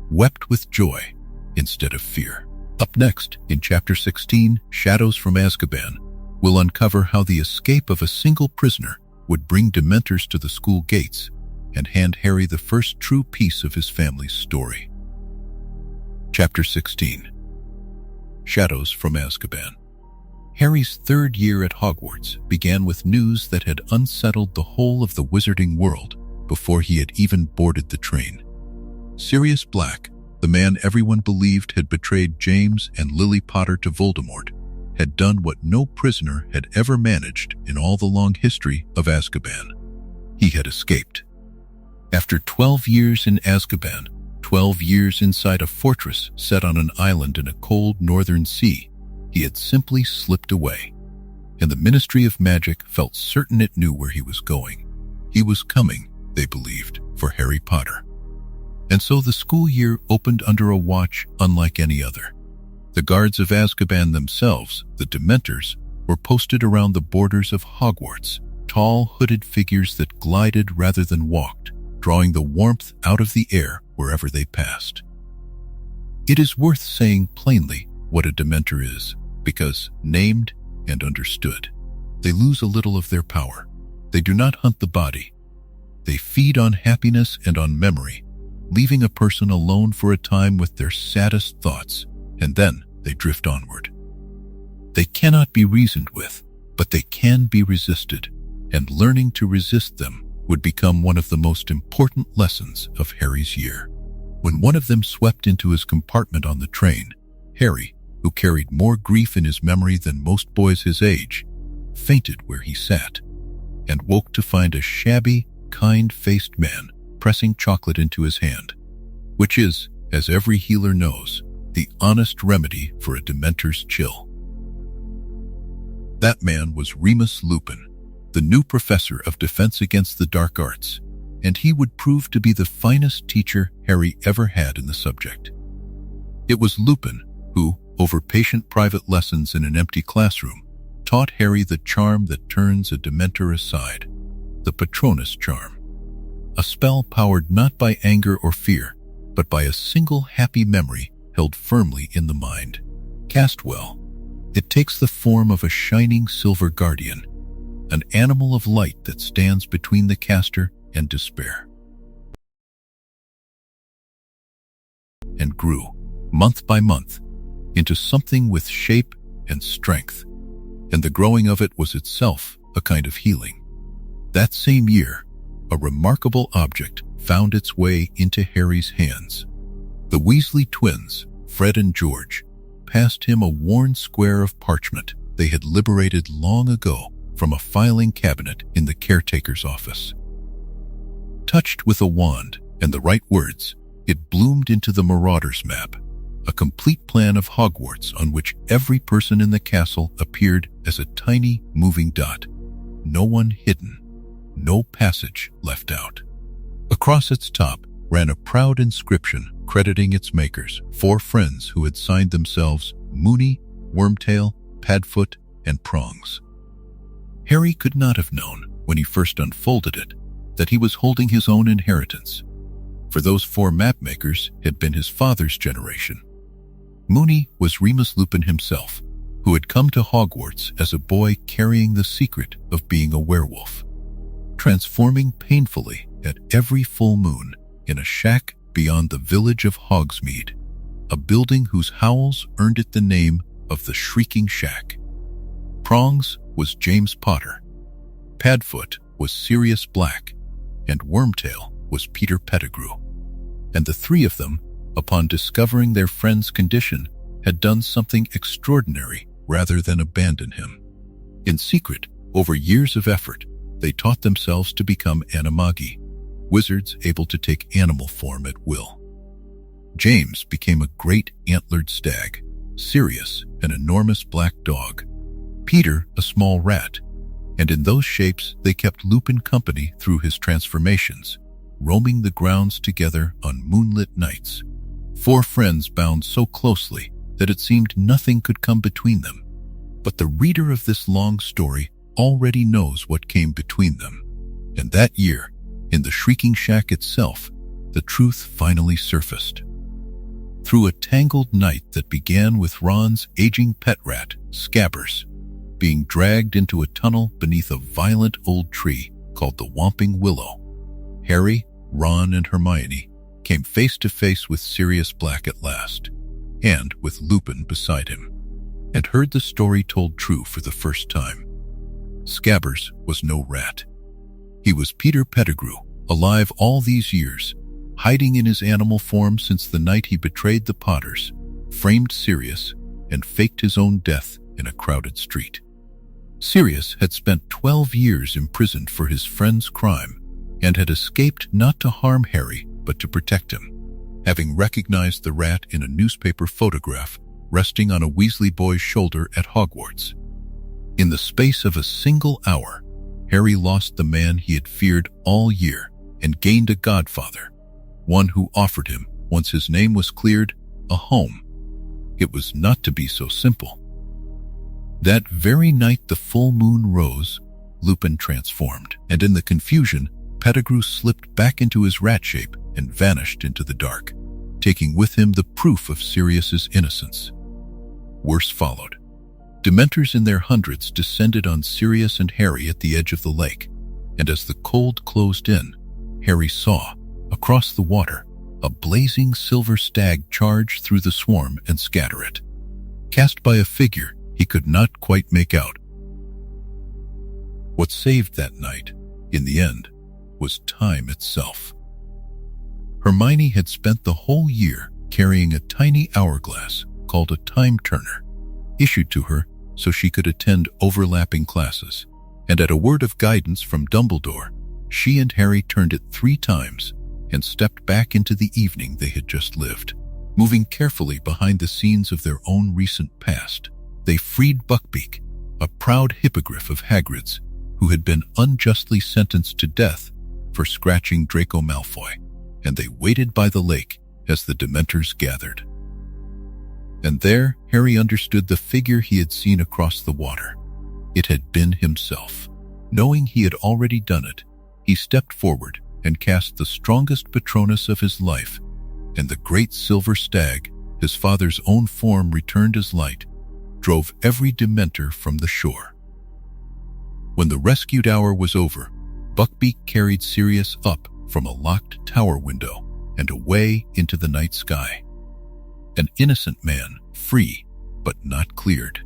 wept with joy instead of fear. Up next, in Chapter 16, Shadows from Azkaban, we'll uncover how the escape of a single prisoner would bring dementors to the school gates and hand Harry the first true piece of his family's story. Chapter 16. Shadows from Azkaban. Harry's 3rd year at Hogwarts began with news that had unsettled the whole of the wizarding world before he had even boarded the train. Sirius Black, the man everyone believed had betrayed James and Lily Potter to Voldemort, had done what no prisoner had ever managed in all the long history of Azkaban. He had escaped. After 12 years in Azkaban, 12 years inside a fortress set on an island in a cold northern sea, he had simply slipped away, and the Ministry of Magic felt certain it knew where he was going. He was coming, they believed, for Harry Potter. And so the school year opened under a watch unlike any other. The guards of Azkaban themselves, the Dementors, were posted around the borders of Hogwarts, tall hooded figures that glided rather than walked, drawing the warmth out of the air wherever they passed. It is worth saying plainly what a Dementor is, because, named and understood, they lose a little of their power. They do not hunt the body. They feed on happiness and on memory, leaving a person alone for a time with their saddest thoughts, and then they drift onward. They cannot be reasoned with, but they can be resisted, and learning to resist them would become one of the most important lessons of Harry's year. When one of them swept into his compartment on the train, Harry, who carried more grief in his memory than most boys his age, fainted where he sat, and woke to find a shabby, kind-faced man pressing chocolate into his hand, which is, as every healer knows, the honest remedy for a Dementor's chill. That man was Remus Lupin, the new professor of defense against the dark arts, and he would prove to be the finest teacher Harry ever had in the subject. It was Lupin who, over patient private lessons in an empty classroom, taught Harry the charm that turns a Dementor aside, the Patronus charm. A spell powered not by anger or fear, but by a single happy memory held firmly in the mind. Cast well, it takes the form of a shining silver guardian, an animal of light that stands between the caster and despair, and grew, month by month, into something with shape and strength, and the growing of it was itself a kind of healing. That same year, a remarkable object found its way into Harry's hands. The Weasley twins, Fred and George, passed him a worn square of parchment they had liberated long ago from a filing cabinet in the caretaker's office. Touched with a wand and the right words, it bloomed into the Marauders map, a complete plan of Hogwarts on which every person in the castle appeared as a tiny moving dot, no one hidden, no passage left out. Across its top ran a proud inscription crediting its makers, 4 friends who had signed themselves Moony, Wormtail, Padfoot, and Prongs. Harry could not have known, when he first unfolded it, that he was holding his own inheritance, for those 4 mapmakers had been his father's generation. Moony was Remus Lupin himself, who had come to Hogwarts as a boy carrying the secret of being a werewolf, transforming painfully at every full moon in a shack beyond the village of Hogsmeade, a building whose howls earned it the name of the Shrieking Shack. Prongs was James Potter, Padfoot was Sirius Black, and Wormtail was Peter Pettigrew. And the 3 of them, upon discovering their friend's condition, had done something extraordinary rather than abandon him. In secret, Over years of effort, they taught themselves to become animagi, wizards able to take animal form at will. James became a great antlered stag, Sirius an enormous black dog, Peter a small rat, and in those shapes they kept Lupin company through his transformations, roaming the grounds together on moonlit nights. 4 friends bound so closely that it seemed nothing could come between them. But the reader of this long story already knows what came between them. And that year, in the Shrieking Shack itself, the truth finally surfaced. Through a tangled night that began with Ron's aging pet rat, Scabbers, being dragged into a tunnel beneath a violent old tree called the Whomping Willow, Harry, Ron, and Hermione came face to face with Sirius Black at last, and with Lupin beside him, and heard the story told true for the first time. Scabbers was no rat. He was Peter Pettigrew, alive all these years, hiding in his animal form since the night he betrayed the Potters, framed Sirius, and faked his own death in a crowded street. Sirius had spent 12 years imprisoned for his friend's crime and had escaped not to harm Harry but to protect him, having recognized the rat in a newspaper photograph resting on a Weasley boy's shoulder at Hogwarts. In the space of a single hour, Harry lost the man he had feared all year and gained a godfather, one who offered him, once his name was cleared, a home. It was not to be so simple. That very night the full moon rose, Lupin transformed, and in the confusion, Pettigrew slipped back into his rat shape and vanished into the dark, taking with him the proof of Sirius's innocence. Worse followed. Dementors in their hundreds descended on Sirius and Harry at the edge of the lake, and as the cold closed in, Harry saw, across the water, a blazing silver stag charge through the swarm and scatter it, cast by a figure he could not quite make out. What saved that night, in the end, was time itself. Hermione had spent the whole year carrying a tiny hourglass called a time turner, issued to her so she could attend overlapping classes, and at a word of guidance from Dumbledore, she and Harry turned it 3 times and stepped back into the evening they had just lived. Moving carefully behind the scenes of their own recent past, they freed Buckbeak, a proud hippogriff of Hagrid's, who had been unjustly sentenced to death for scratching Draco Malfoy, and they waited by the lake as the Dementors gathered. And there, Harry understood the figure he had seen across the water. It had been himself. Knowing he had already done it, he stepped forward and cast the strongest Patronus of his life, and the great silver stag, his father's own form returned as light, drove every Dementor from the shore. When the rescued hour was over, Buckbeak carried Sirius up from a locked tower window and away into the night sky. An innocent man, free but not cleared,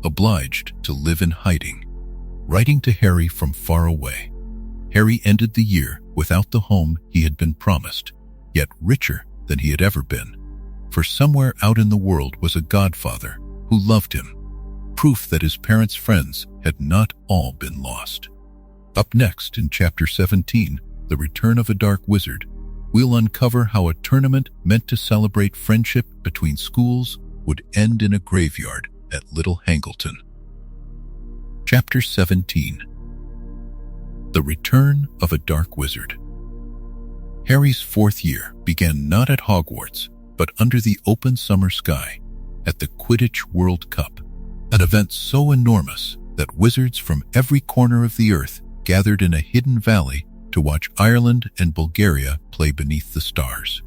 obliged to live in hiding. Writing to Harry from far away, Harry ended the year without the home he had been promised, yet richer than he had ever been. For somewhere out in the world was a godfather who loved him, proof that his parents' friends had not all been lost. Up next in Chapter 17, The Return of a Dark Wizard, we'll uncover how a tournament meant to celebrate friendship between schools would end in a graveyard at Little Hangleton. Chapter 17. The Return of a Dark Wizard. Harry's 4th year began not at Hogwarts, but under the open summer sky, at the Quidditch World Cup, an event so enormous that wizards from every corner of the earth gathered in a hidden valley to watch Ireland and Bulgaria play beneath the stars.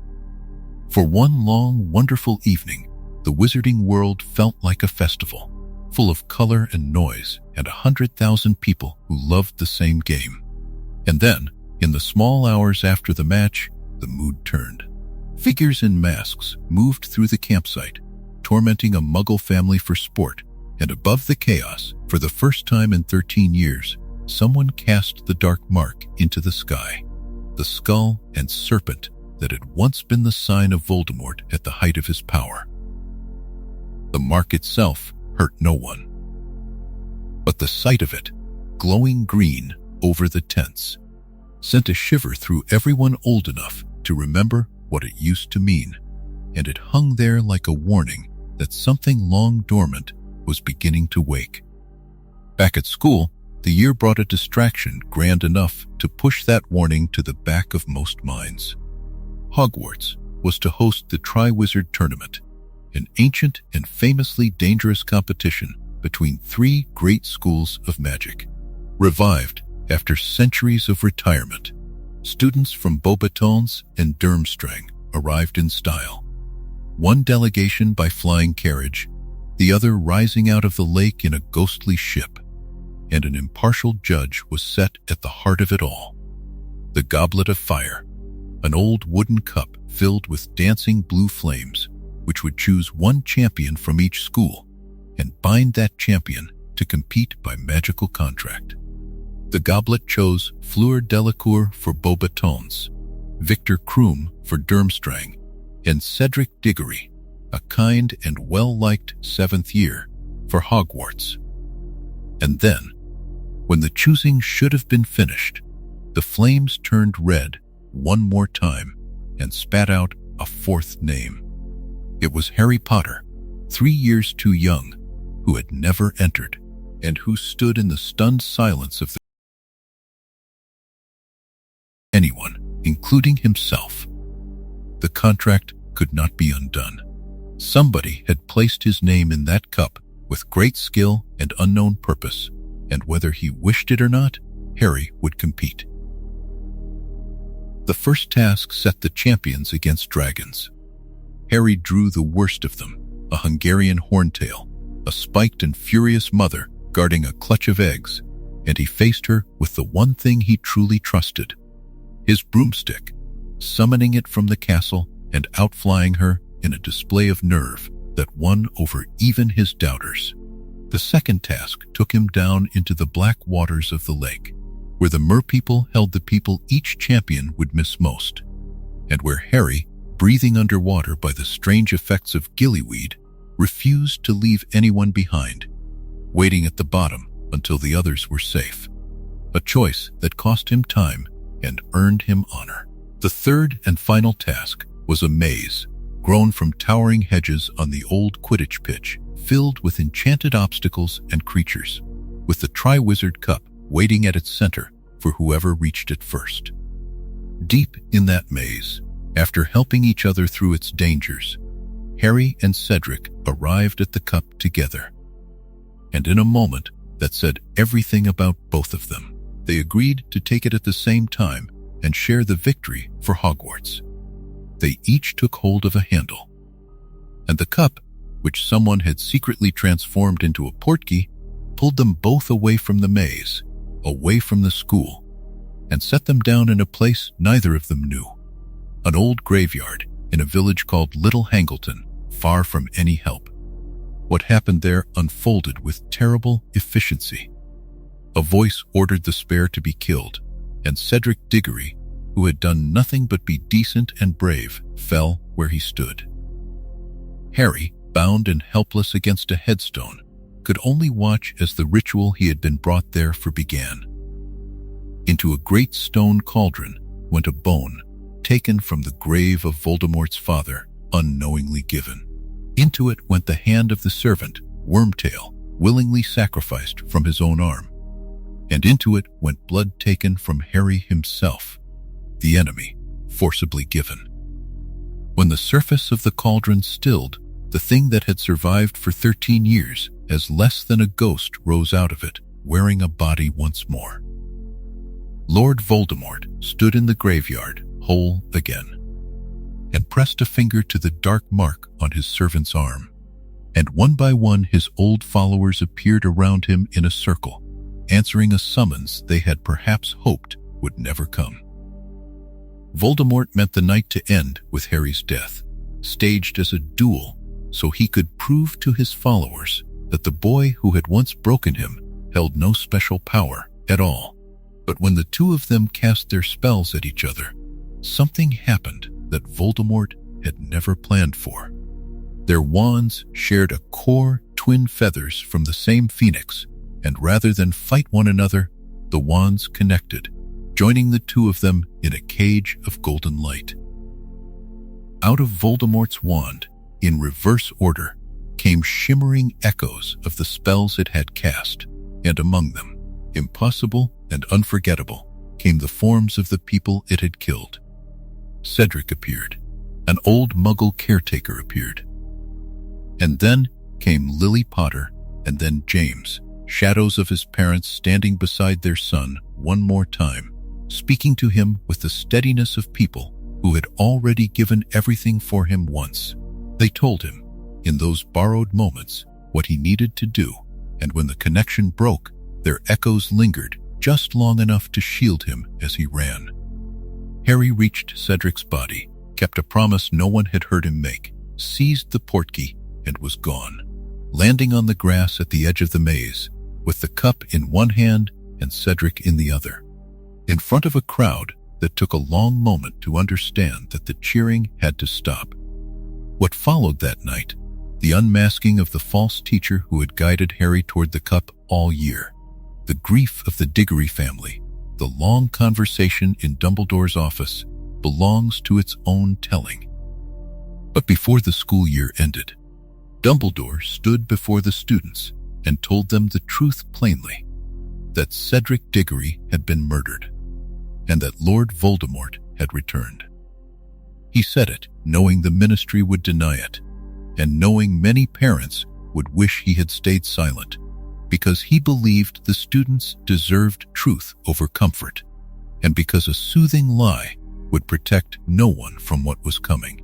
For one long, wonderful evening, the wizarding world felt like a festival, full of color and noise, and 100,000 people who loved the same game. And then, in the small hours after the match, the mood turned. Figures in masks moved through the campsite, tormenting a Muggle family for sport, and above the chaos, for the first time in 13 years, someone cast the dark mark into the sky, the skull and serpent that had once been the sign of Voldemort at the height of his power. The mark itself hurt no one, but the sight of it glowing green over the tents, sent a shiver through everyone old enough to remember what it used to mean, and it hung there like a warning that something long dormant was beginning to wake. Back at school, the year brought a distraction grand enough to push that warning to the back of most minds. Hogwarts was to host the Triwizard Tournament, an ancient and famously dangerous competition between three great schools of magic. Revived after centuries of retirement, students from Beauxbatons and Durmstrang arrived in style. One delegation by flying carriage, the other rising out of the lake in a ghostly ship, and an impartial judge was set at the heart of it all. The Goblet of Fire, an old wooden cup filled with dancing blue flames, which would choose one champion from each school and bind that champion to compete by magical contract. The goblet chose Fleur Delacour for Beauxbatons, Victor Krumm for Durmstrang, and Cedric Diggory, a kind and well-liked seventh year, for Hogwarts. And then, when the choosing should have been finished, the flames turned red one more time and spat out a fourth name. It was Harry Potter, 3 years too young, who had never entered, and who stood in the stunned silence of anyone, including himself. The contract could not be undone. Somebody had placed his name in that cup with great skill and unknown purpose, and whether he wished it or not, Harry would compete. The first task set the champions against dragons. Harry drew the worst of them, a Hungarian horntail, a spiked and furious mother guarding a clutch of eggs, and he faced her with the one thing he truly trusted, his broomstick, summoning it from the castle and outflying her in a display of nerve that won over even his doubters. The second task took him down into the black waters of the lake, where the merpeople held the people each champion would miss most, and where Harry, breathing underwater by the strange effects of gillyweed, refused to leave anyone behind, waiting at the bottom until the others were safe, a choice that cost him time and earned him honor. The third and final task was a maze, grown from towering hedges on the old Quidditch pitch, filled with enchanted obstacles and creatures, with the Triwizard Cup waiting at its center for whoever reached it first. Deep in that maze, after helping each other through its dangers, Harry and Cedric arrived at the cup together. And in a moment that said everything about both of them, they agreed to take it at the same time and share the victory for Hogwarts. They each took hold of a handle, and the cup, which someone had secretly transformed into a portkey, pulled them both away from the maze, away from the school, and set them down in a place neither of them knew. An old graveyard in a village called Little Hangleton, far from any help. What happened there unfolded with terrible efficiency. A voice ordered the spare to be killed, and Cedric Diggory, who had done nothing but be decent and brave, fell where he stood. Harry, bound and helpless against a headstone, could only watch as the ritual he had been brought there for began. Into a great stone cauldron went a bone, taken from the grave of Voldemort's father, unknowingly given. Into it went the hand of the servant, Wormtail, willingly sacrificed from his own arm. And into it went blood taken from Harry himself, the enemy, forcibly given. When the surface of the cauldron stilled, the thing that had survived for 13 years as less than a ghost rose out of it, wearing a body once more. Lord Voldemort stood in the graveyard, whole again, and pressed a finger to the dark mark on his servant's arm. And one by one his old followers appeared around him in a circle, answering a summons they had perhaps hoped would never come. Voldemort meant the night to end with Harry's death, staged as a duel so he could prove to his followers that the boy who had once broken him held no special power at all. But when the two of them cast their spells at each other, something happened that Voldemort had never planned for. Their wands shared a core twin feathers from the same phoenix, and rather than fight one another, the wands connected, joining the two of them in a cage of golden light. Out of Voldemort's wand, in reverse order, came shimmering echoes of the spells it had cast, and among them, impossible and unforgettable, came the forms of the people it had killed. Cedric appeared. An old Muggle caretaker appeared. And then came Lily Potter, and then James, shadows of his parents standing beside their son one more time, speaking to him with the steadiness of people who had already given everything for him once. They told him, in those borrowed moments, what he needed to do, and when the connection broke, their echoes lingered just long enough to shield him as he ran. Harry reached Cedric's body, kept a promise no one had heard him make, seized the portkey, and was gone, landing on the grass at the edge of the maze, with the cup in one hand and Cedric in the other, in front of a crowd that took a long moment to understand that the cheering had to stop. What followed that night, the unmasking of the false teacher who had guided Harry toward the cup all year, the grief of the Diggory family, the long conversation in Dumbledore's office, belongs to its own telling. But before the school year ended, Dumbledore stood before the students and told them the truth plainly, that Cedric Diggory had been murdered, and that Lord Voldemort had returned. He said it knowing the ministry would deny it, and knowing many parents would wish he had stayed silent, because he believed the students deserved truth over comfort, and because a soothing lie would protect no one from what was coming.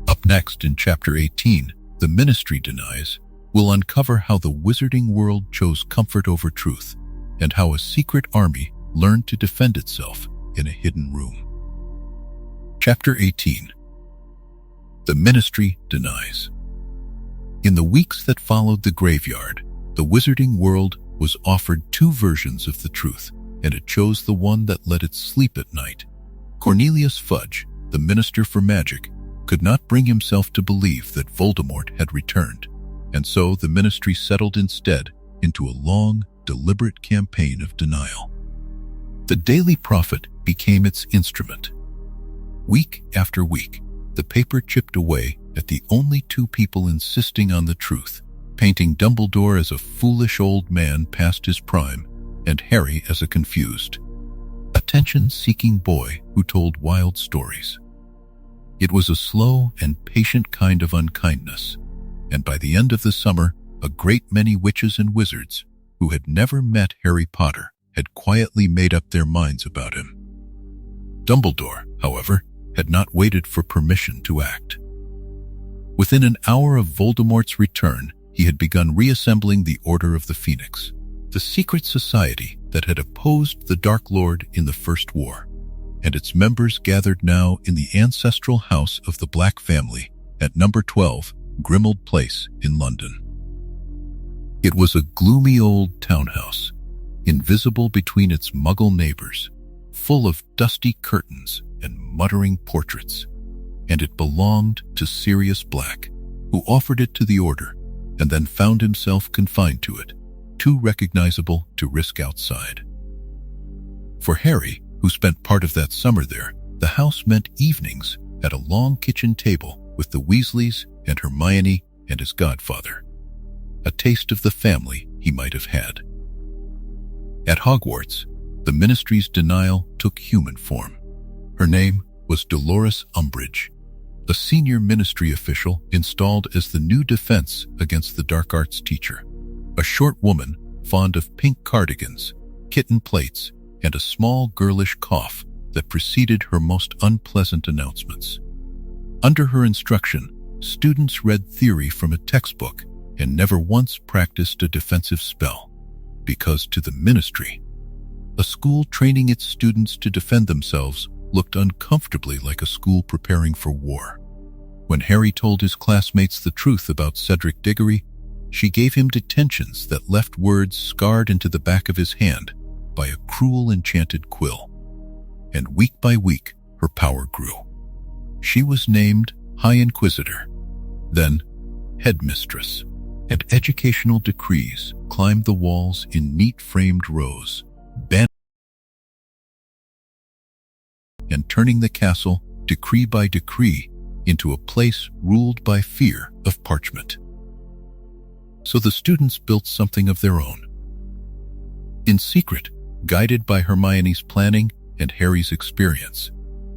Up next in Chapter 18, The Ministry Denies, we'll uncover how the wizarding world chose comfort over truth, and how a secret army learned to defend itself in a hidden room. Chapter 18. The Ministry Denies. In the weeks that followed the graveyard, the wizarding world was offered two versions of the truth, and it chose the one that let it sleep at night. Cornelius Fudge, the Minister for Magic, could not bring himself to believe that Voldemort had returned, and so the ministry settled instead into a long, deliberate campaign of denial. The Daily Prophet became its instrument. Week after week, the paper chipped away at the only two people insisting on the truth, painting Dumbledore as a foolish old man past his prime and Harry as a confused, attention-seeking boy who told wild stories. It was a slow and patient kind of unkindness, and by the end of the summer, a great many witches and wizards who had never met Harry Potter had quietly made up their minds about him. Dumbledore, however, had not waited for permission to act. Within an hour of Voldemort's return, he had begun reassembling the Order of the Phoenix, the secret society that had opposed the Dark Lord in the First War, and its members gathered now in the ancestral house of the Black family at number 12, Grimmauld Place in London. It was a gloomy old townhouse, invisible between its Muggle neighbors, full of dusty curtains and muttering portraits, and it belonged to Sirius Black, who offered it to the Order and then found himself confined to it, too recognizable to risk outside. For Harry, who spent part of that summer there, the house meant evenings at a long kitchen table with the Weasleys and Hermione and his godfather, a taste of the family he might have had. At Hogwarts, the ministry's denial took human form. Her name was Dolores Umbridge, a senior ministry official installed as the new defense against the dark arts teacher, a short woman fond of pink cardigans, kitten plates, and a small girlish cough that preceded her most unpleasant announcements. Under her instruction, students read theory from a textbook and never once practiced a defensive spell, because to the ministry, a school training its students to defend themselves looked uncomfortably like a school preparing for war. When Harry told his classmates the truth about Cedric Diggory, she gave him detentions that left words scarred into the back of his hand by a cruel enchanted quill. And week by week, her power grew. She was named High Inquisitor, then Headmistress, and educational decrees climbed the walls in neat framed rows, and turning the castle, decree by decree, into a place ruled by fear of parchment. So the students built something of their own. In secret, guided by Hermione's planning and Harry's experience,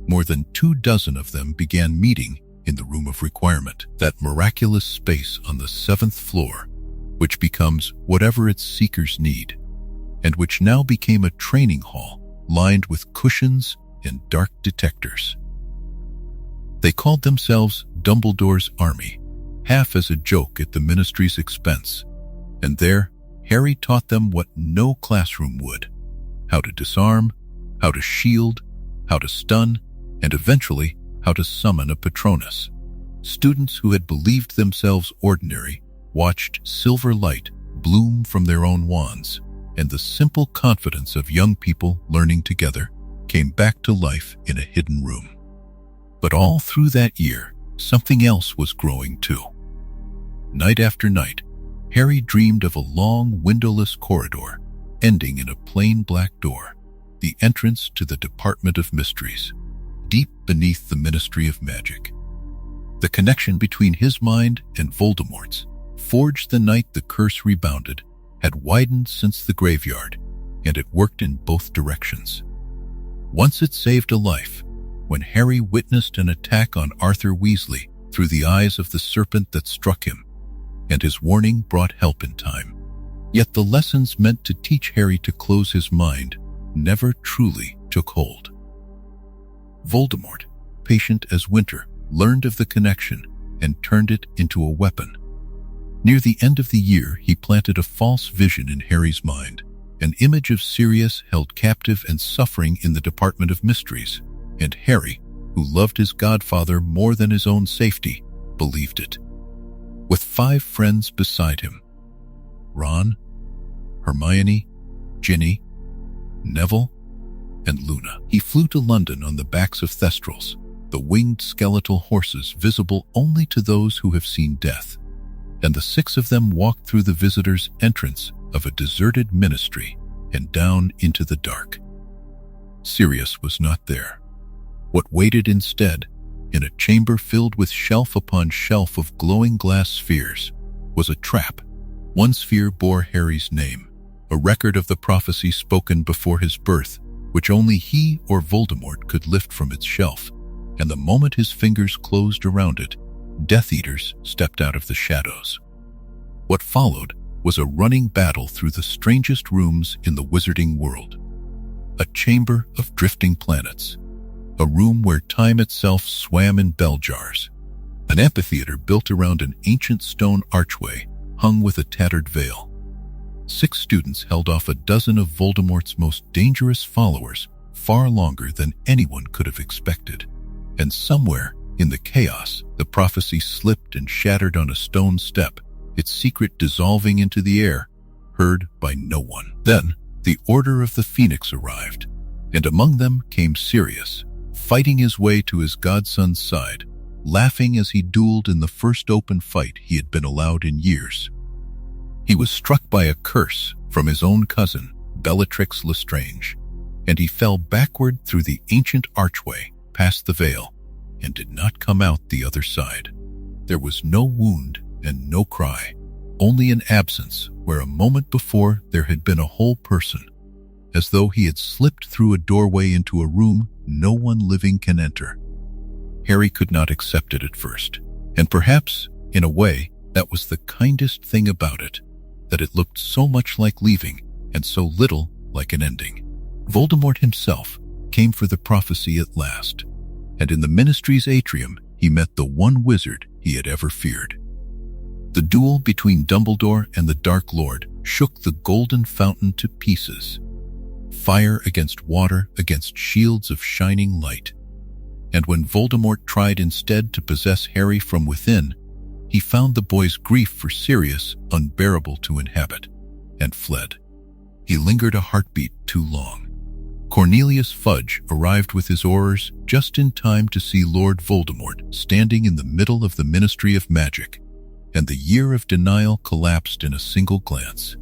more than 24 of them began meeting in the Room of Requirement, that miraculous space on the 7th floor, which becomes whatever its seekers need, and which now became a training hall lined with cushions and dark detectors. They called themselves Dumbledore's Army, half as a joke at the Ministry's expense, and there Harry taught them what no classroom would: how to disarm, how to shield, how to stun, and eventually how to summon a Patronus. Students who had believed themselves ordinary watched silver light bloom from their own wands, and the simple confidence of young people learning together came back to life in a hidden room. But all through that year, something else was growing too. Night after night, Harry dreamed of a long, windowless corridor ending in a plain black door, the entrance to the Department of Mysteries, deep beneath the Ministry of Magic. The connection between his mind and Voldemort's, forged the night the curse rebounded, had widened since the graveyard, and it worked in both directions. Once it saved a life, when Harry witnessed an attack on Arthur Weasley through the eyes of the serpent that struck him, and his warning brought help in time. Yet the lessons meant to teach Harry to close his mind never truly took hold. Voldemort, patient as winter, learned of the connection and turned it into a weapon. Near the end of the year, he planted a false vision in Harry's mind, an image of Sirius held captive and suffering in the Department of Mysteries, and Harry, who loved his godfather more than his own safety, believed it. With 5 friends beside him, Ron, Hermione, Ginny, Neville, and Luna, he flew to London on the backs of Thestrals, the winged skeletal horses visible only to those who have seen death, and the 6 of them walked through the visitors' entrance of a deserted ministry and down into the dark. Sirius was not there. What waited instead, in a chamber filled with shelf upon shelf of glowing glass spheres, was a trap. One sphere bore Harry's name, a record of the prophecy spoken before his birth, which only he or Voldemort could lift from its shelf, and the moment his fingers closed around it, Death Eaters stepped out of the shadows. What followed was a running battle through the strangest rooms in the wizarding world. A chamber of drifting planets, a room where time itself swam in bell jars, an amphitheater built around an ancient stone archway hung with a tattered veil. 6 students held off a dozen of Voldemort's most dangerous followers far longer than anyone could have expected. And somewhere in the chaos, the prophecy slipped and shattered on a stone step, its secret dissolving into the air, heard by no one. Then, the Order of the Phoenix arrived, and among them came Sirius, fighting his way to his godson's side, laughing as he dueled in the first open fight he had been allowed in years. He was struck by a curse from his own cousin, Bellatrix Lestrange, and he fell backward through the ancient archway past the veil and did not come out the other side. There was no wound and no cry, only an absence where a moment before there had been a whole person, as though he had slipped through a doorway into a room no one living can enter. Harry could not accept it at first, and perhaps, in a way, that was the kindest thing about it, that it looked so much like leaving and so little like an ending. Voldemort himself came for the prophecy at last, and in the Ministry's atrium he met the one wizard he had ever feared. The duel between Dumbledore and the Dark Lord shook the golden fountain to pieces. Fire against water against shields of shining light. And when Voldemort tried instead to possess Harry from within, he found the boy's grief for Sirius unbearable to inhabit, and fled. He lingered a heartbeat too long. Cornelius Fudge arrived with his Aurors just in time to see Lord Voldemort standing in the middle of the Ministry of Magic, and the year of denial collapsed in a single glance.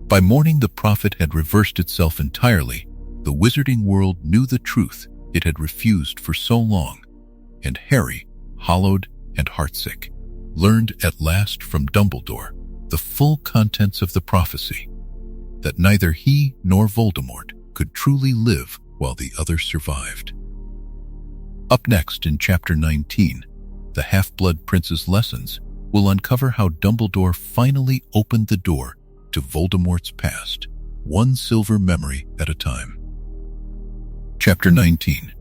By morning, the prophet had reversed itself entirely. The wizarding world knew the truth it had refused for so long, and Harry, hollowed and heartsick, learned at last from Dumbledore the full contents of the prophecy, that neither he nor Voldemort could truly live while the other survived. Up next in Chapter 19, The Half-Blood Prince's Lessons will uncover how Dumbledore finally opened the door to Voldemort's past, one silver memory at a time. Chapter 19,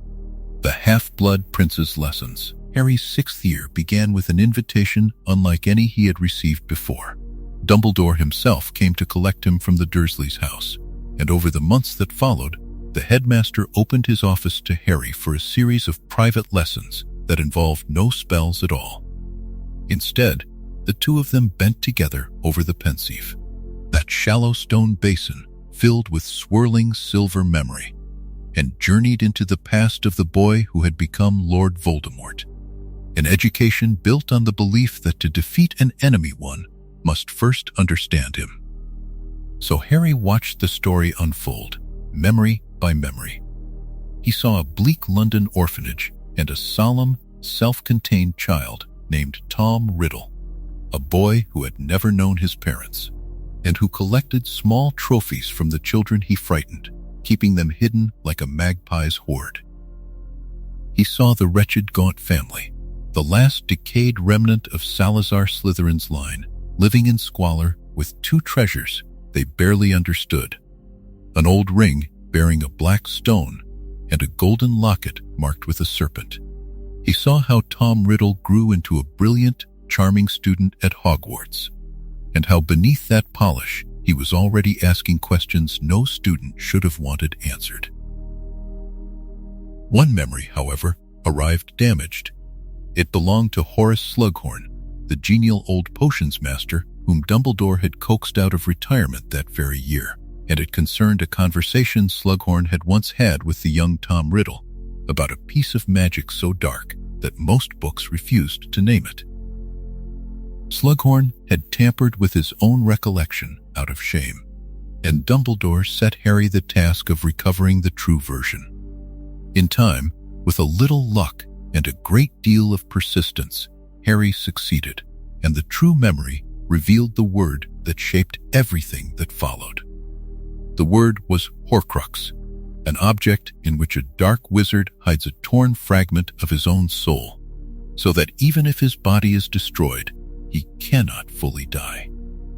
The Half-Blood Prince's Lessons. Harry's 6th year began with an invitation unlike any he had received before. Dumbledore himself came to collect him from the Dursleys' house, and over the months that followed, the headmaster opened his office to Harry for a series of private lessons that involved no spells at all. Instead, the two of them bent together over the pensieve, that shallow stone basin filled with swirling silver memory, and journeyed into the past of the boy who had become Lord Voldemort, an education built on the belief that to defeat an enemy one must first understand him. So Harry watched the story unfold, memory by memory. He saw a bleak London orphanage and a solemn, self-contained child named Tom Riddle, a boy who had never known his parents, and who collected small trophies from the children he frightened, keeping them hidden like a magpie's hoard. He saw the wretched Gaunt family, the last decayed remnant of Salazar Slytherin's line, living in squalor with two treasures they barely understood: an old ring bearing a black stone and a golden locket marked with a serpent. He saw how Tom Riddle grew into a brilliant, charming student at Hogwarts, and how beneath that polish he was already asking questions no student should have wanted answered. One memory, however, arrived damaged. It belonged to Horace Slughorn, the genial old potions master whom Dumbledore had coaxed out of retirement that very year, and it concerned a conversation Slughorn had once had with the young Tom Riddle about a piece of magic so dark that most books refused to name it. Slughorn had tampered with his own recollection out of shame, and Dumbledore set Harry the task of recovering the true version. In time, with a little luck and a great deal of persistence, Harry succeeded, and the true memory revealed the word that shaped everything that followed. The word was Horcrux, an object in which a dark wizard hides a torn fragment of his own soul, so that even if his body is destroyed, he cannot fully die.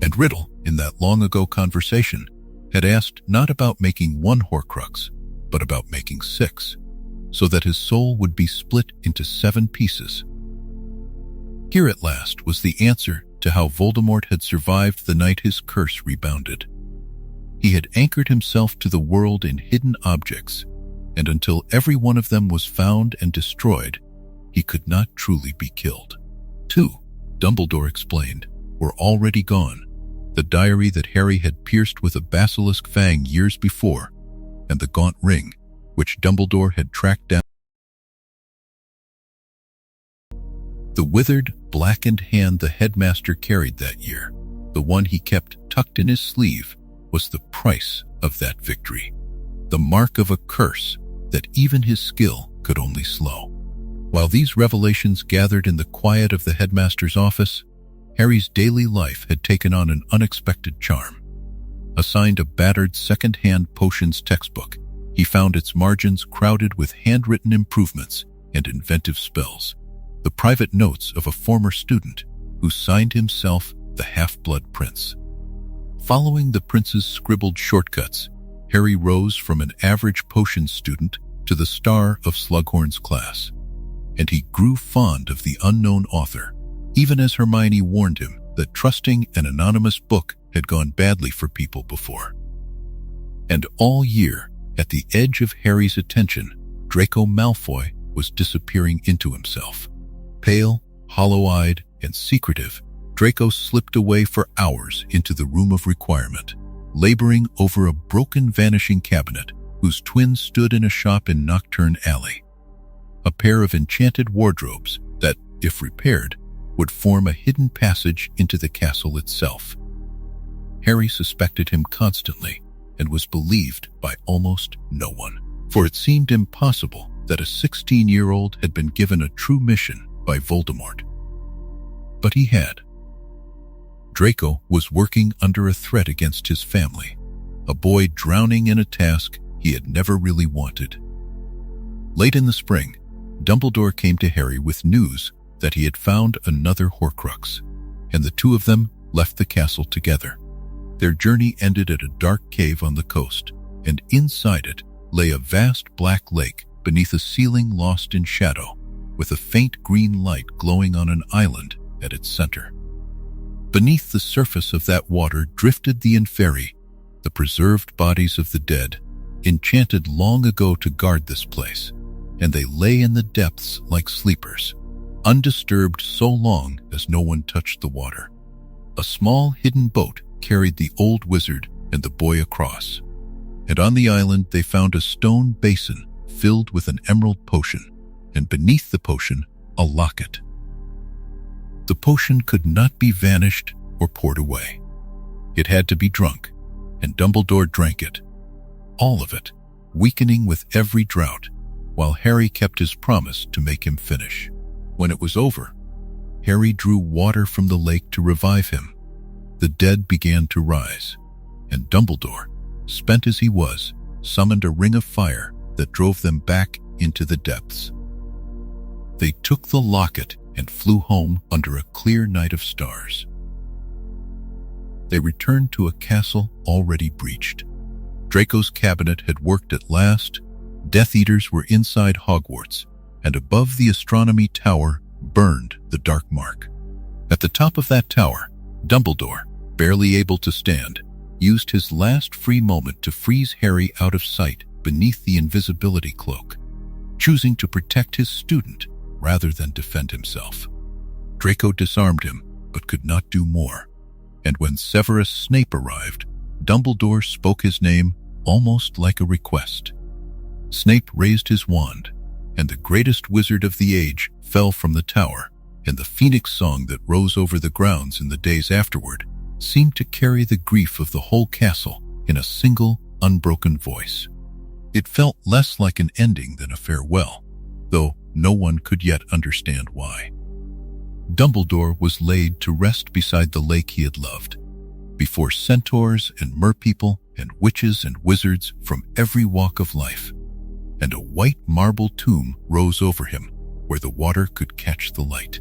And Riddle, in that long-ago conversation, had asked not about making one Horcrux, but about making 6, so that his soul would be split into 7 pieces. Here at last was the answer to how Voldemort had survived the night his curse rebounded. He had anchored himself to the world in hidden objects, and until every one of them was found and destroyed, he could not truly be killed. 2, Dumbledore explained, were already gone: the diary that Harry had pierced with a basilisk fang years before, and the gaunt ring, which Dumbledore had tracked down. The withered, blackened hand the headmaster carried that year, the one he kept tucked in his sleeve, was the price of that victory, the mark of a curse that even his skill could only slow. While these revelations gathered in the quiet of the headmaster's office, Harry's daily life had taken on an unexpected charm. Assigned a battered second-hand potions textbook, he found its margins crowded with handwritten improvements and inventive spells, the private notes of a former student who signed himself the Half-Blood Prince. Following the prince's scribbled shortcuts, Harry rose from an average potions student to the star of Slughorn's class, and he grew fond of the unknown author, even as Hermione warned him that trusting an anonymous book had gone badly for people before. And all year, at the edge of Harry's attention, Draco Malfoy was disappearing into himself. Pale, hollow-eyed, and secretive, Draco slipped away for hours into the room of requirement, laboring over a broken vanishing cabinet whose twins stood in a shop in Nocturne Alley. A pair of enchanted wardrobes that, if repaired, would form a hidden passage into the castle itself. Harry suspected him constantly and was believed by almost no one, for it seemed impossible that a 16-year-old had been given a true mission by Voldemort. But he had. Draco was working under a threat against his family, a boy drowning in a task he had never really wanted. Late in the spring, Dumbledore came to Harry with news that he had found another Horcrux, and the two of them left the castle together. Their journey ended at a dark cave on the coast, and inside it lay a vast black lake beneath a ceiling lost in shadow, with a faint green light glowing on an island at its center. Beneath the surface of that water drifted the Inferi, the preserved bodies of the dead, enchanted long ago to guard this place, and they lay in the depths like sleepers, undisturbed so long as no one touched the water. A small hidden boat carried the old wizard and the boy across, and on the island they found a stone basin filled with an emerald potion, and beneath the potion, a locket. The potion could not be vanished or poured away. It had to be drunk, and Dumbledore drank it, all of it, weakening with every draught, while Harry kept his promise to make him finish. When it was over, Harry drew water from the lake to revive him. The dead began to rise, and Dumbledore, spent as he was, summoned a ring of fire that drove them back into the depths. They took the locket and flew home under a clear night of stars. They returned to a castle already breached. Draco's cabinet had worked at last, Death Eaters were inside Hogwarts, and above the astronomy tower burned the Dark Mark. At the top of that tower, Dumbledore, barely able to stand, used his last free moment to freeze Harry out of sight beneath the invisibility cloak, choosing to protect his student rather than defend himself. Draco disarmed him, but could not do more, and when Severus Snape arrived, Dumbledore spoke his name almost like a request. Snape raised his wand, and the greatest wizard of the age fell from the tower, and the phoenix song that rose over the grounds in the days afterward seemed to carry the grief of the whole castle in a single, unbroken voice. It felt less like an ending than a farewell, though no one could yet understand why. Dumbledore was laid to rest beside the lake he had loved, before centaurs and merpeople and witches and wizards from every walk of life, and a white marble tomb rose over him where the water could catch the light.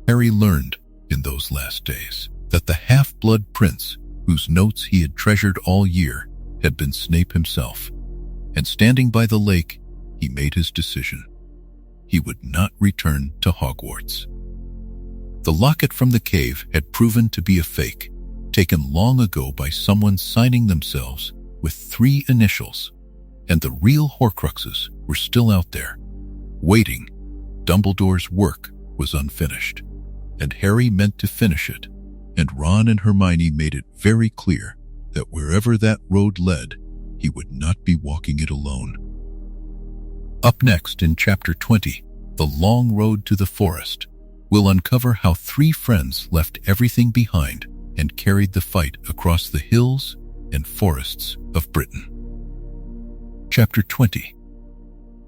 Harry learned in those last days that the half-blood prince, whose notes he had treasured all year, had been Snape himself, and standing by the lake, he made his decision. He would not return to Hogwarts. The locket from the cave had proven to be a fake, taken long ago by someone signing themselves with 3 initials, and the real Horcruxes were still out there, waiting. Dumbledore's work was unfinished, and Harry meant to finish it, and Ron and Hermione made it very clear that wherever that road led, he would not be walking it alone. Up next in Chapter 20, The Long Road to the Forest, we'll uncover how 3 friends left everything behind and carried the fight across the hills and forests of Britain. Chapter 20.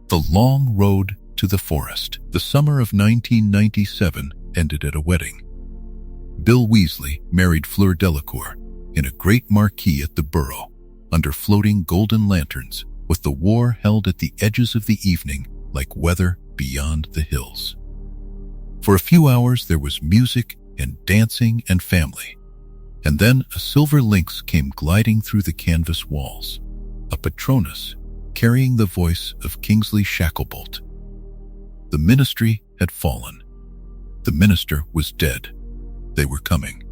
The Long Road to the Forest. The summer of 1997 ended at a wedding. Bill Weasley married Fleur Delacour in a great marquee at the Burrow, under floating golden lanterns, with the war held at the edges of the evening like weather beyond the hills. For a few hours there was music and dancing and family, and then a silver lynx came gliding through the canvas walls, a Patronus carrying the voice of Kingsley Shacklebolt. The ministry had fallen. The minister was dead. They were coming.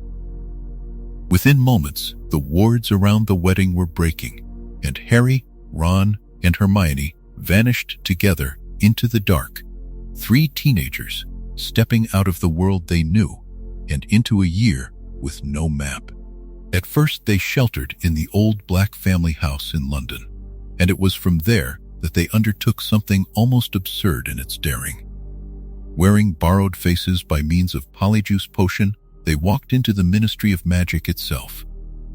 Within moments, the wards around the wedding were breaking, and Harry, Ron, and Hermione vanished together into the dark, 3 teenagers stepping out of the world they knew and into a year with no map. At first they sheltered in the old Black family house in London, and it was from there that they undertook something almost absurd in its daring. Wearing borrowed faces by means of polyjuice potion, they walked into the Ministry of Magic itself,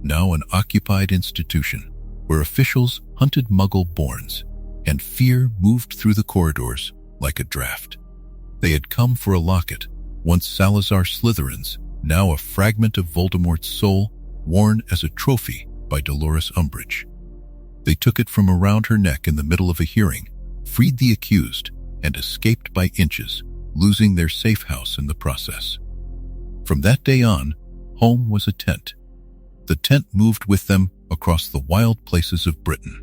now an occupied institution, where officials hunted Muggle-borns, and fear moved through the corridors like a draft. They had come for a locket, once Salazar Slytherin's, now a fragment of Voldemort's soul, worn as a trophy by Dolores Umbridge. They took it from around her neck in the middle of a hearing, freed the accused, and escaped by inches, losing their safe house in the process. From that day on, home was a tent. The tent moved with them across the wild places of Britain,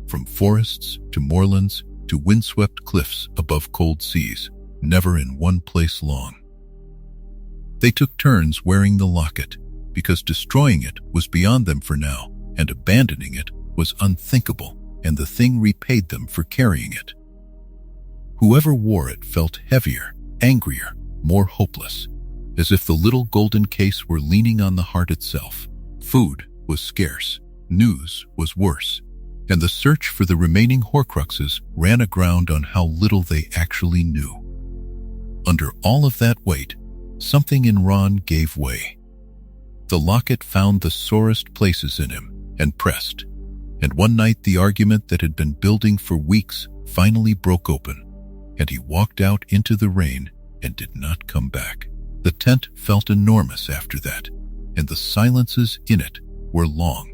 from forests to moorlands to windswept cliffs above cold seas, never in one place long. They took turns wearing the locket, because destroying it was beyond them for now, and abandoning it was unthinkable, and the thing repaid them for carrying it. Whoever wore it felt heavier, angrier, more hopeless, as if the little golden case were leaning on the heart itself. Food was scarce, news was worse, and the search for the remaining Horcruxes ran aground on how little they actually knew. Under all of that weight, something in Ron gave way. The locket found the sorest places in him and pressed, and one night the argument that had been building for weeks finally broke open, and he walked out into the rain and did not come back. The tent felt enormous after that, and the silences in it were long.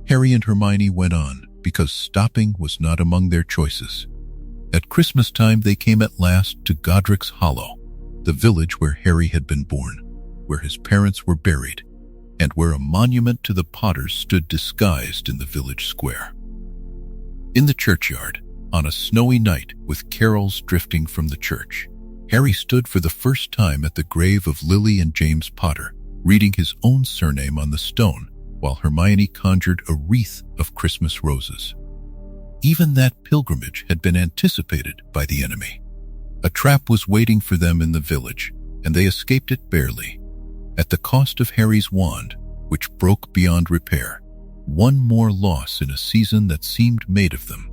Harry and Hermione went on, because stopping was not among their choices. At Christmas time they came at last to Godric's Hollow, the village where Harry had been born, where his parents were buried, and where a monument to the Potters stood disguised in the village square. In the churchyard, on a snowy night with carols drifting from the church, Harry stood for the first time at the grave of Lily and James Potter, reading his own surname on the stone, while Hermione conjured a wreath of Christmas roses. Even that pilgrimage had been anticipated by the enemy. A trap was waiting for them in the village, and they escaped it barely, at the cost of Harry's wand, which broke beyond repair. One more loss in a season that seemed made of them.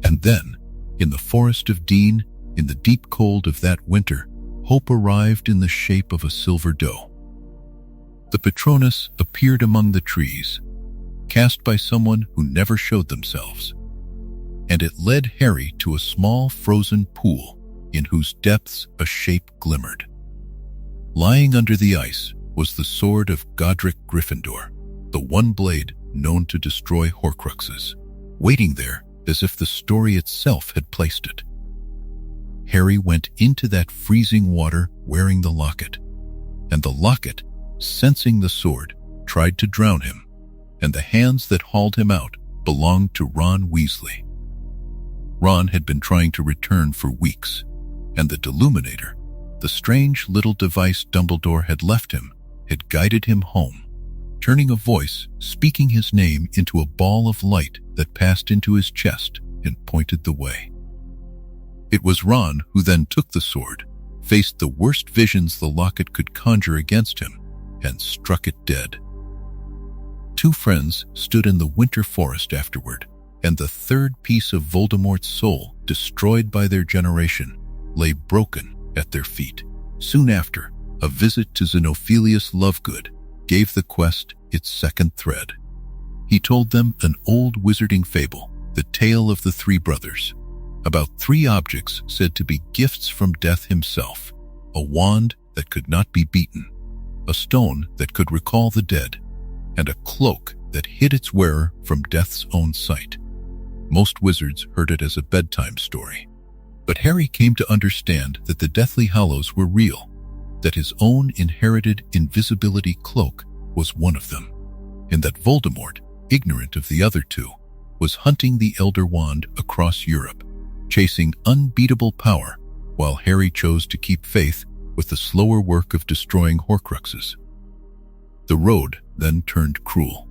And then, in the forest of Dean, in the deep cold of that winter, hope arrived in the shape of a silver doe. The Patronus appeared among the trees, cast by someone who never showed themselves, and it led Harry to a small frozen pool in whose depths a shape glimmered. Lying under the ice was the sword of Godric Gryffindor, the one blade known to destroy Horcruxes, waiting there as if the story itself had placed it. Harry went into that freezing water wearing the locket, and the locket, sensing the sword, tried to drown him, and the hands that hauled him out belonged to Ron Weasley. Ron had been trying to return for weeks, and the Deluminator, the strange little device Dumbledore had left him, had guided him home, turning a voice, speaking his name into a ball of light that passed into his chest and pointed the way. It was Ron who then took the sword, faced the worst visions the locket could conjure against him, and struck it dead. Two friends stood in the winter forest afterward, and the third piece of Voldemort's soul, destroyed by their generation, lay broken at their feet. Soon after, a visit to Xenophilius Lovegood gave the quest its second thread. He told them an old wizarding fable, the tale of the three brothers, about three objects said to be gifts from Death himself: a wand that could not be beaten, a stone that could recall the dead, and a cloak that hid its wearer from Death's own sight. Most wizards heard it as a bedtime story, but Harry came to understand that the Deathly Hallows were real, that his own inherited invisibility cloak was one of them, and that Voldemort, ignorant of the other two, was hunting the Elder Wand across Europe, chasing unbeatable power, while Harry chose to keep faith with the slower work of destroying Horcruxes. The road then turned cruel.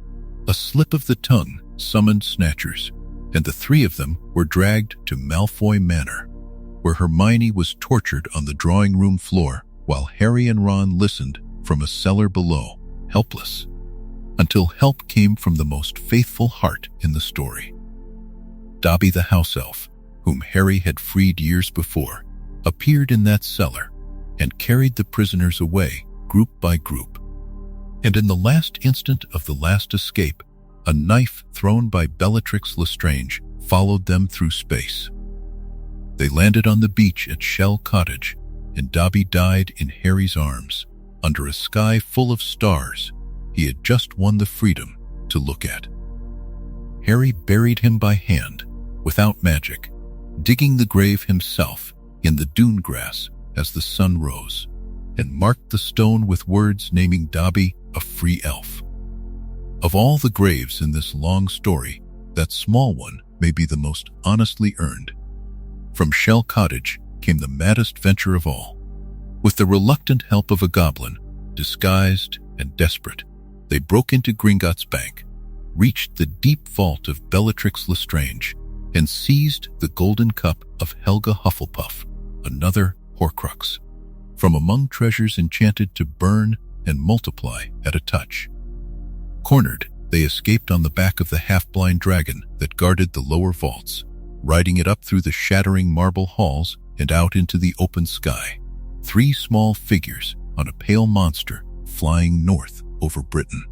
A slip of the tongue summoned Snatchers, and the three of them were dragged to Malfoy Manor, where Hermione was tortured on the drawing room floor while Harry and Ron listened from a cellar below, helpless, until help came from the most faithful heart in the story. Dobby the house elf, whom Harry had freed years before, appeared in that cellar and carried the prisoners away, group by group. And in the last instant of the last escape, a knife thrown by Bellatrix Lestrange followed them through space. They landed on the beach at Shell Cottage, and Dobby died in Harry's arms, under a sky full of stars he had just won the freedom to look at. Harry buried him by hand, without magic, digging the grave himself in the dune grass as the sun rose, and marked the stone with words naming Dobby a free elf. Of all the graves in this long story, that small one may be the most honestly earned. From Shell Cottage came the maddest venture of all. With the reluctant help of a goblin, disguised and desperate, they broke into Gringotts Bank, reached the deep vault of Bellatrix Lestrange, and seized the golden cup of Helga Hufflepuff, another Horcrux, from among treasures enchanted to burn and multiply at a touch. Cornered, they escaped on the back of the half-blind dragon that guarded the lower vaults, riding it up through the shattering marble halls and out into the open sky, 3 small figures on a pale monster flying north over Britain.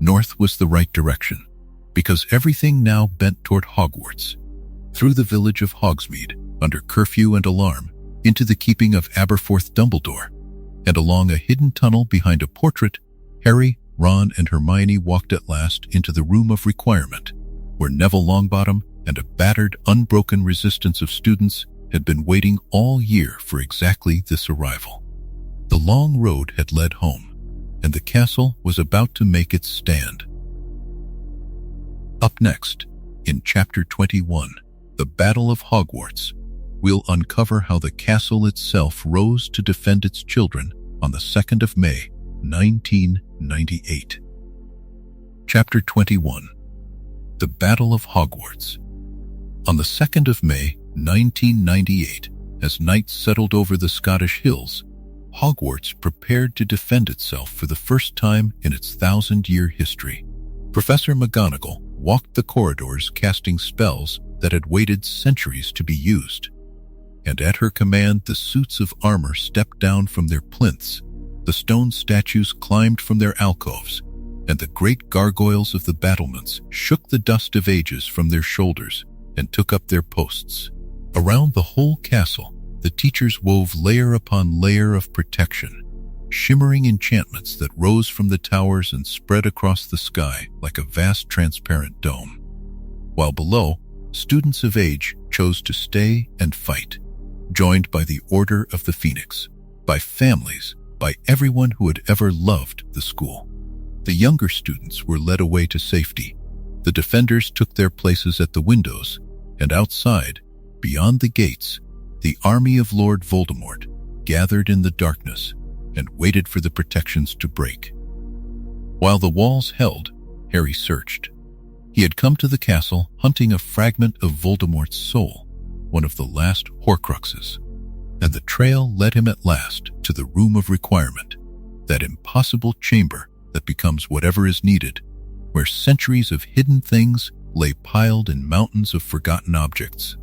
North was the right direction, because everything now bent toward Hogwarts, through the village of Hogsmeade, under curfew and alarm, into the keeping of Aberforth Dumbledore, and along a hidden tunnel behind a portrait, Harry, Ron, and Hermione walked at last into the Room of Requirement, where Neville Longbottom and a battered, unbroken resistance of students had been waiting all year for exactly this arrival. The long road had led home, and the castle was about to make its stand. Up next, in Chapter 21, The Battle of Hogwarts, we'll uncover how the castle itself rose to defend its children on the 2nd of May, 1998. Chapter 21, The Battle of Hogwarts. On the 2nd of May, 1998, as night settled over the Scottish hills, Hogwarts prepared to defend itself for the first time in its 1,000-year history. Professor McGonagall walked the corridors casting spells that had waited centuries to be used, and at her command the suits of armor stepped down from their plinths, the stone statues climbed from their alcoves, and the great gargoyles of the battlements shook the dust of ages from their shoulders and took up their posts. Around the whole castle, the teachers wove layer upon layer of protection, shimmering enchantments that rose from the towers and spread across the sky like a vast transparent dome. While below, students of age chose to stay and fight, joined by the Order of the Phoenix, by families, by everyone who had ever loved the school. The younger students were led away to safety. The defenders took their places at the windows, and outside, beyond the gates, the army of Lord Voldemort gathered in the darkness and waited for the protections to break. While the walls held, Harry searched. He had come to the castle hunting a fragment of Voldemort's soul, one of the last Horcruxes, and the trail led him at last to the Room of Requirement, that impossible chamber that becomes whatever is needed, where centuries of hidden things lay piled in mountains of forgotten objects.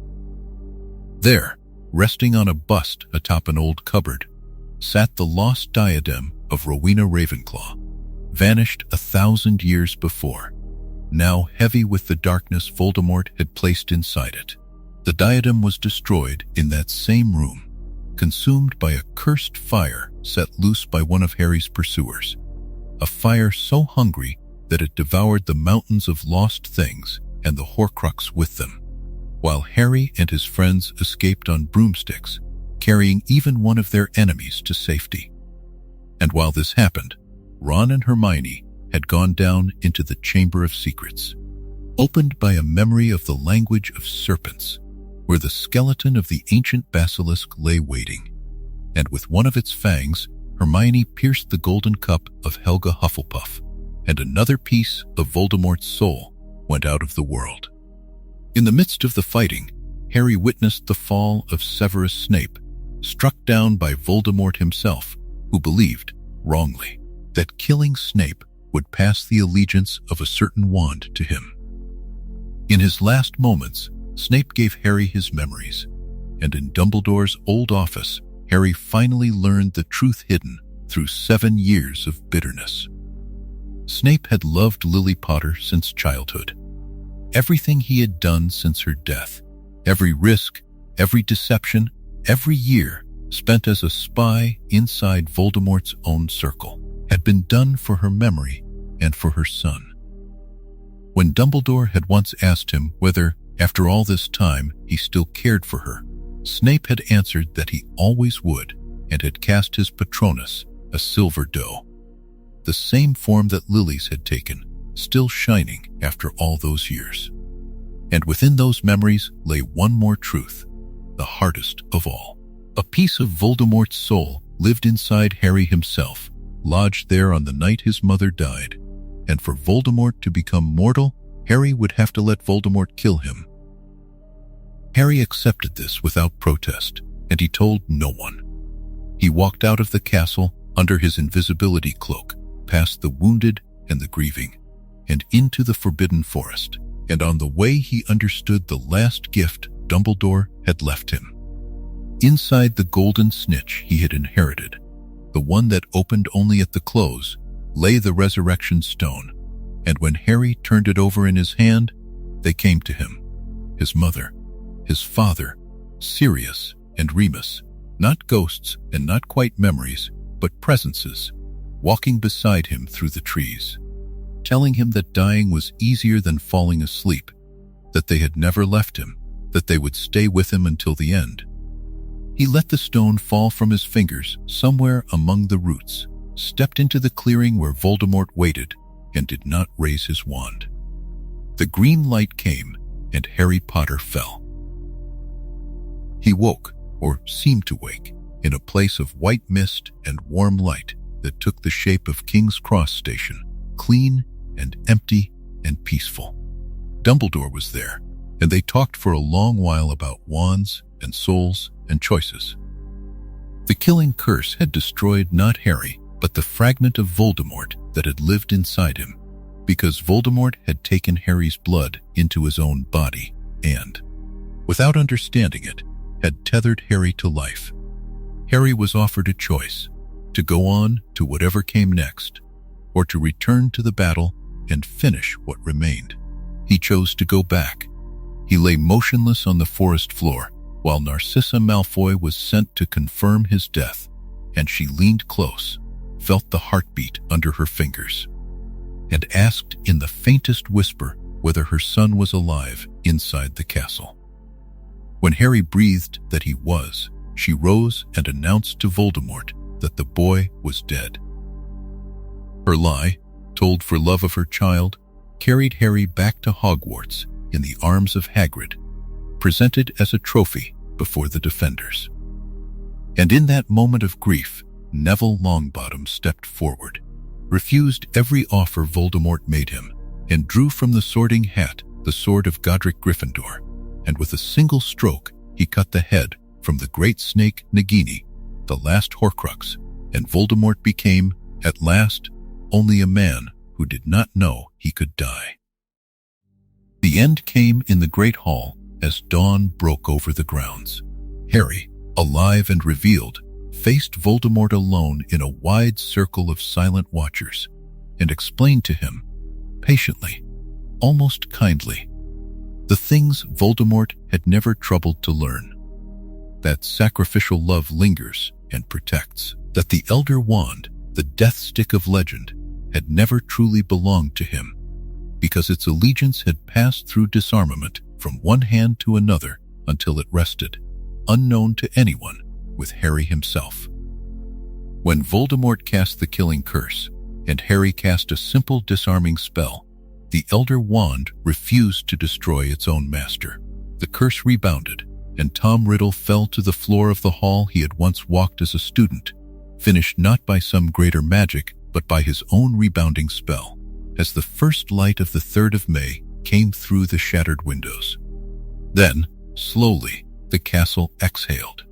There, resting on a bust atop an old cupboard, sat the lost diadem of Rowena Ravenclaw, vanished 1,000 years before, now heavy with the darkness Voldemort had placed inside it. The diadem was destroyed in that same room, consumed by a cursed fire set loose by one of Harry's pursuers, a fire so hungry that it devoured the mountains of lost things and the Horcrux with them, while Harry and his friends escaped on broomsticks, carrying even one of their enemies to safety. And while this happened, Ron and Hermione had gone down into the Chamber of Secrets, opened by a memory of the language of serpents, where the skeleton of the ancient basilisk lay waiting, and with one of its fangs, Hermione pierced the golden cup of Helga Hufflepuff, and another piece of Voldemort's soul went out of the world. In the midst of the fighting, Harry witnessed the fall of Severus Snape, struck down by Voldemort himself, who believed, wrongly, that killing Snape would pass the allegiance of a certain wand to him. In his last moments, Snape gave Harry his memories, and in Dumbledore's old office, Harry finally learned the truth hidden through 7 years of bitterness. Snape had loved Lily Potter since childhood. Everything he had done since her death, every risk, every deception, every year spent as a spy inside Voldemort's own circle, had been done for her memory and for her son. When Dumbledore had once asked him whether, after all this time, he still cared for her, Snape had answered that he always would, and had cast his Patronus, a silver doe, the same form that Lily's had taken, still shining after all those years. And within those memories lay one more truth, the hardest of all. A piece of Voldemort's soul lived inside Harry himself, lodged there on the night his mother died. And for Voldemort to become mortal, Harry would have to let Voldemort kill him. Harry accepted this without protest, and he told no one. He walked out of the castle under his invisibility cloak, past the wounded and the grieving, and into the Forbidden Forest. And on the way he understood the last gift Dumbledore had left him. Inside the golden snitch he had inherited, the one that opened only at the close, lay the resurrection stone, and when Harry turned it over in his hand, they came to him, his mother, his father, Sirius and Remus, not ghosts and not quite memories, but presences, walking beside him through the trees, telling him that dying was easier than falling asleep, that they had never left him, that they would stay with him until the end. He let the stone fall from his fingers somewhere among the roots, stepped into the clearing where Voldemort waited, and did not raise his wand. The green light came, and Harry Potter fell. He woke, or seemed to wake, in a place of white mist and warm light that took the shape of King's Cross Station, clean and empty and peaceful. Dumbledore was there, and they talked for a long while about wands and souls and choices. The killing curse had destroyed not Harry, but the fragment of Voldemort that had lived inside him, because Voldemort had taken Harry's blood into his own body and, without understanding it, had tethered Harry to life. Harry was offered a choice, to go on to whatever came next, or to return to the battle and finish what remained. He chose to go back. He lay motionless on the forest floor, while Narcissa Malfoy was sent to confirm his death, and she leaned close, felt the heartbeat under her fingers, and asked in the faintest whisper whether her son was alive inside the castle. When Harry breathed that he was, she rose and announced to Voldemort that the boy was dead. Her lie, told for love of her child, carried Harry back to Hogwarts in the arms of Hagrid, presented as a trophy before the defenders. And in that moment of grief, Neville Longbottom stepped forward, refused every offer Voldemort made him, and drew from the sorting hat the sword of Godric Gryffindor, and with a single stroke he cut the head from the great snake Nagini, the last Horcrux, and Voldemort became, at last, only a man who did not know he could die. The end came in the great hall as dawn broke over the grounds. Harry, alive and revealed, faced Voldemort alone in a wide circle of silent watchers, and explained to him, patiently, almost kindly, the things Voldemort had never troubled to learn. That sacrificial love lingers and protects, that the Elder Wand, the death stick of legend, had never truly belonged to him, because its allegiance had passed through disarmament from one hand to another until it rested, unknown to anyone, with Harry himself. When Voldemort cast the killing curse, and Harry cast a simple disarming spell, the Elder Wand refused to destroy its own master. The curse rebounded, and Tom Riddle fell to the floor of the hall he had once walked as a student, finished not by some greater magic, but by his own rebounding spell, as the first light of the 3rd of May came through the shattered windows. Then, slowly, the castle exhaled.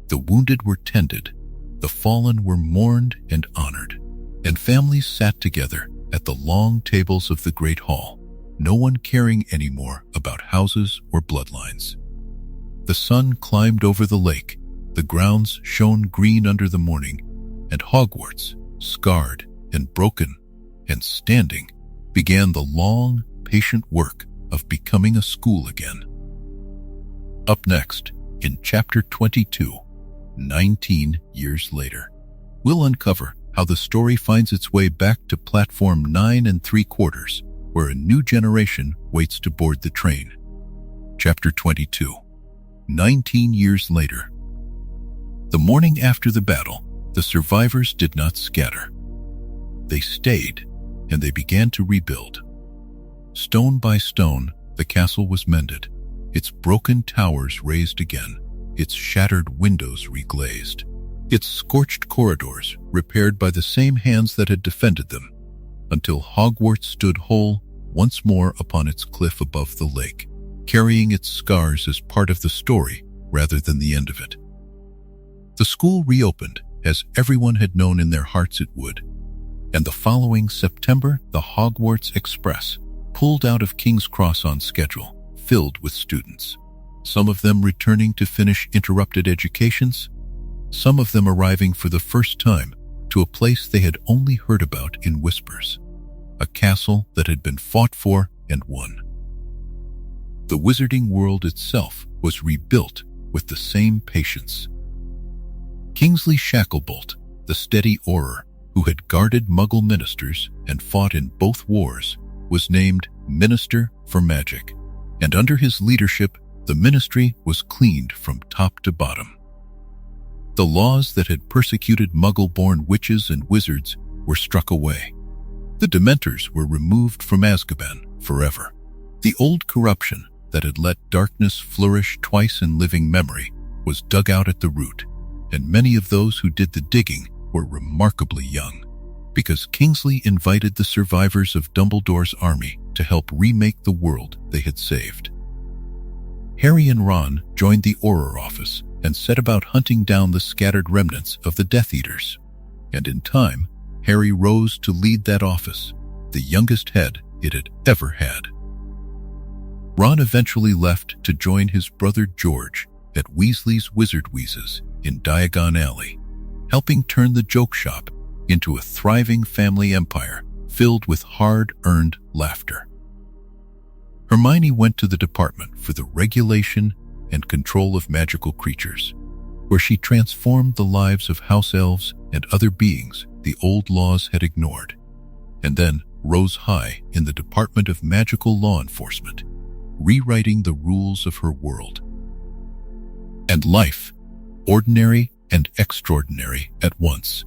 The wounded were tended, the fallen were mourned and honored, and families sat together at the long tables of the great hall, no one caring anymore about houses or bloodlines. The sun climbed over the lake, the grounds shone green under the morning, and Hogwarts, scarred and broken and standing, began the long, patient work of becoming a school again. Up next, in Chapter 22, 19 years later, we'll uncover how the story finds its way back to platform 9 3/4, where a new generation waits to board the train. Chapter 22, 19 years later. The morning after the battle, the survivors did not scatter. They stayed, and they began to rebuild. Stone by stone, the castle was mended, its broken towers raised again, its shattered windows reglazed, its scorched corridors repaired by the same hands that had defended them, until Hogwarts stood whole once more upon its cliff above the lake, carrying its scars as part of the story rather than the end of it. The school reopened, as everyone had known in their hearts it would, and the following September, the Hogwarts Express pulled out of King's Cross on schedule, filled with students. Some of them returning to finish interrupted educations, some of them arriving for the first time to a place they had only heard about in whispers, a castle that had been fought for and won. The wizarding world itself was rebuilt with the same patience. Kingsley Shacklebolt, the steady Auror who had guarded Muggle ministers and fought in both wars, was named Minister for Magic, and under his leadership, the ministry was cleaned from top to bottom. The laws that had persecuted Muggle-born witches and wizards were struck away. The dementors were removed from Azkaban forever. The old corruption that had let darkness flourish twice in living memory was dug out at the root, and many of those who did the digging were remarkably young, because Kingsley invited the survivors of Dumbledore's army to help remake the world they had saved. Harry and Ron joined the Auror office and set about hunting down the scattered remnants of the Death Eaters. And in time, Harry rose to lead that office, the youngest head it had ever had. Ron eventually left to join his brother George at Weasley's Wizard Wheezes in Diagon Alley, helping turn the joke shop into a thriving family empire filled with hard-earned laughter. Hermione went to the Department for the Regulation and Control of Magical Creatures, where she transformed the lives of house elves and other beings the old laws had ignored, and then rose high in the Department of Magical Law Enforcement, rewriting the rules of her world. And life, ordinary and extraordinary at once,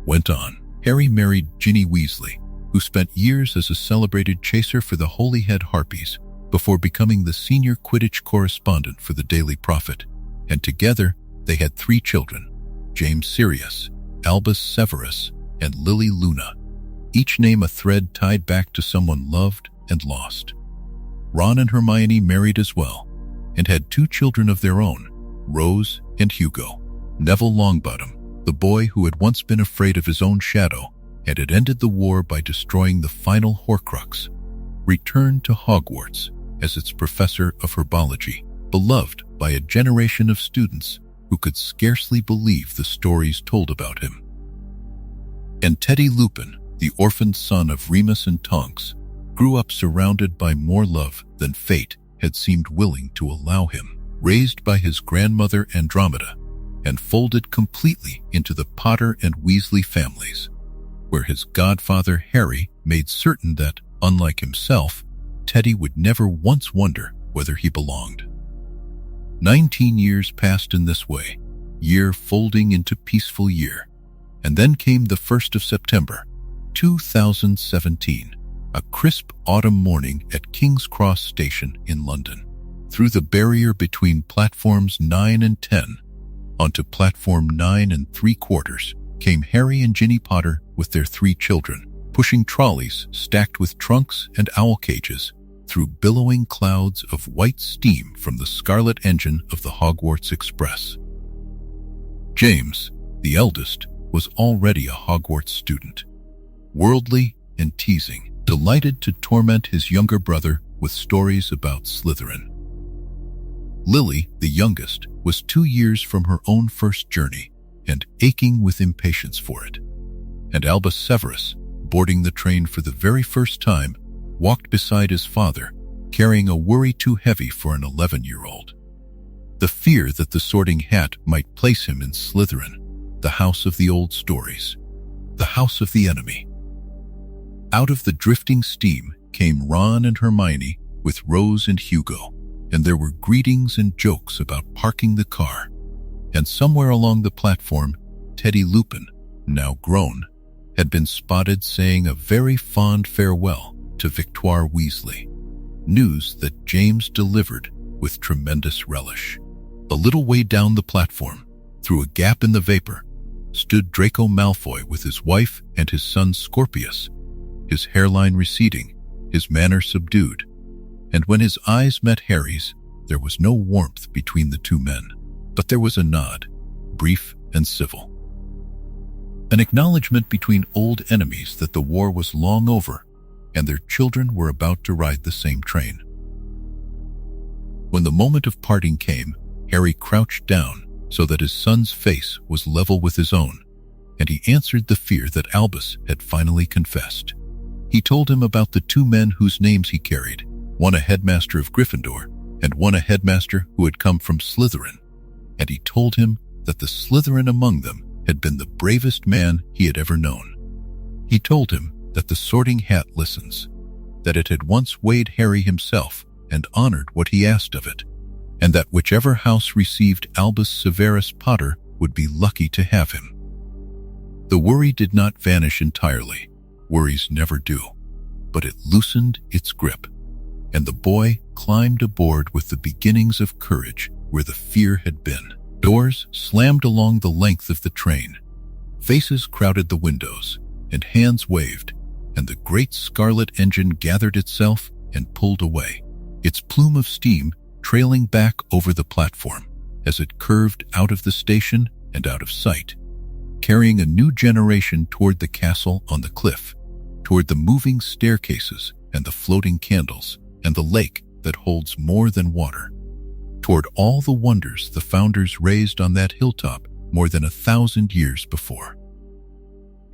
went on. Harry married Ginny Weasley, who spent years as a celebrated chaser for the Holyhead Harpies before becoming the senior Quidditch correspondent for the Daily Prophet, and together they had 3 children, James Sirius, Albus Severus, and Lily Luna, each name a thread tied back to someone loved and lost. Ron and Hermione married as well, and had 2 children of their own, Rose and Hugo. Neville Longbottom, the boy who had once been afraid of his own shadow and had ended the war by destroying the final Horcrux, returned to Hogwarts as its professor of herbology, beloved by a generation of students who could scarcely believe the stories told about him. And Teddy Lupin, the orphaned son of Remus and Tonks, grew up surrounded by more love than fate had seemed willing to allow him, raised by his grandmother Andromeda, and folded completely into the Potter and Weasley families, where his godfather Harry made certain that, unlike himself, Teddy would never once wonder whether he belonged. 19 years passed in this way, year folding into peaceful year, and then came the 1st of September, 2017, a crisp autumn morning at King's Cross Station in London. Through the barrier between platforms 9 and 10, onto platform 9 3/4 came Harry and Ginny Potter with their 3 children, pushing trolleys stacked with trunks and owl cages through billowing clouds of white steam from the scarlet engine of the Hogwarts Express. James, the eldest, was already a Hogwarts student, worldly and teasing, delighted to torment his younger brother with stories about Slytherin. Lily, the youngest, was 2 years from her own first journey and aching with impatience for it. And Albus Severus, boarding the train for the very first time, walked beside his father, carrying a worry too heavy for an 11-year-old. The fear that the Sorting Hat might place him in Slytherin, the house of the old stories, the house of the enemy. Out of the drifting steam came Ron and Hermione with Rose and Hugo, and there were greetings and jokes about parking the car. And somewhere along the platform, Teddy Lupin, now grown, had been spotted saying a very fond farewell to Victoire Weasley, news that James delivered with tremendous relish. A little way down the platform, through a gap in the vapor, stood Draco Malfoy with his wife and his son Scorpius, his hairline receding, his manner subdued, and when his eyes met Harry's, there was no warmth between the two men, but there was a nod, brief and civil. An acknowledgement between old enemies that the war was long over and their children were about to ride the same train. When the moment of parting came, Harry crouched down so that his son's face was level with his own, and he answered the fear that Albus had finally confessed. He told him about the 2 men whose names he carried, one a headmaster of Gryffindor and one a headmaster who had come from Slytherin, and he told him that the Slytherin among them had been the bravest man he had ever known. He told him that the Sorting Hat listens, that it had once weighed Harry himself and honored what he asked of it, and that whichever house received Albus Severus Potter would be lucky to have him. The worry did not vanish entirely. Worries never do, but it loosened its grip, and the boy climbed aboard with the beginnings of courage where the fear had been. Doors slammed along the length of the train. Faces crowded the windows, and hands waved, and the great scarlet engine gathered itself and pulled away, its plume of steam trailing back over the platform as it curved out of the station and out of sight, carrying a new generation toward the castle on the cliff, toward the moving staircases and the floating candles and the lake that holds more than water, toward all the wonders the founders raised on that hilltop more than 1,000 years before.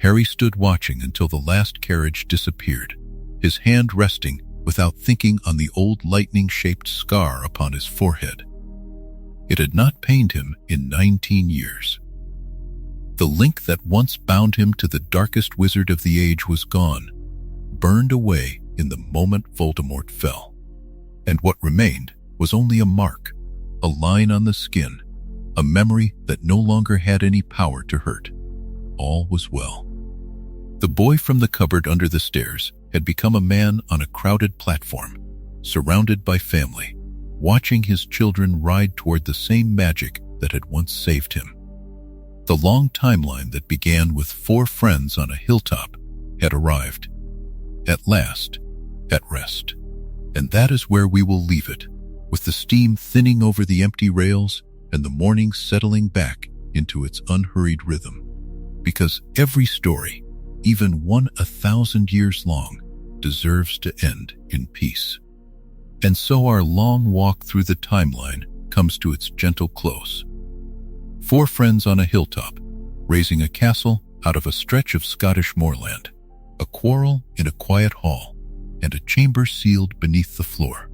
Harry stood watching until the last carriage disappeared, his hand resting without thinking on the old lightning-shaped scar upon his forehead. It had not pained him in 19 years. The link that once bound him to the darkest wizard of the age was gone, burned away in the moment Voldemort fell. And what remained was only a mark, a line on the skin, a memory that no longer had any power to hurt. All was well. The boy from the cupboard under the stairs had become a man on a crowded platform, surrounded by family, watching his children ride toward the same magic that had once saved him. The long timeline that began with 4 friends on a hilltop had arrived. At last, at rest. And that is where we will leave it, with the steam thinning over the empty rails and the morning settling back into its unhurried rhythm. Because every story, even one 1,000 years long, deserves to end in peace. And so our long walk through the timeline comes to its gentle close. 4 friends on a hilltop, raising a castle out of a stretch of Scottish moorland, a quarrel in a quiet hall, and a chamber sealed beneath the floor.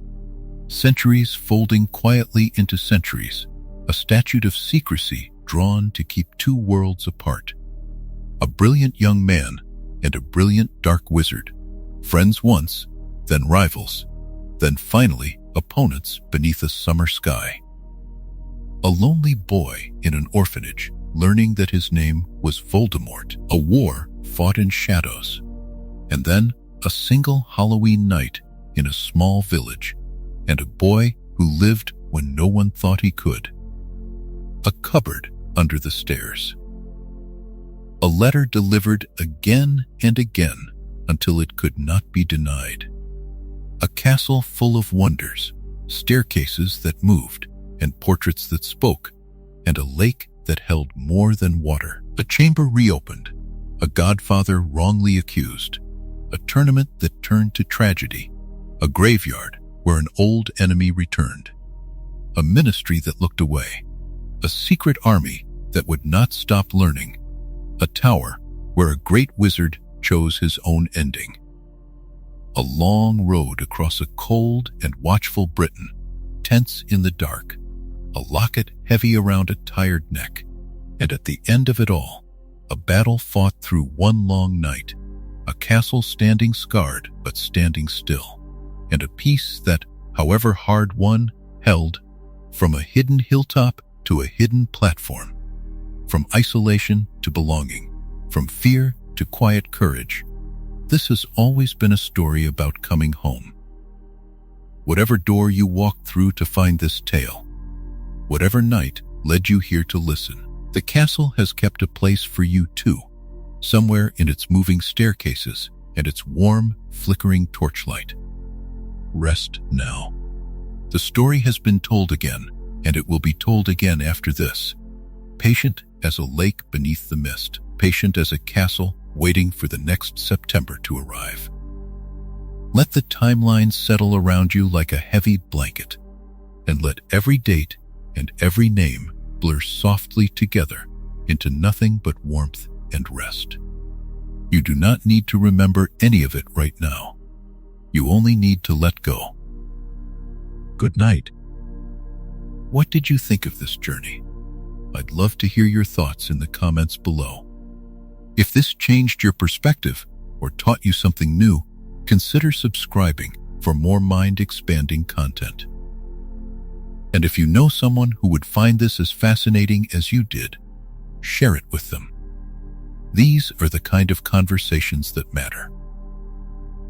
Centuries folding quietly into centuries, a statute of secrecy drawn to keep 2 worlds apart. A brilliant young man and a brilliant dark wizard, friends once, then rivals, then finally opponents beneath a summer sky. A lonely boy in an orphanage, learning that his name was Voldemort, a war fought in shadows, and then a single Halloween night in a small village, and a boy who lived when no one thought he could. A cupboard under the stairs. A letter delivered again and again until it could not be denied. A castle full of wonders, staircases that moved, and portraits that spoke, and a lake that held more than water. A chamber reopened, a godfather wrongly accused, a tournament that turned to tragedy, a graveyard where an old enemy returned. a ministry that looked away, a secret army that would not stop learning, a tower where a great wizard chose his own ending. A long road across a cold and watchful Britain, tense in the dark, a locket heavy around a tired neck, and at the end of it all, a battle fought through one long night, a castle standing scarred but standing still, and a peace that, however hard won, held, from a hidden hilltop to a hidden platform, from isolation to belonging, from fear to quiet courage. This has always been a story about coming home. Whatever door you walked through to find this tale, whatever night led you here to listen, the castle has kept a place for you too, somewhere in its moving staircases and its warm, flickering torchlight. Rest now. The story has been told again, and it will be told again after this. Patient as a lake beneath the mist, patient as a castle waiting for the next September to arrive. Let the timeline settle around you like a heavy blanket, and let every date and every name blur softly together into nothing but warmth and rest. You do not need to remember any of it right now. You only need to let go. Good night. What did you think of this journey? I'd love to hear your thoughts in the comments below. If this changed your perspective or taught you something new, consider subscribing for more mind-expanding content. And if you know someone who would find this as fascinating as you did, share it with them. These are the kind of conversations that matter.